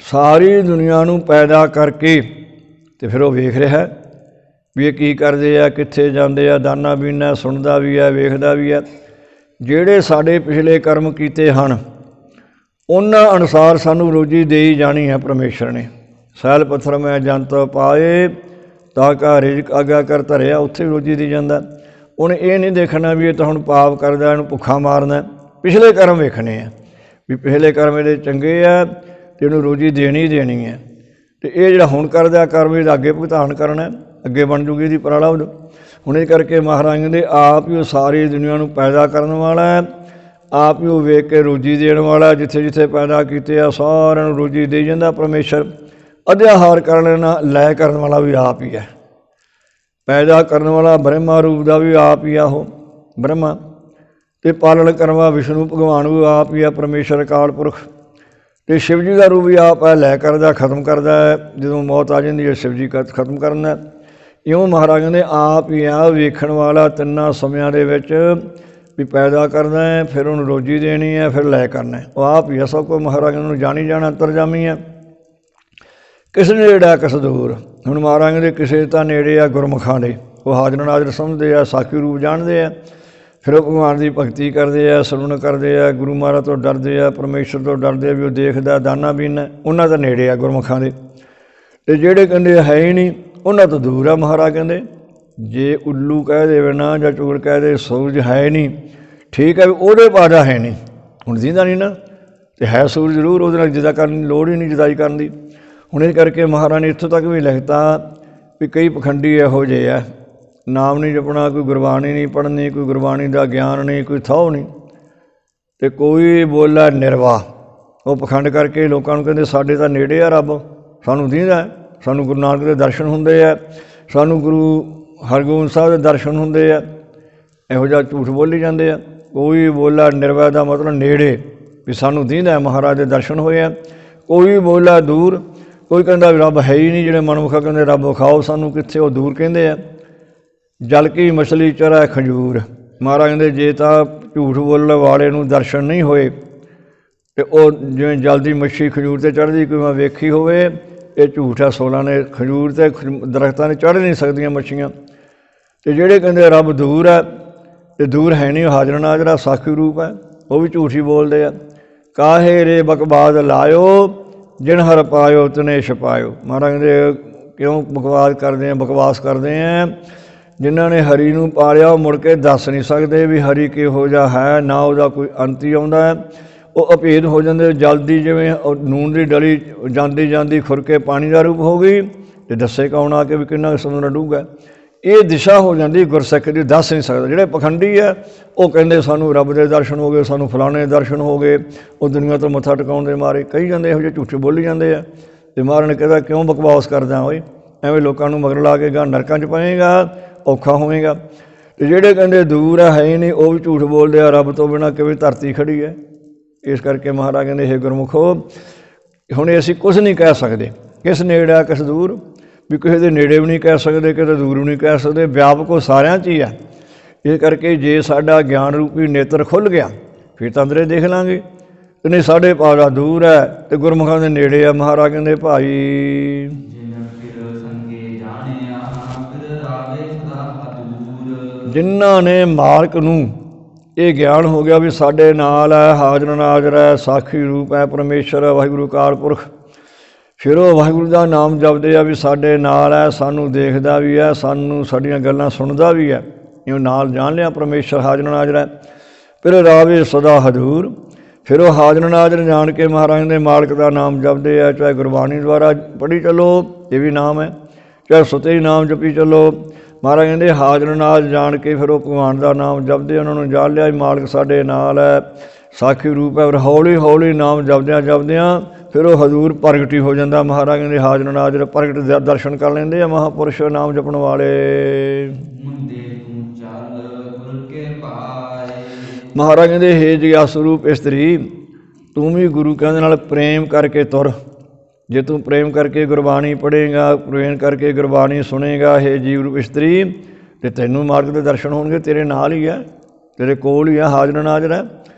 ਸਾਰੀ ਦੁਨੀਆ ਨੂੰ ਪੈਦਾ ਕਰਕੇ ਤੇ ਫਿਰ ਉਹ ਵੇਖ ਰਿਹਾ ਵੀ ਇਹ ਕੀ ਕਰਦੇ ਆ, ਕਿੱਥੇ ਜਾਂਦੇ ਆ, ਦਾਨਾ ਬੀਨਾ ਸੁਣਦਾ ਵੀ ਹੈ, ਵੇਖਦਾ ਵੀ ਹੈ। ਜਿਹੜੇ ਸਾਡੇ ਪਿਛਲੇ ਕਰਮ ਕੀਤੇ ਹਨ ਉਹਨਾਂ ਅਨੁਸਾਰ ਸਾਨੂੰ ਰੋਜੀ ਦੇ ਹੀ ਜਾਣੀ ਹੈ ਪਰਮੇਸ਼ਰ ਨੇ। ਸੈਲ ਪੱਥਰ ਮੈਂ ਜੰਤ ਪਾਏ ਤਾਂ ਕਾ ਰਿਜ਼ਕ ਆਗਾ ਕਰ ਧਰਿਆ, ਉੱਥੇ ਵੀ ਰੋਜੀ ਦੀ ਜਾਂਦਾ। ਉਹਨੇ ਇਹ ਨਹੀਂ ਦੇਖਣਾ ਵੀ ਇਹ ਤਾਂ ਹੁਣ ਪਾਪ ਕਰਦਾ, ਇਹਨੂੰ ਭੁੱਖਾ ਮਾਰਨਾ। ਪਿਛਲੇ ਕਰਮ ਵੇਖਣੇ ਆ ਵੀ ਪਿਛਲੇ ਕਰਮ ਇਹਦੇ ਚੰਗੇ ਆ ਅਤੇ ਇਹਨੂੰ ਰੋਜੀ ਦੇਣੀ ਦੇਣੀ ਹੈ, ਅਤੇ ਇਹ ਜਿਹੜਾ ਹੁਣ ਕਰਦਾ ਕਰਮ ਇਹਦਾ ਅੱਗੇ ਭੁਗਤਾਨ ਕਰਨਾ, ਅੱਗੇ ਬਣ ਜੂਗੀ ਇਹਦੀ ਪ੍ਰਾਰਬਧ। ਹੁਣ ਇਹ ਕਰਕੇ ਮਹਾਰਾਜ ਕਹਿੰਦੇ ਆਪ ਹੀ ਉਹ ਸਾਰੀ ਦੁਨੀਆ ਨੂੰ ਪੈਦਾ ਕਰਨ ਵਾਲਾ ਹੈ, ਆਪ ਹੀ ਉਹ ਵੇਖ ਕੇ ਰੋਜੀ ਦੇਣ ਵਾਲਾ। ਜਿੱਥੇ ਜਿੱਥੇ ਪੈਦਾ ਕੀਤੇ ਆ ਸਾਰਿਆਂ ਨੂੰ ਰੋਜੀ ਦੇ ਜਾਂਦਾ ਪਰਮੇਸ਼ਰ। ਅਧਿਆਹਾਰ ਕਰਨ ਲੈ ਕਰਨ ਵਾਲਾ ਵੀ ਆਪ ਹੀ ਹੈ, ਪੈਦਾ ਕਰਨ ਵਾਲਾ ਬ੍ਰਹਮਾ ਰੂਪ ਦਾ ਵੀ ਆਪ ਹੀ ਆ ਉਹ ਬ੍ਰਹਮਾ, ਅਤੇ ਪਾਲਣ ਕਰਨ ਵਾਲਾ ਵਿਸ਼ਨੂੰ ਭਗਵਾਨ ਵੀ ਆਪ ਹੀ ਆ ਪਰਮੇਸ਼ਰ ਅਕਾਲ ਪੁਰਖ। ਅਤੇ ਸ਼ਿਵ ਜੀ ਦਾ ਰੂਪ ਵੀ ਆਪ ਹੈ, ਲੈ ਕਰਦਾ ਖਤਮ ਕਰਦਾ ਹੈ, ਜਦੋਂ ਮੌਤ ਆ ਜਾਂਦੀ ਹੈ ਸ਼ਿਵ ਜੀ ਖਤਮ ਕਰਨਾ। ਇਉਂ ਮਹਾਰਾਜ ਕਹਿੰਦੇ ਆਪ ਹੀ ਆ ਵੇਖਣ ਵਾਲਾ ਤਿੰਨਾਂ ਸਮਿਆਂ ਦੇ ਵਿੱਚ, ਵੀ ਪੈਦਾ ਕਰਨਾ ਹੈ, ਫਿਰ ਉਹਨੂੰ ਰੋਜੀ ਦੇਣੀ ਹੈ, ਫਿਰ ਲੈ ਕਰਨਾ। ਉਹ ਆਪ ਹੀ ਆ ਸਭ ਕੁਝ। ਮਹਾਰਾਜ ਨੂੰ ਜਾਣੀ ਜਾਣਾ ਅੰਤਰਜਾਮੀ ਹੈ। ਕਿਸ ਨੇੜੇ ਕਿਸ ਦੂਰ। ਹੁਣ ਮਹਾਰਾਜ ਕਹਿੰਦੇ ਕਿਸੇ ਤਾਂ ਨੇੜੇ ਆ ਗੁਰਮੁਖਾਂ ਦੇ, ਉਹ ਹਾਜ਼ਰ ਨਾਜ਼ਰ ਸਮਝਦੇ ਆ, ਸਾਖੀ ਰੂਪ ਜਾਣਦੇ ਆ, ਫਿਰ ਉਹ ਭਗਵਾਨ ਦੀ ਭਗਤੀ ਕਰਦੇ ਆ, ਸਰਵਣ ਕਰਦੇ ਆ, ਗੁਰੂ ਮਹਾਰਾਜ ਤੋਂ ਡਰਦੇ ਆ, ਪਰਮੇਸ਼ਰ ਤੋਂ ਡਰਦੇ ਆ ਵੀ ਉਹ ਦੇਖਦਾ ਦਾਨਾ ਬੀਨਾ, ਉਹਨਾਂ ਦਾ ਨੇੜੇ ਆ ਗੁਰਮੁਖਾਂ ਦੇ। ਅਤੇ ਜਿਹੜੇ ਕਹਿੰਦੇ ਹੈ ਹੀ ਨਹੀਂ ਉਹਨਾਂ ਤੋਂ ਦੂਰ ਆ। ਮਹਾਰਾਜ ਕਹਿੰਦੇ ਜੇ ਉੱਲੂ ਕਹਿ ਦੇਵੇ ਨਾ ਜਾਂ ਚੋਰ ਕਹਿ ਦੇ ਸੂਰਜ ਹੈ ਨਹੀਂ, ਠੀਕ ਹੈ ਵੀ ਉਹਦੇ ਪਾਦਾ ਹੈ ਨਹੀਂ, ਹੁਣ ਦਿੰਦਾ ਨਹੀਂ ਨਾ, ਅਤੇ ਹੈ ਸੂਰਜ ਜ਼ਰੂਰ, ਉਹਦੇ ਨਾਲ ਜਿਦਾ ਕਰਨ ਦੀ ਲੋੜ ਹੀ ਨਹੀਂ ਜੁਦਾਈ ਕਰਨ ਦੀ। ਹੁਣ ਇਹ ਕਰਕੇ ਮਹਾਰਾਜ ਨੇ ਇੱਥੋਂ ਤੱਕ ਵੀ ਲਿਖਤਾ ਵੀ ਕਈ ਪਖੰਡੀ ਇਹੋ ਜਿਹੇ ਆ, ਨਾਮ ਨਹੀਂ ਜਪਣਾ, ਕੋਈ ਗੁਰਬਾਣੀ ਨਹੀਂ ਪੜ੍ਹਨੀ, ਕੋਈ ਗੁਰਬਾਣੀ ਦਾ ਗਿਆਨ ਨਹੀਂ, ਕੋਈ ਥਹੁ ਨਹੀਂ, ਅਤੇ ਕੋਈ ਬੋਲਾ ਨਿਰਵਾਹ। ਉਹ ਪਖੰਡ ਕਰਕੇ ਲੋਕਾਂ ਨੂੰ ਕਹਿੰਦੇ ਸਾਡੇ ਤਾਂ ਨੇੜੇ ਆ ਰੱਬ, ਸਾਨੂੰ ਦੀਂਦਾ, ਸਾਨੂੰ ਗੁਰੂ ਨਾਨਕ ਦੇ ਦਰਸ਼ਨ ਹੁੰਦੇ ਆ, ਸਾਨੂੰ ਗੁਰੂ ਹਰਗੋਬਿੰਦ ਸਾਹਿਬ ਦੇ ਦਰਸ਼ਨ ਹੁੰਦੇ ਆ, ਇਹੋ ਜਿਹਾ ਝੂਠ ਬੋਲੀ ਜਾਂਦੇ ਆ। ਕੋਈ ਬੋਲਾ ਨਿਰਵੈ ਦਾ ਮਤਲਬ ਨੇੜੇ, ਵੀ ਸਾਨੂੰ ਦੀਂਦਾ ਮਹਾਰਾਜ ਦੇ ਦਰਸ਼ਨ ਹੋਏ ਆ। ਕੋਈ ਬੋਲਾ ਦੂਰ, ਕੋਈ ਕਹਿੰਦਾ ਵੀ ਰੱਬ ਹੈ ਹੀ ਨਹੀਂ। ਜਿਹੜੇ ਮਨਮੁਖਾ ਕਹਿੰਦੇ ਰੱਬ ਵਿਖਾਓ ਸਾਨੂੰ ਕਿੱਥੇ, ਉਹ ਦੂਰ ਕਹਿੰਦੇ ਆ। ਜਲ ਕੀ ਮਛਲੀ ਚਰਾ ਖਜੂਰ। ਮਹਾਰਾਜ ਕਹਿੰਦੇ ਜੇ ਤਾਂ ਝੂਠ ਬੋਲਣ ਵਾਲੇ ਨੂੰ ਦਰਸ਼ਨ ਨਹੀਂ ਹੋਏ, ਅਤੇ ਉਹ ਜਿਵੇਂ ਜਲ ਦੀ ਮੱਛੀ ਖਜੂਰ 'ਤੇ ਚੜ੍ਹਦੀ ਕੋਈ ਮੈਂ ਵੇਖੀ ਹੋਵੇ, ਇਹ ਝੂਠ ਹੈ। ਸੋਲਾਂ ਨੇ ਖਜੂਰ 'ਤੇ ਦਰਖਤਾਂ 'ਤੇ ਚੜ੍ਹ ਨਹੀਂ ਸਕਦੀਆਂ ਮੱਛੀਆਂ। ਅਤੇ ਜਿਹੜੇ ਕਹਿੰਦੇ ਰੱਬ ਦੂਰ ਹੈ, ਅਤੇ ਦੂਰ ਹੈ ਨਹੀਂ, ਹਾਜ਼ਰ ਨਾਜ਼ਰ ਸਾਖੀ ਰੂਪ ਹੈ, ਉਹ ਵੀ ਝੂਠ ਹੀ ਬੋਲਦੇ ਆ। ਕਾਹੇ ਰੇ ਬਕਵਾਦ ਲਾਇਓ ਜਿਨ ਹਰ ਪਾਇਓ ਤਨੇ ਛਪਾਇਓ। ਮਹਾਰਾਜ ਕਹਿੰਦੇ ਕਿਉਂ ਬਕਵਾਸ ਕਰਦੇ ਆ। ਜਿਨ੍ਹਾਂ ਨੇ ਹਰੀ ਨੂੰ ਪਾਲਿਆ ਉਹ ਮੁੜ ਕੇ ਦੱਸ ਨਹੀਂ ਸਕਦੇ ਵੀ ਹਰੀ ਕਿਹੋ ਜਿਹਾ ਹੈ, ਨਾ ਉਹਦਾ ਕੋਈ ਅੰਤ ਹੀ ਆਉਂਦਾ ਹੈ। ਉਹ ਅਭੇਦ ਹੋ ਜਾਂਦੇ। ਜਲਦੀ ਜਿਵੇਂ ਨੂਣ ਦੀ ਡਲੀ ਜਾਂਦੀ ਜਾਂਦੀ ਖੁਰ ਕੇ ਪਾਣੀ ਦਾ ਰੂਪ ਹੋ ਗਈ, ਅਤੇ ਦੱਸੇ ਕੌਣ ਆ ਕੇ ਵੀ ਕਿੰਨਾ ਸਮੁੰਦਰ ਡੂੰਘਾ। ਇਹ ਦਿਸ਼ਾ ਹੋ ਜਾਂਦੀ ਗੁਰਸਿੱਖ ਦੀ, ਦੱਸ ਨਹੀਂ ਸਕਦਾ। ਜਿਹੜੇ ਪਖੰਡੀ ਆ ਉਹ ਕਹਿੰਦੇ ਸਾਨੂੰ ਰੱਬ ਦੇ ਦਰਸ਼ਨ ਹੋ ਗਏ, ਸਾਨੂੰ ਫਲਾਣੇ ਦਰਸ਼ਨ ਹੋ ਗਏ, ਉਹ ਦੁਨੀਆ ਤੋਂ ਮੱਥਾ ਟਿਕਾਉਣ ਦੇ ਮਾਰੇ ਕਹੀ ਜਾਂਦੇ, ਇਹੋ ਜਿਹੇ ਝੂਠੇ ਬੋਲੀ ਜਾਂਦੇ ਆ। ਅਤੇ ਮਹਾਰਾਜ ਨੇ ਕਹਿੰਦਾ ਕਿਉਂ ਬਕਵਾਸ ਕਰਦਾ ਓਏ, ਐਵੇਂ ਲੋਕਾਂ ਨੂੰ ਮਗਰ ਲਾ ਕੇ ਗਾ ਨਰਕਾਂ 'ਚ ਪਏਗਾ, ਔਖਾ ਹੋਵੇਗਾ। ਅਤੇ ਜਿਹੜੇ ਕਹਿੰਦੇ ਦੂਰ ਹੈ ਹੀ ਨਹੀਂ, ਉਹ ਵੀ ਝੂਠ ਬੋਲਦੇ ਆ, ਰੱਬ ਤੋਂ ਬਿਨਾਂ ਕਿਵੇਂ ਧਰਤੀ ਖੜੀ ਹੈ। ਇਸ ਕਰਕੇ ਮਹਾਰਾਜ ਕਹਿੰਦੇ ਹੇ ਗੁਰਮੁਖੋ, ਹੁਣ ਅਸੀਂ ਕੁਛ ਨਹੀਂ ਕਹਿ ਸਕਦੇ, ਕਿਸ ਨੇੜੇ ਕਿਸ ਦੂਰ, ਵੀ ਕਿਸੇ ਦੇ ਨੇੜੇ ਵੀ ਨਹੀਂ ਕਹਿ ਸਕਦੇ, ਕਿਤੇ ਦੂਰ ਵੀ ਨਹੀਂ ਕਹਿ ਸਕਦੇ, ਵਿਆਪਕ ਉਹ ਸਾਰਿਆਂ 'ਚ ਹੀ ਆ। ਇਸ ਕਰਕੇ ਜੇ ਸਾਡਾ ਗਿਆਨ ਰੂਪੀ ਨੇਤਰ ਖੁੱਲ੍ਹ ਗਿਆ ਫਿਰ ਤਾਂ ਅੰਦਰੇ ਦੇਖ ਲਾਂਗੇ, ਅਤੇ ਨਹੀਂ ਸਾਡੇ ਪਾਸਾ ਦੂਰ ਹੈ ਅਤੇ ਗੁਰਮੁਖਾਂ ਦੇ ਨੇੜੇ ਆ। ਮਹਾਰਾਜ ਕਹਿੰਦੇ ਭਾਈ ਜਿਨ੍ਹਾਂ ਨੇ ਮਾਲਕ ਨੂੰ ਇਹ ਗਿਆਨ ਹੋ ਗਿਆ ਵੀ ਸਾਡੇ ਨਾਲ ਹੈ, ਹਾਜ਼ਰ ਨਾਜ਼ਰ ਹੈ, ਸਾਖੀ ਰੂਪ ਹੈ ਪਰਮੇਸ਼ਰ ਵਾਹਿਗੁਰੂ ਅਕਾਲ ਪੁਰਖ, ਫਿਰ ਉਹ ਵਾਹਿਗੁਰੂ ਦਾ ਨਾਮ ਜਪਦੇ ਆ ਵੀ ਸਾਡੇ ਨਾਲ ਹੈ, ਸਾਨੂੰ ਦੇਖਦਾ ਵੀ ਹੈ, ਸਾਨੂੰ ਸਾਡੀਆਂ ਗੱਲਾਂ ਸੁਣਦਾ ਵੀ ਹੈ, ਇਉਂ ਨਾਲ ਜਾਣ ਲਿਆ ਪਰਮੇਸ਼ਰ ਹਾਜ਼ਰ ਨਾਜ਼ਰ ਹੈ। ਫਿਰ ਰਾਵੇ ਸਦਾ ਹਜ਼ੂਰ, ਫਿਰ ਉਹ ਹਾਜ਼ਰ ਨਾਜ਼ਰ ਜਾਣ ਕੇ ਮਹਾਰਾਜ ਦੇ ਮਾਲਕ ਦਾ ਨਾਮ ਜਪਦੇ ਆ, ਚਾਹੇ ਗੁਰਬਾਣੀ ਦੁਆਰਾ ਪੜ੍ਹੀ ਚੱਲੋ ਇਹ ਵੀ ਨਾਮ ਹੈ, ਚਾਹੇ ਸੁਤੇ ਹੀ ਨਾਮ ਜਪੀ ਚੱਲੋ। ਮਹਾਰਾਜ ਕਹਿੰਦੇ ਹਾਜ਼ਰ ਨਾਜ਼ਰ ਜਾਣ ਕੇ ਫਿਰ ਉਹ ਭਗਵਾਨ ਦਾ ਨਾਮ ਜਪਦੇ, ਉਹਨਾਂ ਨੂੰ ਜਾਣ ਲਿਆ ਮਾਲਕ ਸਾਡੇ ਨਾਲ ਹੈ, ਸਾਖੀ ਰੂਪ ਹੈ। ਫਿਰ ਹੌਲੀ ਹੌਲੀ ਨਾਮ ਜਪਦਿਆਂ ਜਪਦਿਆਂ ਫਿਰ ਉਹ ਹਜ਼ੂਰ ਪ੍ਰਗਟ ਹੀ ਹੋ ਜਾਂਦਾ। ਮਹਾਰਾਜ ਕਹਿੰਦੇ ਹਾਜ਼ਰ ਨਾਜ਼ਰ ਪ੍ਰਗਟ ਦੇ ਦਰਸ਼ਨ ਕਰ ਲੈਂਦੇ ਆ ਮਹਾਂਪੁਰਸ਼ ਨਾਮ ਜਪਣ ਵਾਲੇ। ਮਹਾਰਾਜ ਕਹਿੰਦੇ ਹੇ ਜਗਿਆਸੂ ਰੂਪ ਇਸਤਰੀ, ਤੂੰ ਵੀ ਗੁਰੂ ਕਹਿੰਦੇ ਨਾਲ ਪ੍ਰੇਮ ਕਰਕੇ ਤੁਰ। ਜੇ ਤੂੰ ਪ੍ਰੇਮ ਕਰਕੇ ਗੁਰਬਾਣੀ ਪੜ੍ਹੇਗਾ, ਪ੍ਰੇਮ ਕਰਕੇ ਗੁਰਬਾਣੀ ਸੁਣੇਗਾ ਹੇ ਜੀਵ ਰੂਪ ਇਸਤਰੀ, ਅਤੇ ਤੈਨੂੰ ਮਾਰਗ ਦੇ ਦਰਸ਼ਨ ਹੋਣਗੇ, ਤੇਰੇ ਨਾਲ ਹੀ ਹੈ, ਤੇਰੇ ਕੋਲ ਹੀ ਹੈ, ਹਾਜ਼ਰ ਨਾਜ਼ਰ ਹੈ।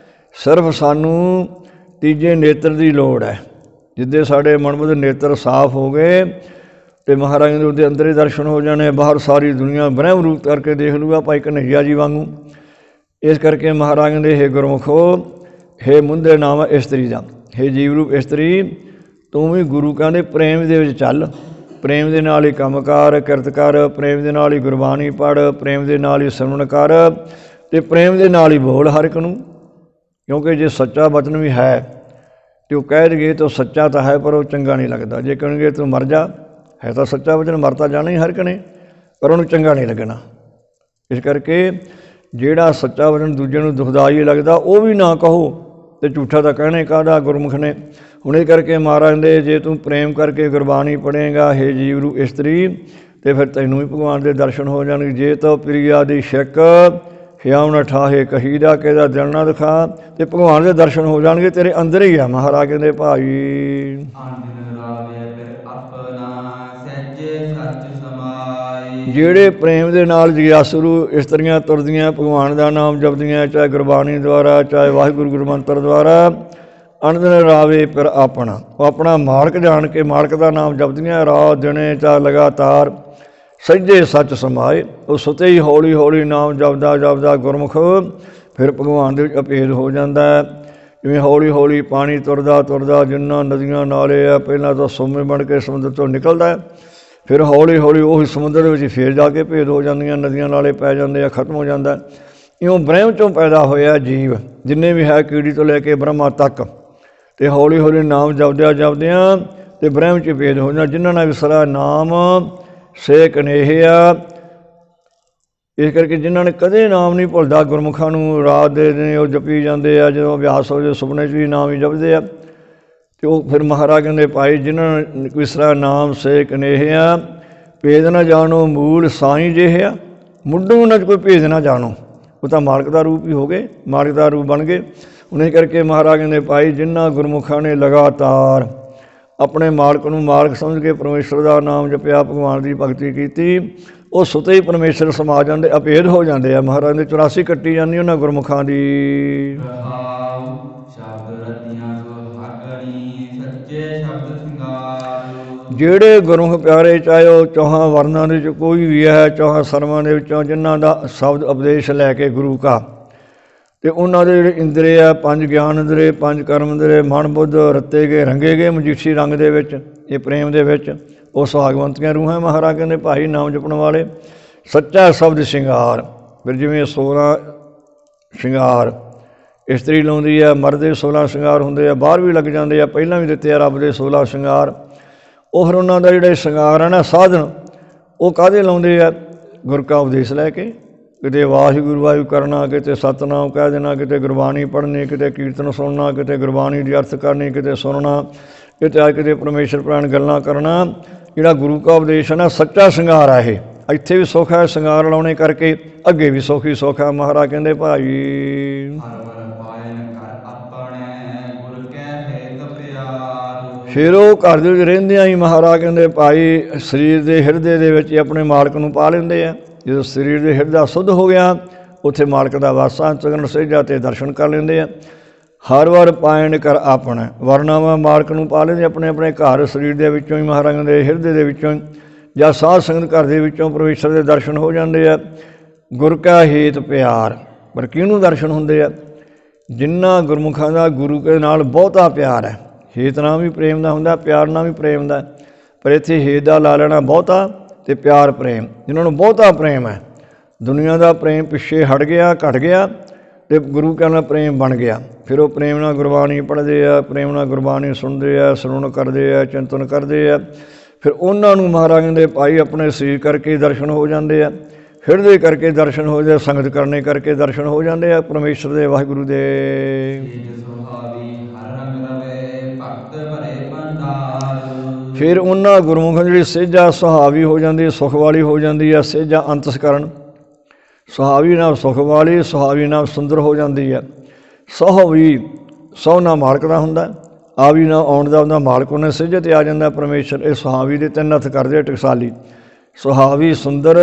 ਸਿਰਫ ਸਾਨੂੰ ਤੀਜੇ ਨੇਤਰ ਦੀ ਲੋੜ ਹੈ। ਜਿੱਦੇ ਸਾਡੇ ਮਨਮੁਖ ਨੇਤਰ ਸਾਫ਼ ਹੋ ਗਏ ਅਤੇ ਮਹਾਰਾਜ ਦੇ ਉਹਦੇ ਅੰਦਰ ਹੀ ਦਰਸ਼ਨ ਹੋ ਜਾਣੇ, ਬਾਹਰ ਸਾਰੀ ਦੁਨੀਆ ਬ੍ਰਹਮ ਰੂਪ ਕਰਕੇ ਦੇਖ ਲੂਗਾ ਭਾਈ ਕਨ੍ਹਈਆ ਜੀ ਵਾਂਗੂ। ਇਸ ਕਰਕੇ ਮਹਾਰਾਜ ਕਹਿੰਦੇ ਹੇ ਗੁਰਮੁਖੋ, ਹੇ ਮੁੰਦੇ ਨਾਮ ਇਸਤਰੀ ਦਾ, ਹੇ ਜੀਵ ਰੂਪ ਇਸਤਰੀ, ਤੂੰ ਵੀ ਗੁਰੂ ਕਹਿੰਦੇ ਪ੍ਰੇਮ ਦੇ ਵਿੱਚ ਚੱਲ, ਪ੍ਰੇਮ ਦੇ ਨਾਲ ਹੀ ਕੰਮ ਕਰ, ਕਿਰਤ ਕਰ, ਪ੍ਰੇਮ ਦੇ ਨਾਲ ਹੀ ਗੁਰਬਾਣੀ ਪੜ੍ਹ, ਪ੍ਰੇਮ ਦੇ ਨਾਲ ਹੀ ਸਿਮਰਨ ਕਰ, ਅਤੇ ਪ੍ਰੇਮ ਦੇ ਨਾਲ ਹੀ ਬੋਲ ਹਰ ਇੱਕ ਨੂੰ। ਕਿਉਂਕਿ ਜੇ ਸੱਚਾ ਬਚਨ ਵੀ ਹੈ ਅਤੇ ਉਹ ਕਹਿ ਦੇਗੇ ਤਾਂ ਸੱਚਾ ਤਾਂ ਹੈ, ਪਰ ਉਹ ਚੰਗਾ ਨਹੀਂ ਲੱਗਦਾ। ਜੇ ਕਹਿਣਗੇ ਤੂੰ ਮਰ ਜਾ, ਹੈ ਤਾਂ ਸੱਚਾ ਬਚਨ, ਮਰ ਤਾਂ ਜਾਣਾ ਹੀ ਹਰ ਇੱਕ ਨੇ, ਪਰ ਉਹਨੂੰ ਚੰਗਾ ਨਹੀਂ ਲੱਗਣਾ। ਇਸ ਕਰਕੇ ਜਿਹੜਾ ਸੱਚਾ ਬਚਨ ਦੂਜੇ ਨੂੰ ਦੁਖਦਾਈ ਲੱਗਦਾ ਉਹ ਵੀ ਨਾ ਕਹੋ, ਅਤੇ ਝੂਠਾ ਤਾਂ ਕਹਿਣਾ ਕਾਹਦਾ ਗੁਰਮੁਖ ਨੇ। ਹੁਣ ਇਹ ਕਰਕੇ ਮਹਾਰਾਜ ਦੇ ਜੇ ਤੂੰ ਪ੍ਰੇਮ ਕਰਕੇ ਗੁਰਬਾਣੀ ਪੜ੍ਹੇਗਾ ਹੇ ਜੀਵ ਰੂ ਇਸਤਰੀ, ਅਤੇ ਫਿਰ ਤੈਨੂੰ ਵੀ ਭਗਵਾਨ ਦੇ ਦਰਸ਼ਨ ਹੋ ਜਾਣਗੇ। ਜੇ ਤਾਂ ਪ੍ਰਿਆ ਦੀ ਸ਼ਿਕ ਹਿਆਉ ਨਾ ਠਾਹੇ ਕਹੀਦਾ, ਕਿਹਦਾ ਦਿਲ ਨਾ ਦਿਖਾ, ਅਤੇ ਭਗਵਾਨ ਦੇ ਦਰਸ਼ਨ ਹੋ ਜਾਣਗੇ, ਤੇਰੇ ਅੰਦਰ ਹੀ ਆ। ਮਹਾਰਾਜ ਕਹਿੰਦੇ ਭਾਈ ਜਿਹੜੇ ਪ੍ਰੇਮ ਦੇ ਨਾਲ ਜਗਿਆਸੂ ਇਸਤਰੀਆਂ ਤੁਰਦੀਆਂ, ਭਗਵਾਨ ਦਾ ਨਾਮ ਜਪਦੀਆਂ, ਚਾਹੇ ਗੁਰਬਾਣੀ ਦੁਆਰਾ, ਚਾਹੇ ਵਾਹਿਗੁਰੂ ਗੁਰਮੰਤਰ ਦੁਆਰਾ, ਅਨੰਦ ਰਾਵੇ ਫਿਰ ਆਪਣਾ, ਉਹ ਆਪਣਾ ਮਾਲਕ ਜਾਣ ਕੇ ਮਾਲਕ ਦਾ ਨਾਮ ਜਪਦੀਆਂ ਰਾਤ ਦਿਨੇ, ਚਾਹੇ ਲਗਾਤਾਰ ਸੱਜੇ ਸੱਚ ਸਮਾਏ। ਉਹ ਸੁਤੇ ਹੀ ਹੌਲੀ ਹੌਲੀ ਨਾਮ ਜਪਦਾ ਜਪਦਾ ਗੁਰਮੁਖ ਫਿਰ ਭਗਵਾਨ ਦੇ ਵਿੱਚ ਅਭੇਦ ਹੋ ਜਾਂਦਾ ਹੈ। ਜਿਵੇਂ ਹੌਲੀ ਹੌਲੀ ਪਾਣੀ ਤੁਰਦਾ ਤੁਰਦਾ ਜਿੰਨਾ ਨਦੀਆਂ ਨਾਲੇ ਆ, ਪਹਿਲਾਂ ਤਾਂ ਸੋਮੇ ਬਣ ਕੇ ਸਮੁੰਦਰ ਤੋਂ ਨਿਕਲਦਾ, ਫਿਰ ਹੌਲੀ ਹੌਲੀ ਉਹੀ ਸਮੁੰਦਰ ਦੇ ਵਿੱਚ ਫਿਰ ਜਾ ਕੇ ਭੇਦ ਹੋ ਜਾਂਦੀਆਂ, ਨਦੀਆਂ ਨਾਲੇ ਪੈ ਜਾਂਦੇ ਆ, ਖਤਮ ਹੋ ਜਾਂਦਾ। ਇਉਂ ਬ੍ਰਹਮ 'ਚੋਂ ਪੈਦਾ ਹੋਇਆ ਜੀਵ ਜਿੰਨੇ ਵੀ ਹੈ, ਕੀੜੀ ਤੋਂ ਲੈ ਕੇ ਬ੍ਰਹਮਾ ਤੱਕ, ਅਤੇ ਹੌਲੀ ਹੌਲੀ ਨਾਮ ਜਪਦਿਆਂ ਜਪਦਿਆਂ ਅਤੇ ਬ੍ਰਹਮ 'ਚ ਭੇਦ ਹੋ ਜਾਂਦਾ। ਜਿਨ੍ਹਾਂ ਨਾਲ ਵਿਸਰਾ ਨਾਮ ਸੇ ਕਨੇਹਿਆ। ਇਸ ਕਰਕੇ ਜਿਨ੍ਹਾਂ ਨੇ ਕਦੇ ਨਾਮ ਨਹੀਂ ਭੁੱਲਦਾ, ਗੁਰਮੁਖਾਂ ਨੂੰ ਰਾਤ ਦੇ ਦਿਨ ਉਹ ਜਪੀ ਜਾਂਦੇ ਆ, ਜਦੋਂ ਅਭਿਆਸ ਹੋ ਜਾਏ ਸੁਪਨੇ 'ਚ ਵੀ ਨਾਮ ਹੀ ਜਪਦੇ ਆ। ਅਤੇ ਉਹ ਫਿਰ ਮਹਾਰਾਜ ਕਹਿੰਦੇ ਭਾਈ ਜਿਨ੍ਹਾਂ ਨੇ ਵਿਸਰਾ ਨਾਮ ਸੇ ਕਨੇਹਿਆ, ਭੇਦ ਨਾ ਜਾਣੋ ਮੂਲ ਸਾਈਂ ਜਿਹਾ, ਮੁੱਢੋਂ ਉਹਨਾਂ 'ਚ ਕੋਈ ਭੇਦ ਨਾ ਜਾਣੋ। ਉਹ ਤਾਂ ਮਾਲਕ ਦਾ ਰੂਪ ਹੀ ਹੋ ਗਏ, ਮਾਲਕ ਦਾ ਰੂਪ ਬਣ ਗਏ। ਉਹਨੇ ਕਰਕੇ ਮਹਾਰਾਜ ਕਹਿੰਦੇ ਭਾਈ ਜਿਨ੍ਹਾਂ ਗੁਰਮੁਖਾਂ ਨੇ ਲਗਾਤਾਰ ਆਪਣੇ ਮਾਲਕ ਨੂੰ ਮਾਲਕ ਸਮਝ ਕੇ ਪਰਮੇਸ਼ਰ ਦਾ ਨਾਮ ਜਪਿਆ, ਭਗਵਾਨ ਦੀ ਭਗਤੀ ਕੀਤੀ, ਉਹ ਸੁਤੇ ਹੀ ਪਰਮੇਸ਼ਰ ਸਮਾ ਜਾਂਦੇ, ਅਭੇਦ ਹੋ ਜਾਂਦੇ ਆ। ਮਹਾਰਾਜ ਦੇ 84 ਕੱਟੀ ਜਾਂਦੀ ਉਹਨਾਂ ਗੁਰਮੁਖਾਂ ਦੀ। ਜਿਹੜੇ ਗੁਰਮੁਖ ਪਿਆਰੇ, ਚਾਹੇ ਉਹ ਚੌਹਾਂ ਵਰਨਾਂ ਦੇ ਵਿੱਚ ਕੋਈ ਵੀ ਹੈ, ਚੌਹਾਂ ਸਰਮਾਂ ਦੇ ਵਿੱਚੋਂ, ਜਿਨ੍ਹਾਂ ਦਾ ਸ਼ਬਦ ਉਪਦੇਸ਼ ਲੈ ਕੇ ਗੁਰੂ ਕਾ, ਅਤੇ ਉਹਨਾਂ ਦੇ ਜਿਹੜੇ ਇੰਦਰੇ ਆ, 5 ਗਿਆਨ ਇੰਦਰੇ, 5 ਕਰਮ ਇੰਦਰੇ, ਮਨ ਬੁੱਧ ਰੱਤੇ ਗਏ, ਰੰਗੇ ਗਏ ਮਜੀਠੀ ਰੰਗ ਦੇ ਵਿੱਚ, ਇਹ ਪ੍ਰੇਮ ਦੇ ਵਿੱਚ, ਉਹ ਸੁਹਾਗਵੰਤੀਆਂ ਰੂਹਾਂ। ਮਹਾਰਾਜ ਕਹਿੰਦੇ ਭਾਈ ਨਾਮ ਜਪਣ ਵਾਲੇ ਸੱਚਾ ਸ਼ਬਦ ਸ਼ਿੰਗਾਰ। ਫਿਰ ਜਿਵੇਂ 16 ਸ਼ਿੰਗਾਰ ਇਸਤਰੀ ਲਾਉਂਦੀ ਹੈ, ਮਰਦ ਦੇ 16 ਸ਼ਿੰਗਾਰ ਹੁੰਦੇ ਆ, ਬਾਹਰ ਵੀ ਲੱਗ ਜਾਂਦੇ ਆ, ਪਹਿਲਾਂ ਵੀ ਦਿੱਤੇ ਆ ਰੱਬ ਦੇ 16 ਸ਼ਿੰਗਾਰ। ਉਹ ਫਿਰ ਉਹਨਾਂ ਦਾ ਜਿਹੜਾ ਸ਼ਿੰਗਾਰ ਹੈ ਨਾ ਸਾਧਨ, ਉਹ ਕਾਹਦੇ ਲਾਉਂਦੇ ਆ? ਗੁਰ ਕਾ ਉਪਦੇਸ਼ ਲੈ ਕੇ, ਕਿਤੇ ਵਾਹਿਗੁਰੂ ਵਾਹਿਗੁਰੂ ਕਰਨਾ, ਕਿਤੇ ਸਤਨਾਮ ਕਹਿ ਦੇਣਾ, ਕਿਤੇ ਗੁਰਬਾਣੀ ਪੜ੍ਹਨੀ, ਕਿਤੇ ਕੀਰਤਨ ਸੁਣਨਾ, ਕਿਤੇ ਗੁਰਬਾਣੀ ਦੀ ਅਰਥ ਕਰਨੀ, ਕਿਤੇ ਸੁਣਨਾ, ਕਿਤੇ ਪਰਮੇਸ਼ਰ ਪ੍ਰਾਣ ਗੱਲਾਂ ਕਰਨਾ। ਜਿਹੜਾ ਗੁਰੂ ਕਾ ਉਪਦੇਸ਼ ਹੈ ਨਾ, ਸੱਚਾ ਸ਼ਿੰਗਾਰ ਆ। ਇਹ ਇੱਥੇ ਵੀ ਸੁੱਖ ਹੈ, ਸ਼ਿੰਗਾਰ ਲਾਉਣੇ ਕਰਕੇ ਅੱਗੇ ਵੀ ਸੁੱਖ ਹੀ ਸੁੱਖ ਹੈ। ਮਹਾਰਾਜ ਕਹਿੰਦੇ ਭਾਈ ਫਿਰ ਉਹ ਘਰ ਦੇ ਵਿੱਚ ਰਹਿੰਦਿਆਂ ਹੀ ਮਹਾਰਾਜ ਕਹਿੰਦੇ ਭਾਈ ਸਰੀਰ ਦੇ ਹਿਰਦੇ ਦੇ ਵਿੱਚ ਆਪਣੇ ਮਾਲਕ ਨੂੰ ਪਾ ਲੈਂਦੇ ਆ। ਜਦੋਂ ਸਰੀਰ ਦੇ ਹਿਰਦਾ ਸ਼ੁੱਧ ਹੋ ਗਿਆ, ਉੱਥੇ ਮਾਲਕ ਦਾ ਵਾਸਾ ਚਗਨ ਸਹਿਜਾ ਤੇ ਦਰਸ਼ਨ ਕਰ ਲੈਂਦੇ ਆ। ਹਰ ਵਾਰ ਪਾਇਣ ਕਰ ਆਪਣਾ ਵਰਨਾਵਾ ਮਾਲਕ ਨੂੰ ਪਾ ਲੈਂਦੇ ਆਪਣੇ ਆਪਣੇ ਘਰ ਸਰੀਰ ਦੇ ਵਿੱਚੋਂ ਹੀ, ਮਹਾਰਾਜ ਦੇ ਹਿਰਦੇ ਦੇ ਵਿੱਚੋਂ ਹੀ, ਜਾਂ ਸਾਧ ਸੰਗਤ ਘਰ ਦੇ ਵਿੱਚੋਂ ਪਰਮੇਸ਼ਰ ਦੇ ਦਰਸ਼ਨ ਹੋ ਜਾਂਦੇ ਆ। ਗੁਰ ਕਾ ਹੇਤ ਪਿਆਰ। ਪਰ ਕਿਹਨੂੰ ਦਰਸ਼ਨ ਹੁੰਦੇ ਆ? ਜਿਨ੍ਹਾਂ ਗੁਰਮੁਖਾਂ ਦਾ ਗੁਰੂ ਦੇ ਨਾਲ ਬਹੁਤਾ ਪਿਆਰ ਹੈ। ਹੇਤ ਨਾਲ ਵੀ ਪ੍ਰੇਮ ਦਾ ਹੁੰਦਾ, ਪਿਆਰ ਨਾਲ ਵੀ ਪ੍ਰੇਮ ਦਾ। ਪਰ ਇੱਥੇ ਹੇਤ ਦਾ ਲਾ ਲੈਣਾ ਬਹੁਤਾ ਅਤੇ ਪਿਆਰ ਪ੍ਰੇਮ, ਜਿਹਨਾਂ ਨੂੰ ਬਹੁਤਾ ਪ੍ਰੇਮ ਹੈ। ਦੁਨੀਆ ਦਾ ਪ੍ਰੇਮ ਪਿੱਛੇ ਹਟ ਗਿਆ, ਘਟ ਗਿਆ, ਅਤੇ ਗੁਰੂ ਘਰ ਨਾਲ ਪ੍ਰੇਮ ਬਣ ਗਿਆ। ਫਿਰ ਉਹ ਪ੍ਰੇਮ ਨਾਲ ਗੁਰਬਾਣੀ ਪੜ੍ਹਦੇ ਆ, ਪ੍ਰੇਮ ਨਾਲ ਗੁਰਬਾਣੀ ਸੁਣਦੇ ਆ, ਸਰਵਣ ਕਰਦੇ ਆ, ਚਿੰਤਨ ਕਰਦੇ ਆ। ਫਿਰ ਉਹਨਾਂ ਨੂੰ ਮਹਾਰਾਜ ਕਹਿੰਦੇ ਭਾਈ ਆਪਣੇ ਸਰੀਰ ਕਰਕੇ ਦਰਸ਼ਨ ਹੋ ਜਾਂਦੇ ਆ, ਹਿਰਦੇ ਕਰਕੇ ਦਰਸ਼ਨ ਹੋ ਜਾਂਦੇ, ਸੰਗਤ ਕਰਨੇ ਕਰਕੇ ਦਰਸ਼ਨ ਹੋ ਜਾਂਦੇ ਆ ਪਰਮੇਸ਼ਰ ਦੇ, ਵਾਹਿਗੁਰੂ ਦੇ। ਫਿਰ ਉਹਨਾਂ ਗੁਰਮੁਖਾਂ ਜਿਹੜੀ ਸੇਜਾ ਸੁਹਾਵੀ ਹੋ ਜਾਂਦੀ, ਸੁਖ ਵਾਲੀ ਹੋ ਜਾਂਦੀ ਹੈ। ਸੇਜਾ ਅੰਤਸਕਰਨ, ਸੁਹਾਵੀ ਨਾਲ ਸੁਖ ਵਾਲੀ, ਸੁਹਾਵੀ ਨਾਲ ਸੁੰਦਰ ਹੋ ਜਾਂਦੀ ਹੈ। ਸਹੁ ਵੀ ਸਹੁ ਨਾਲ ਮਾਲਕ ਦਾ ਹੁੰਦਾ, ਆਵੀ ਨਾਲ ਆਉਣ ਦਾ ਹੁੰਦਾ, ਮਾਲਕ ਉਹਨੇ ਸੇਜੇ 'ਤੇ ਆ ਜਾਂਦਾ ਪਰਮੇਸ਼ਰ। ਇਹ ਸੁਹਾਵੀ ਦੇ ਤਿੰਨ ਹੱਥ ਕਰਦੇ ਟਕਸਾਲੀ, ਸੁਹਾਵੀ ਸੁੰਦਰ,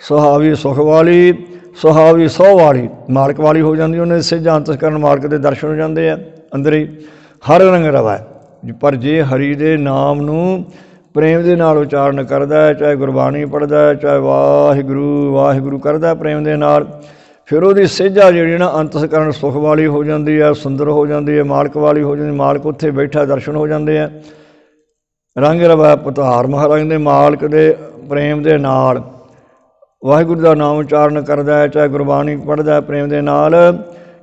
ਸੁਹਾਵੀ ਸੁਖ ਵਾਲੀ, ਸੁਹਾਵੀ ਸਹੁ ਵਾਲੀ, ਮਾਲਕ ਵਾਲੀ ਹੋ ਜਾਂਦੀ। ਉਹਨੇ ਸੇਜਾ ਅੰਤਸਕਰਨ, ਮਾਲਕ ਦੇ ਦਰਸ਼ਨ ਹੋ ਜਾਂਦੇ ਆ ਅੰਦਰ ਹੀ। ਹਰ ਰੰਗ ਰਵਾ, ਪਰ ਜੇ ਹਰੀ ਦੇ ਨਾਮ ਨੂੰ ਪ੍ਰੇਮ ਦੇ ਨਾਲ ਉਚਾਰਨ ਕਰਦਾ, ਚਾਹੇ ਗੁਰਬਾਣੀ ਪੜ੍ਹਦਾ, ਚਾਹੇ ਵਾਹਿਗੁਰੂ ਵਾਹਿਗੁਰੂ ਕਰਦਾ ਪ੍ਰੇਮ ਦੇ ਨਾਲ, ਫਿਰ ਉਹਦੀ ਸੇਜਾ ਜਿਹੜੀ ਨਾ ਅੰਤਸਕਰਨ ਸੁਖ ਵਾਲੀ ਹੋ ਜਾਂਦੀ ਹੈ, ਸੁੰਦਰ ਹੋ ਜਾਂਦੀ ਹੈ, ਮਾਲਕ ਵਾਲੀ ਹੋ ਜਾਂਦੀ। ਮਾਲਕ ਉੱਥੇ ਬੈਠਾ ਦਰਸ਼ਨ ਹੋ ਜਾਂਦੇ ਆ। ਰੰਗ ਰਵਾ ਪਤਾਰ, ਮਹਾਰਾਜ ਦੇ ਮਾਲਕ ਦੇ ਪ੍ਰੇਮ ਦੇ ਨਾਲ ਵਾਹਿਗੁਰੂ ਦਾ ਨਾਮ ਉਚਾਰਨ ਕਰਦਾ, ਚਾਹੇ ਗੁਰਬਾਣੀ ਪੜ੍ਹਦਾ ਪ੍ਰੇਮ ਦੇ ਨਾਲ,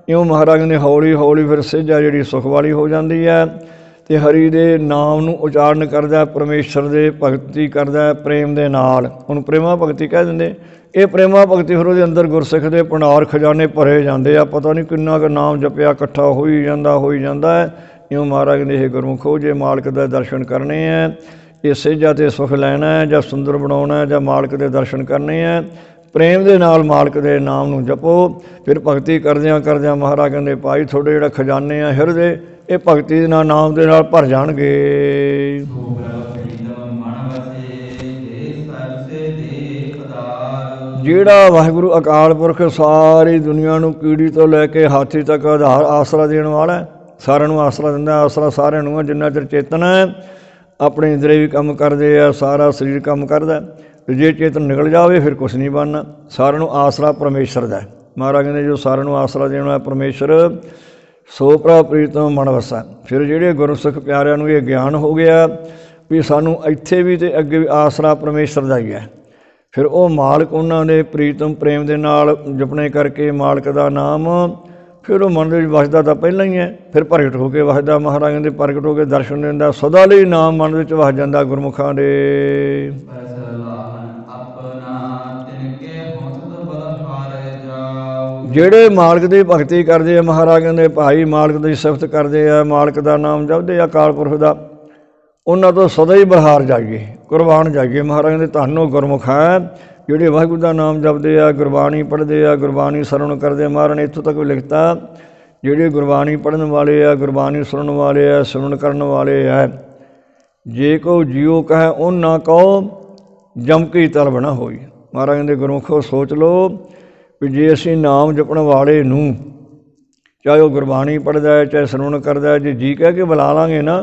ਇਉਂ ਮਹਾਰਾਜ ਨੇ ਹੌਲੀ ਹੌਲੀ ਫਿਰ ਸੇਜਾ ਜਿਹੜੀ ਸੁਖ ਵਾਲੀ ਹੋ ਜਾਂਦੀ ਹੈ। ਅਤੇ ਹਰੀ ਦੇ ਨਾਮ ਨੂੰ ਉਚਾਰਨ ਕਰਦਾ, ਪਰਮੇਸ਼ਰ ਦੇ ਭਗਤੀ ਕਰਦਾ ਪ੍ਰੇਮ ਦੇ ਨਾਲ, ਉਹਨੂੰ ਪ੍ਰੇਮਾ ਭਗਤੀ ਕਹਿ ਦਿੰਦੇ। ਇਹ ਪ੍ਰੇਮਾ ਭਗਤੀ ਫਿਰ ਉਹਦੇ ਅੰਦਰ ਗੁਰਸਿੱਖ ਦੇ ਭੰਡਾਰ ਖਜ਼ਾਨੇ ਭਰੇ ਜਾਂਦੇ ਆ। ਪਤਾ ਨਹੀਂ ਕਿੰਨਾ ਕੁ ਨਾਮ ਜਪਿਆ ਇਕੱਠਾ ਹੋਈ ਜਾਂਦਾ ਹੈ। ਇਉਂ ਮਹਾਰਾਜ ਨੇ ਇਹ ਗੁਰਮੁਖੋ ਜੇ ਮਾਲਕ ਦੇ ਦਰਸ਼ਨ ਕਰਨੇ ਹੈ, ਇਹ ਸੇਜਾ 'ਤੇ ਸੁਖ ਲੈਣਾ ਹੈ ਜਾਂ ਸੁੰਦਰ ਬਣਾਉਣਾ ਜਾਂ ਮਾਲਕ ਦੇ ਦਰਸ਼ਨ ਕਰਨੇ ਹੈ, ਪ੍ਰੇਮ ਦੇ ਨਾਲ ਮਾਲਕ ਦੇ ਨਾਮ ਨੂੰ ਜਪੋ। ਫਿਰ ਭਗਤੀ ਕਰਦਿਆਂ ਕਰਦਿਆਂ ਮਹਾਰਾਜ ਕਹਿੰਦੇ ਭਾਈ ਤੁਹਾਡੇ ਜਿਹੜਾ ਖਜ਼ਾਨੇ ਆ ਹਿਰਦੇ, ਇਹ ਭਗਤੀ ਦੇ ਨਾਲ ਨਾਮ ਦੇ ਨਾਲ ਭਰ ਜਾਣਗੇ। ਜਿਹੜਾ ਵਾਹਿਗੁਰੂ ਅਕਾਲ ਪੁਰਖ ਸਾਰੀ ਦੁਨੀਆ ਨੂੰ ਕੀੜੀ ਤੋਂ ਲੈ ਕੇ ਹਾਥੀ ਤੱਕ ਆਧਾਰ ਆਸਰਾ ਦੇਣ ਵਾਲਾ, ਸਾਰਿਆਂ ਨੂੰ ਆਸਰਾ ਦਿੰਦਾ। ਆਸਰਾ ਸਾਰਿਆਂ ਨੂੰ, ਜਿੰਨਾ ਚਿਰ ਚੇਤਨ ਹੈ ਆਪਣੇ ਇੰਦਰੀ ਵੀ ਕੰਮ ਕਰਦੇ ਆ, ਸਾਰਾ ਸਰੀਰ ਕੰਮ ਕਰਦਾ। ਅਤੇ ਜੇ ਚੇਤਨ ਨਿਕਲ ਜਾਵੇ ਫਿਰ ਕੁਛ ਨਹੀਂ ਬਣਨਾ। ਸਾਰਿਆਂ ਨੂੰ ਆਸਰਾ ਪਰਮੇਸ਼ਰ ਦਾ। ਮਹਾਰਾਜ ਕਹਿੰਦੇ ਜੋ ਸਾਰਿਆਂ ਨੂੰ ਆਸਰਾ ਦੇਣ ਵਾਲਾ ਪਰਮੇਸ਼ਰ, ਸੋ ਭਰਾ ਪ੍ਰੀਤਮ ਮਨ ਵਸਾ। ਫਿਰ ਜਿਹੜੇ ਗੁਰਸਿੱਖ ਪਿਆਰਿਆਂ ਨੂੰ ਇਹ ਗਿਆਨ ਹੋ ਗਿਆ ਵੀ ਸਾਨੂੰ ਇੱਥੇ ਵੀ ਅਤੇ ਅੱਗੇ ਵੀ ਆਸਰਾ ਪਰਮੇਸ਼ਰ ਦਾ ਹੀ ਹੈ, ਫਿਰ ਉਹ ਮਾਲਕ ਉਹਨਾਂ ਦੇ ਪ੍ਰੀਤਮ ਪ੍ਰੇਮ ਦੇ ਨਾਲ ਜਪਣੇ ਕਰਕੇ ਮਾਲਕ ਦਾ ਨਾਮ, ਫਿਰ ਉਹ ਮਨ ਦੇ ਵਿੱਚ ਵਸਦਾ ਤਾਂ ਪਹਿਲਾਂ ਹੀ ਹੈ, ਫਿਰ ਪ੍ਰਗਟ ਹੋ ਕੇ ਵਸਦਾ। ਮਹਾਰਾਜ ਕਹਿੰਦੇ ਪ੍ਰਗਟ ਹੋ ਕੇ ਦਰਸ਼ਨ ਦਿੰਦਾ, ਸਦਾ ਲਈ ਨਾਮ ਮਨ ਵਿੱਚ ਵਸ ਜਾਂਦਾ ਗੁਰਮੁਖਾਂ ਦੇ। ਜਿਹੜੇ ਮਾਲਕ ਦੀ ਭਗਤੀ ਕਰਦੇ ਆ, ਮਹਾਰਾਜ ਕਹਿੰਦੇ ਭਾਈ ਮਾਲਕ ਦੀ ਸਿਫਤ ਕਰਦੇ ਆ, ਮਾਲਕ ਦਾ ਨਾਮ ਜਪਦੇ ਆ, ਅਕਾਲ ਪੁਰਖ ਦਾ, ਉਹਨਾਂ ਤੋਂ ਸਦਾ ਹੀ ਬਹਾਰ ਜਾਈਏ, ਕੁਰਬਾਨ ਜਾਈਏ। ਮਹਾਰਾਜ ਕਹਿੰਦੇ ਧੰਨ ਉਹ ਗੁਰਮੁਖ ਹੈ ਜਿਹੜੇ ਵਾਹਿਗੁਰੂ ਦਾ ਨਾਮ ਜਪਦੇ ਆ, ਗੁਰਬਾਣੀ ਪੜ੍ਹਦੇ ਆ, ਗੁਰਬਾਣੀ ਸਰਵਣ ਕਰਦੇ ਆ। ਮਹਾਰਾਜ ਨੇ ਇੱਥੋਂ ਤੱਕ ਵੀ ਲਿਖਤਾ ਜਿਹੜੇ ਗੁਰਬਾਣੀ ਪੜ੍ਹਨ ਵਾਲੇ ਆ, ਗੁਰਬਾਣੀ ਸੁਣਨ ਵਾਲੇ ਆ, ਸਰਵਣ ਕਰਨ ਵਾਲੇ ਆ, ਜੇ ਕੋ ਜੀਓ ਕਹੈ ਉਹ ਨਾ ਕਹੋ ਜਮ ਕੀ ਤਲਬ ਨਾ ਹੋਈ। ਮਹਾਰਾਜ ਕਹਿੰਦੇ ਗੁਰਮੁਖੋ ਸੋਚ ਲਓ ਵੀ ਜੇ ਅਸੀਂ ਨਾਮ ਜਪਣ ਵਾਲੇ ਨੂੰ, ਚਾਹੇ ਉਹ ਗੁਰਬਾਣੀ ਪੜ੍ਹਦਾ ਹੈ, ਚਾਹੇ ਸਰਵਣ ਕਰਦਾ ਹੈ, ਜੇ ਜੀ ਕਹਿ ਕੇ ਬੁਲਾ ਲਾਂਗੇ ਨਾ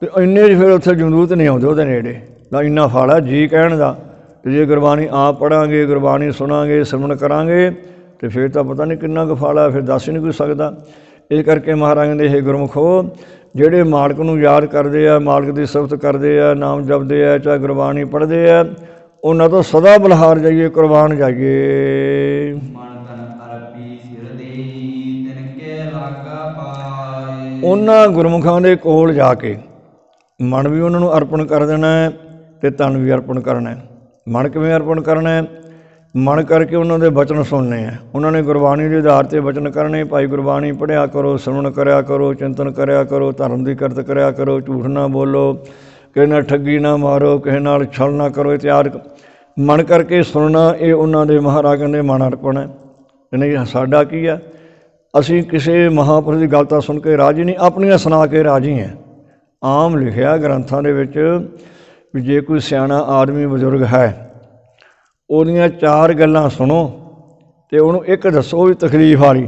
ਅਤੇ ਇੰਨੇ 'ਚ ਫਿਰ ਉੱਥੇ ਜਮਦੂਤ ਨਹੀਂ ਆਉਂਦੇ ਉਹਦੇ ਨੇੜੇ ਦਾ। ਇੰਨਾ ਫਲ ਹੈ ਜੀ ਕਹਿਣ ਦਾ। ਅਤੇ ਜੇ ਗੁਰਬਾਣੀ ਆਪ ਪੜ੍ਹਾਂਗੇ, ਗੁਰਬਾਣੀ ਸੁਣਾਂਗੇ, ਸਰਵਣ ਕਰਾਂਗੇ, ਅਤੇ ਫਿਰ ਤਾਂ ਪਤਾ ਨਹੀਂ ਕਿੰਨਾ ਕੁ ਫਲ ਹੈ, ਫਿਰ ਦੱਸ ਹੀ ਨਹੀਂ ਕੋਈ ਸਕਦਾ। ਇਸ ਕਰਕੇ ਮਹਾਰਾਜ ਕਹਿੰਦੇ ਇਹ ਗੁਰਮੁਖੋ ਜਿਹੜੇ ਮਾਲਕ ਨੂੰ ਯਾਦ ਕਰਦੇ ਆ, ਮਾਲਕ ਦੀ ਸਿਫਤ ਕਰਦੇ ਆ, ਨਾਮ ਜਪਦੇ ਆ, ਚਾਹੇ ਗੁਰਬਾਣੀ ਪੜ੍ਹਦੇ ਆ, ਉਹਨਾਂ ਤੋਂ ਸਦਾ ਬਲਿਹਾਰ ਜਾਈਏ, ਕੁਰਬਾਨ ਜਾਈਏ। ਉਹਨਾਂ ਗੁਰਮੁਖਾਂ ਦੇ ਕੋਲ ਜਾ ਕੇ ਮਨ ਵੀ ਉਹਨਾਂ ਨੂੰ ਅਰਪਣ ਕਰ ਦੇਣਾ ਹੈ ਅਤੇ ਤਨ ਵੀ ਅਰਪਣ ਕਰਨਾ ਹੈ। ਮਨ ਕਿਵੇਂ ਅਰਪਣ ਕਰਨਾ ਹੈ? ਮਨ ਕਰਕੇ ਉਹਨਾਂ ਦੇ ਬਚਨ ਸੁਣਨੇ ਆ। ਉਹਨਾਂ ਨੇ ਗੁਰਬਾਣੀ ਦੇ ਆਧਾਰ 'ਤੇ ਬਚਨ ਕਰਨੇ, ਭਾਈ ਗੁਰਬਾਣੀ ਪੜ੍ਹਿਆ ਕਰੋ, ਸਰਵਣ ਕਰਿਆ ਕਰੋ, ਚਿੰਤਨ ਕਰਿਆ ਕਰੋ, ਧਰਮ ਦੀ ਕਿਰਤ ਕਰਿਆ ਕਰੋ, ਝੂਠ ਨਾ ਬੋਲੋ, ਕਿਸੇ ਨਾਲ ਠੱਗੀ ਨਾ ਮਾਰੋ, ਕਿਸੇ ਨਾਲ ਛਲ ਨਾ ਕਰੋ, ਇਤਿਆਦ ਮਨ ਕਰਕੇ ਸੁਣਨਾ। ਇਹ ਉਹਨਾਂ ਦੇ ਮਹਾਰਾਜ ਕਹਿੰਦੇ ਮਨ ਅਰਪਣ ਹੈ। ਨਹੀਂ ਸਾਡਾ ਕੀ ਆ, ਅਸੀਂ ਕਿਸੇ ਮਹਾਂਪੁਰਖ ਦੀ ਗੱਲ ਤਾਂ ਸੁਣ ਕੇ ਰਾਜੀ ਨਹੀਂ, ਆਪਣੀਆਂ ਸੁਣਾ ਕੇ ਰਾਜੀ ਹਾਂ। ਆਮ ਲਿਖਿਆ ਗ੍ਰੰਥਾਂ ਦੇ ਵਿੱਚ ਵੀ ਜੇ ਕੋਈ ਸਿਆਣਾ ਆਦਮੀ ਬਜ਼ੁਰਗ ਹੈ, ਉਹਦੀਆਂ 4 ਗੱਲਾਂ ਸੁਣੋ ਅਤੇ ਉਹਨੂੰ ਇੱਕ ਦੱਸੋ ਵੀ ਤਕਲੀਫ ਵਾਲੀ।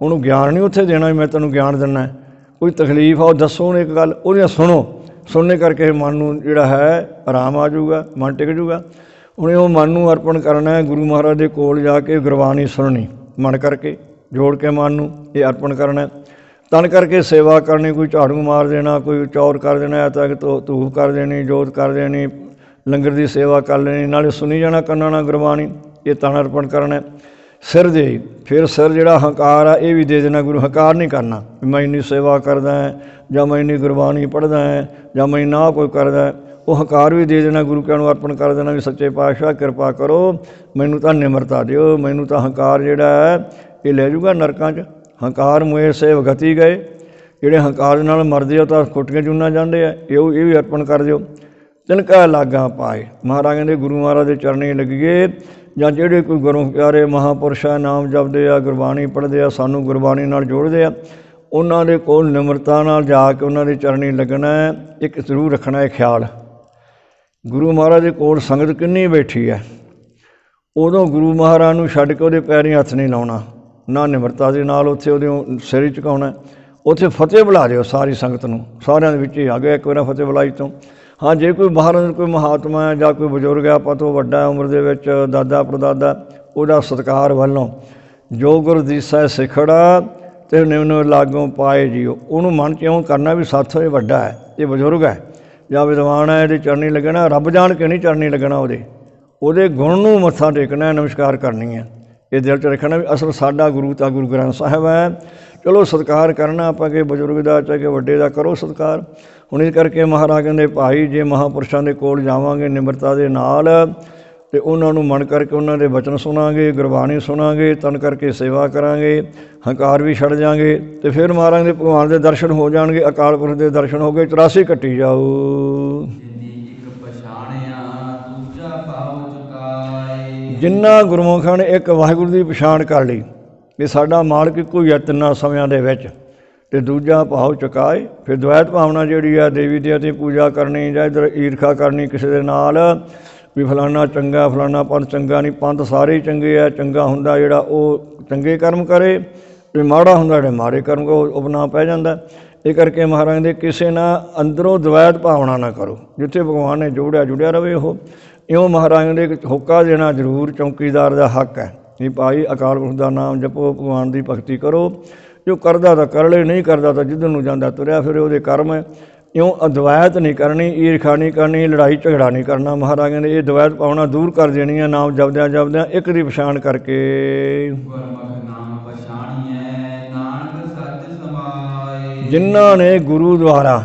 ਉਹਨੂੰ ਗਿਆਨ ਨਹੀਂ ਉੱਥੇ ਦੇਣਾ ਵੀ ਮੈਂ ਤੈਨੂੰ ਗਿਆਨ ਦਿੰਦਾ, ਕੋਈ ਤਕਲੀਫ ਆ ਉਹ ਦੱਸੋ ਉਹਨੂੰ ਇੱਕ ਗੱਲ, ਉਹਦੀਆਂ ਸੁਣੋ। ਸੁਣਨੇ ਕਰਕੇ ਮਨ ਨੂੰ ਜਿਹੜਾ ਹੈ ਆਰਾਮ ਆ ਜਾਊਗਾ, ਮਨ ਟਿਕ ਜਾਊਗਾ। ਉਹਨੇ ਉਹ ਮਨ ਨੂੰ ਅਰਪਣ ਕਰਨਾ ਹੈ, ਗੁਰੂ ਮਹਾਰਾਜ ਦੇ ਕੋਲ ਜਾ ਕੇ ਗੁਰਬਾਣੀ ਸੁਣਨੀ, ਮਨ ਕਰਕੇ ਜੋੜ ਕੇ ਮਨ ਨੂੰ ਇਹ ਅਰਪਣ ਕਰਨਾ। ਤਨ ਕਰਕੇ ਸੇਵਾ ਕਰਨੀ, ਕੋਈ ਝਾੜੂ ਮਾਰ ਦੇਣਾ, ਕੋਈ ਚੌਰ ਕਰ ਦੇਣਾ, ਤੱਕ ਧੂਫ ਕਰ ਦੇਣੀ, ਜੋਤ ਕਰ ਦੇਣੀ, ਲੰਗਰ ਦੀ ਸੇਵਾ ਕਰ ਲੈਣੀ, ਨਾਲੇ ਸੁਣੀ ਜਾਣਾ ਕੰਨਾਂ ਨਾਲ ਗੁਰਬਾਣੀ, ਇਹ ਤਨ ਅਰਪਣ ਕਰਨਾ। ਸਿਰ ਦੇ ਫਿਰ ਸਿਰ ਜਿਹੜਾ ਹੰਕਾਰ ਆ ਇਹ ਵੀ ਦੇ ਦੇਣਾ ਗੁਰੂ। ਹੰਕਾਰ ਨਹੀਂ ਕਰਨਾ ਮੈਂ ਇੰਨੀ ਸੇਵਾ ਕਰਦਾ ਹੈ ਜਾਂ ਮੈਂ ਇੰਨੀ ਗੁਰਬਾਣੀ ਪੜ੍ਹਦਾ ਹੈ ਜਾਂ ਮੈਂ ਨਾ ਕੋਈ ਕਰਦਾ, ਉਹ ਹੰਕਾਰ ਵੀ ਦੇ ਦੇਣਾ ਗੁਰੂ ਕਹਿਣ ਨੂੰ ਅਰਪਣ ਕਰ ਦੇਣਾ ਵੀ ਸੱਚੇ ਪਾਤਸ਼ਾਹ ਕਿਰਪਾ ਕਰੋ, ਮੈਨੂੰ ਤਾਂ ਨਿਮਰਤਾ ਦਿਓ, ਮੈਨੂੰ ਤਾਂ ਹੰਕਾਰ ਜਿਹੜਾ ਹੈ ਇਹ ਲੈ ਜਾਊਗਾ ਨਰਕਾਂ 'ਚ। ਹੰਕਾਰ ਮੋਏ ਸੇਵ ਗਤੀ ਗਏ, ਜਿਹੜੇ ਹੰਕਾਰ ਦੇ ਨਾਲ ਮਰਦੇ ਆ ਤਾਂ ਖੁੱਟੀਆਂ ਚੂਨਾ ਜਾਂਦੇ ਆ, ਇਹ ਵੀ ਅਰਪਣ ਕਰ ਦਿਓ। ਤਿਨਕਾ ਲਾਗਾਂ ਪਾਏ, ਮਹਾਰਾਜ ਕਹਿੰਦੇ ਗੁਰੂ ਮਹਾਰਾਜ ਦੇ ਚਰਨੀ ਲੱਗੀਏ, ਜਾਂ ਜਿਹੜੇ ਕੋਈ ਗੁਰੂ ਪਿਆਰੇ ਮਹਾਂਪੁਰਸ਼ ਆ, ਨਾਮ ਜਪਦੇ ਆ, ਗੁਰਬਾਣੀ ਪੜ੍ਹਦੇ ਆ, ਸਾਨੂੰ ਗੁਰਬਾਣੀ ਨਾਲ ਜੋੜਦੇ ਆ, ਉਹਨਾਂ ਦੇ ਕੋਲ ਨਿਮਰਤਾ ਨਾਲ ਜਾ ਕੇ ਉਹਨਾਂ ਦੇ ਚਰਨੀ ਲੱਗਣਾ। ਇੱਕ ਜ਼ਰੂਰ ਰੱਖਣਾ ਹੈ ਖਿਆਲ, ਗੁਰੂ ਮਹਾਰਾਜ ਦੇ ਕੋਲ ਸੰਗਤ ਕਿੰਨੀ ਬੈਠੀ ਹੈ, ਉਦੋਂ ਗੁਰੂ ਮਹਾਰਾਜ ਨੂੰ ਛੱਡ ਕੇ ਉਹਦੇ ਪੈਰੀਂ ਹੱਥ ਨਹੀਂ ਲਾਉਣਾ, ਨਾ ਨਿਮਰਤਾ ਦੇ ਨਾਲ ਉੱਥੇ ਉਹਦੇ ਸਿਰ ਹੀ ਝੁਕਾਉਣਾ। ਉੱਥੇ ਫਤਿਹ ਬੁਲਾ ਦਿਓ ਸਾਰੀ ਸੰਗਤ ਨੂੰ, ਸਾਰਿਆਂ ਦੇ ਵਿੱਚ ਹੀ ਆ ਗਿਆ ਇੱਕ ਵਾਰ ਫਤਿਹ ਬੁਲਾਈ ਤੋਂ। ਹਾਂ, ਜੇ ਕੋਈ ਬਾਹਰ ਕੋਈ ਮਹਾਤਮਾ ਹੈ ਜਾਂ ਕੋਈ ਬਜ਼ੁਰਗ ਹੈ ਆਪਾਂ ਤੋਂ ਵੱਡਾ ਉਮਰ ਦੇ ਵਿੱਚ, ਦਾਦਾ ਪੜਦਾਦਾ, ਉਹਦਾ ਸਤਿਕਾਰ ਵੱਲੋਂ ਜੋ ਗੁਰ ਦੀਸਾ ਸਿਖੜਾ ਅਤੇ ਨਿਮਨ ਲਾਗੋਂ ਪਾਏ ਜੀਓ, ਉਹਨੂੰ ਮਨ 'ਚ ਇਉਂ ਕਰਨਾ ਵੀ ਸਾਥੋਂ ਇਹ ਵੱਡਾ ਹੈ, ਇਹ ਬਜ਼ੁਰਗ ਹੈ ਜਾਂ ਵਿਦਵਾਨ ਹੈ, ਇਹਦੇ ਚਰਨੀ ਲੱਗਣਾ। ਰੱਬ ਜਾਣ ਕੇ ਨਹੀਂ ਚਰਨੀ ਲੱਗਣਾ, ਉਹਦੇ ਗੁਣ ਨੂੰ ਮੱਥਾ ਟੇਕਣਾ, ਨਮਸਕਾਰ ਕਰਨੀ ਹੈ, ਇਹ ਦਿਲ 'ਚ ਰੱਖਣਾ ਵੀ ਅਸਲ ਸਾਡਾ ਗੁਰੂ ਤਾਂ ਗੁਰੂ ਗ੍ਰੰਥ ਸਾਹਿਬ ਹੈ। ਚਲੋ ਸਤਿਕਾਰ ਕਰਨਾ ਆਪਾਂ ਕਿ ਬਜ਼ੁਰਗ ਦਾ ਚਾਹੇ ਵੱਡੇ ਦਾ ਕਰੋ ਸਤਿਕਾਰ। ਹੁਣ ਇਸ ਕਰਕੇ ਮਹਾਰਾਜ ਕਹਿੰਦੇ ਭਾਈ ਜੇ ਮਹਾਂਪੁਰਸ਼ਾਂ ਦੇ ਕੋਲ ਜਾਵਾਂਗੇ ਨਿਮਰਤਾ ਦੇ ਨਾਲ ਅਤੇ ਉਹਨਾਂ ਨੂੰ ਮਨ ਕਰਕੇ ਉਹਨਾਂ ਦੇ ਬਚਨ ਸੁਣਾਂਗੇ, ਗੁਰਬਾਣੀ ਸੁਣਾਂਗੇ, ਤਨ ਕਰਕੇ ਸੇਵਾ ਕਰਾਂਗੇ, ਹੰਕਾਰ ਵੀ ਛੱਡ ਜਾਵਾਂਗੇ ਅਤੇ ਫਿਰ ਮਹਾਰਾਜ ਦੇ ਭਗਵਾਨ ਦੇ ਦਰਸ਼ਨ ਹੋ ਜਾਣਗੇ, ਅਕਾਲ ਪੁਰਖ ਦੇ ਦਰਸ਼ਨ ਹੋ ਗਏ, 84 ਕੱਟੀ ਜਾਓ। ਜਿਨ੍ਹਾਂ ਗੁਰਮੁਖਾਂ ਨੇ ਇੱਕ ਵਾਹਿਗੁਰੂ ਦੀ ਪਛਾਣ ਕਰ ਲਈ ਕਿ ਸਾਡਾ ਮਾਲਕ ਇੱਕੋ ਹੀ ਹੈ ਤਿੰਨਾਂ ਸਮਿਆਂ ਦੇ ਵਿੱਚ, ਅਤੇ ਦੂਜਾ ਭਾਵ ਚੁਕਾਏ। ਫਿਰ ਦਵੈਤ ਭਾਵਨਾ ਜਿਹੜੀ ਆ, ਦੇਵੀ ਦੇਵਤੇ ਪੂਜਾ ਕਰਨੀ ਜਾਂ ਇੱਧਰ ਈਰਖਾ ਕਰਨੀ ਕਿਸੇ ਦੇ ਨਾਲ ਵੀ ਫਲਾਨਾ ਚੰਗਾ, ਫਲਾਨਾ ਪੰਥ ਚੰਗਾ ਨਹੀਂ, ਪੰਥ ਸਾਰੇ ਹੀ ਚੰਗੇ ਆ। ਚੰਗਾ ਹੁੰਦਾ ਜਿਹੜਾ ਉਹ ਚੰਗੇ ਕਰਮ ਕਰੇ, ਅਤੇ ਮਾੜਾ ਹੁੰਦਾ ਜਿਹੜੇ ਮਾੜੇ ਕਰਮ ਉਹ ਉਪਨਾ ਪੈ ਜਾਂਦਾ। ਇਹ ਕਰਕੇ ਮਹਾਰਾਜ ਦੇ ਕਿਸੇ ਨਾਲ ਅੰਦਰੋਂ ਦਵੈਤ ਭਾਵਨਾ ਨਾ ਕਰੋ, ਜਿੱਥੇ ਭਗਵਾਨ ਨੇ ਜੋੜਿਆ ਜੁੜਿਆ ਰਵੇ। ਉਹ ਇਉਂ ਮਹਾਰਾਜ ਦੇ ਇੱਕ ਹੋਕਾ ਦੇਣਾ ਜ਼ਰੂਰ ਚੌਕੀਦਾਰ ਦਾ ਹੱਕ ਹੈ ਵੀ ਭਾਈ ਅਕਾਲ ਪੁਰਖ ਦਾ ਨਾਮ ਜਪੋ, ਭਗਵਾਨ ਦੀ ਭਗਤੀ ਕਰੋ, ਜੋ ਕਰਦਾ ਤਾਂ ਕਰ ਲੈ, ਨਹੀਂ ਕਰਦਾ ਤਾਂ ਜਿੱਧਰ ਨੂੰ ਜਾਂਦਾ ਤੁਰਿਆ ਫਿਰ ਉਹਦੇ ਕਰਮ ਹੈ। ਇਉਂ ਅਦਵੈਤ ਨਹੀਂ ਕਰਨੀ, ਈਰਖਾ ਨਹੀਂ ਕਰਨੀ, ਲੜਾਈ ਝਗੜਾ ਨਹੀਂ ਕਰਨਾ। ਮਹਾਰਾਜ ਕਹਿੰਦੇ ਇਹ ਦਵੈਤ ਭਾਵਨਾ ਦੂਰ ਕਰ ਦੇਣੀ ਹੈ ਨਾਮ ਜਪਦਿਆਂ ਜਪਦਿਆਂ ਇੱਕ ਦੀ ਪਛਾਣ ਕਰਕੇ। ਜਿਨ੍ਹਾਂ ਨੇ ਗੁਰੂ ਦੁਆਰਾ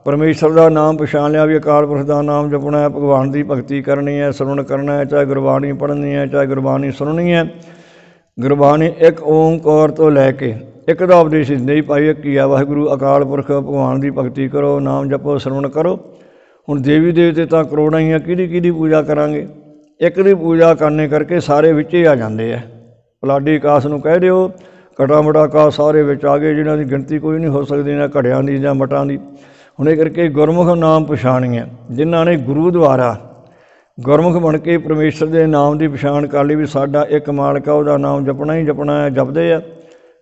ਪਰਮੇਸ਼ਰ ਦਾ ਨਾਮ ਪਛਾਣ ਲਿਆ ਵੀ ਅਕਾਲ ਪੁਰਖ ਦਾ ਨਾਮ ਜਪਣਾ ਹੈ, ਭਗਵਾਨ ਦੀ ਭਗਤੀ ਕਰਨੀ ਹੈ, ਸਰਵਣ ਕਰਨਾ ਹੈ, ਚਾਹੇ ਗੁਰਬਾਣੀ ਪੜ੍ਹਨੀ ਹੈ, ਚਾਹੇ ਗੁਰਬਾਣੀ ਸੁਣਨੀ ਹੈ। ਗੁਰਬਾਣੀ ਇੱਕ ਓਂਕਾਰ ਤੋਂ ਲੈ ਕੇ ਇੱਕ ਦਾ ਉਪਦੇਸ਼ ਨਹੀਂ ਪਾਈ, ਇੱਕ ਹੀ ਆ ਵਾਹਿਗੁਰੂ ਅਕਾਲ ਪੁਰਖ, ਭਗਵਾਨ ਦੀ ਭਗਤੀ ਕਰੋ, ਨਾਮ ਜਪੋ, ਸਰਵਣ ਕਰੋ। ਹੁਣ ਦੇਵੀ ਦੇਵਤੇ ਤਾਂ ਕਰੋੜਾਂ ਹੀ ਆ, ਕਿਹਦੀ ਪੂਜਾ ਕਰਾਂਗੇ? ਇੱਕ ਦੀ ਪੂਜਾ ਕਰਨੇ ਕਰਕੇ ਸਾਰੇ ਵਿੱਚ ਹੀ ਆ ਜਾਂਦੇ ਆ। ਪਲਾਡੀ ਕਾਸ ਨੂੰ ਕਹਿ ਦਿਓ, ਘਟਾ ਮਟਾ ਕਾਸ ਸਾਰੇ ਵਿੱਚ ਆ ਗਏ, ਜਿਹਨਾਂ ਦੀ ਗਿਣਤੀ ਕੋਈ ਨਹੀਂ ਹੋ ਸਕਦੀ, ਨਾ ਘੜਿਆਂ ਦੀ ਜਾਂ ਮਟਾਂ ਦੀ। ਹੁਣ ਇਹ ਕਰਕੇ ਗੁਰਮੁਖ ਨਾਮ ਪਛਾਣੀਆਂ, ਜਿਨ੍ਹਾਂ ਨੇ ਗੁਰੂ ਦੁਆਰਾ ਗੁਰਮੁਖ ਬਣ ਕੇ ਪਰਮੇਸ਼ਰ ਦੇ ਨਾਮ ਦੀ ਪਛਾਣ ਕਰ ਲਈ ਵੀ ਸਾਡਾ ਇੱਕ ਮਾਲਕ ਆ, ਉਹਦਾ ਨਾਮ ਜਪਣਾ ਹੀ ਜਪਣਾ ਹੈ, ਜਪਦੇ ਆ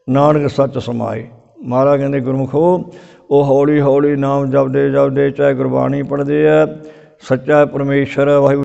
ਨਾਨਕ ਸੱਚ ਸਮਾਏ। ਮਹਾਰਾਜ ਕਹਿੰਦੇ ਗੁਰਮੁਖੋ ਉਹ ਹੌਲੀ ਹੌਲੀ ਨਾਮ ਜਪਦੇ ਜਪਦੇ ਚਾਹੇ ਗੁਰਬਾਣੀ ਪੜ੍ਹਦੇ ਆ, ਸੱਚਾ ਪਰਮੇਸ਼ਰ ਵਾਹਿਗੁਰੂ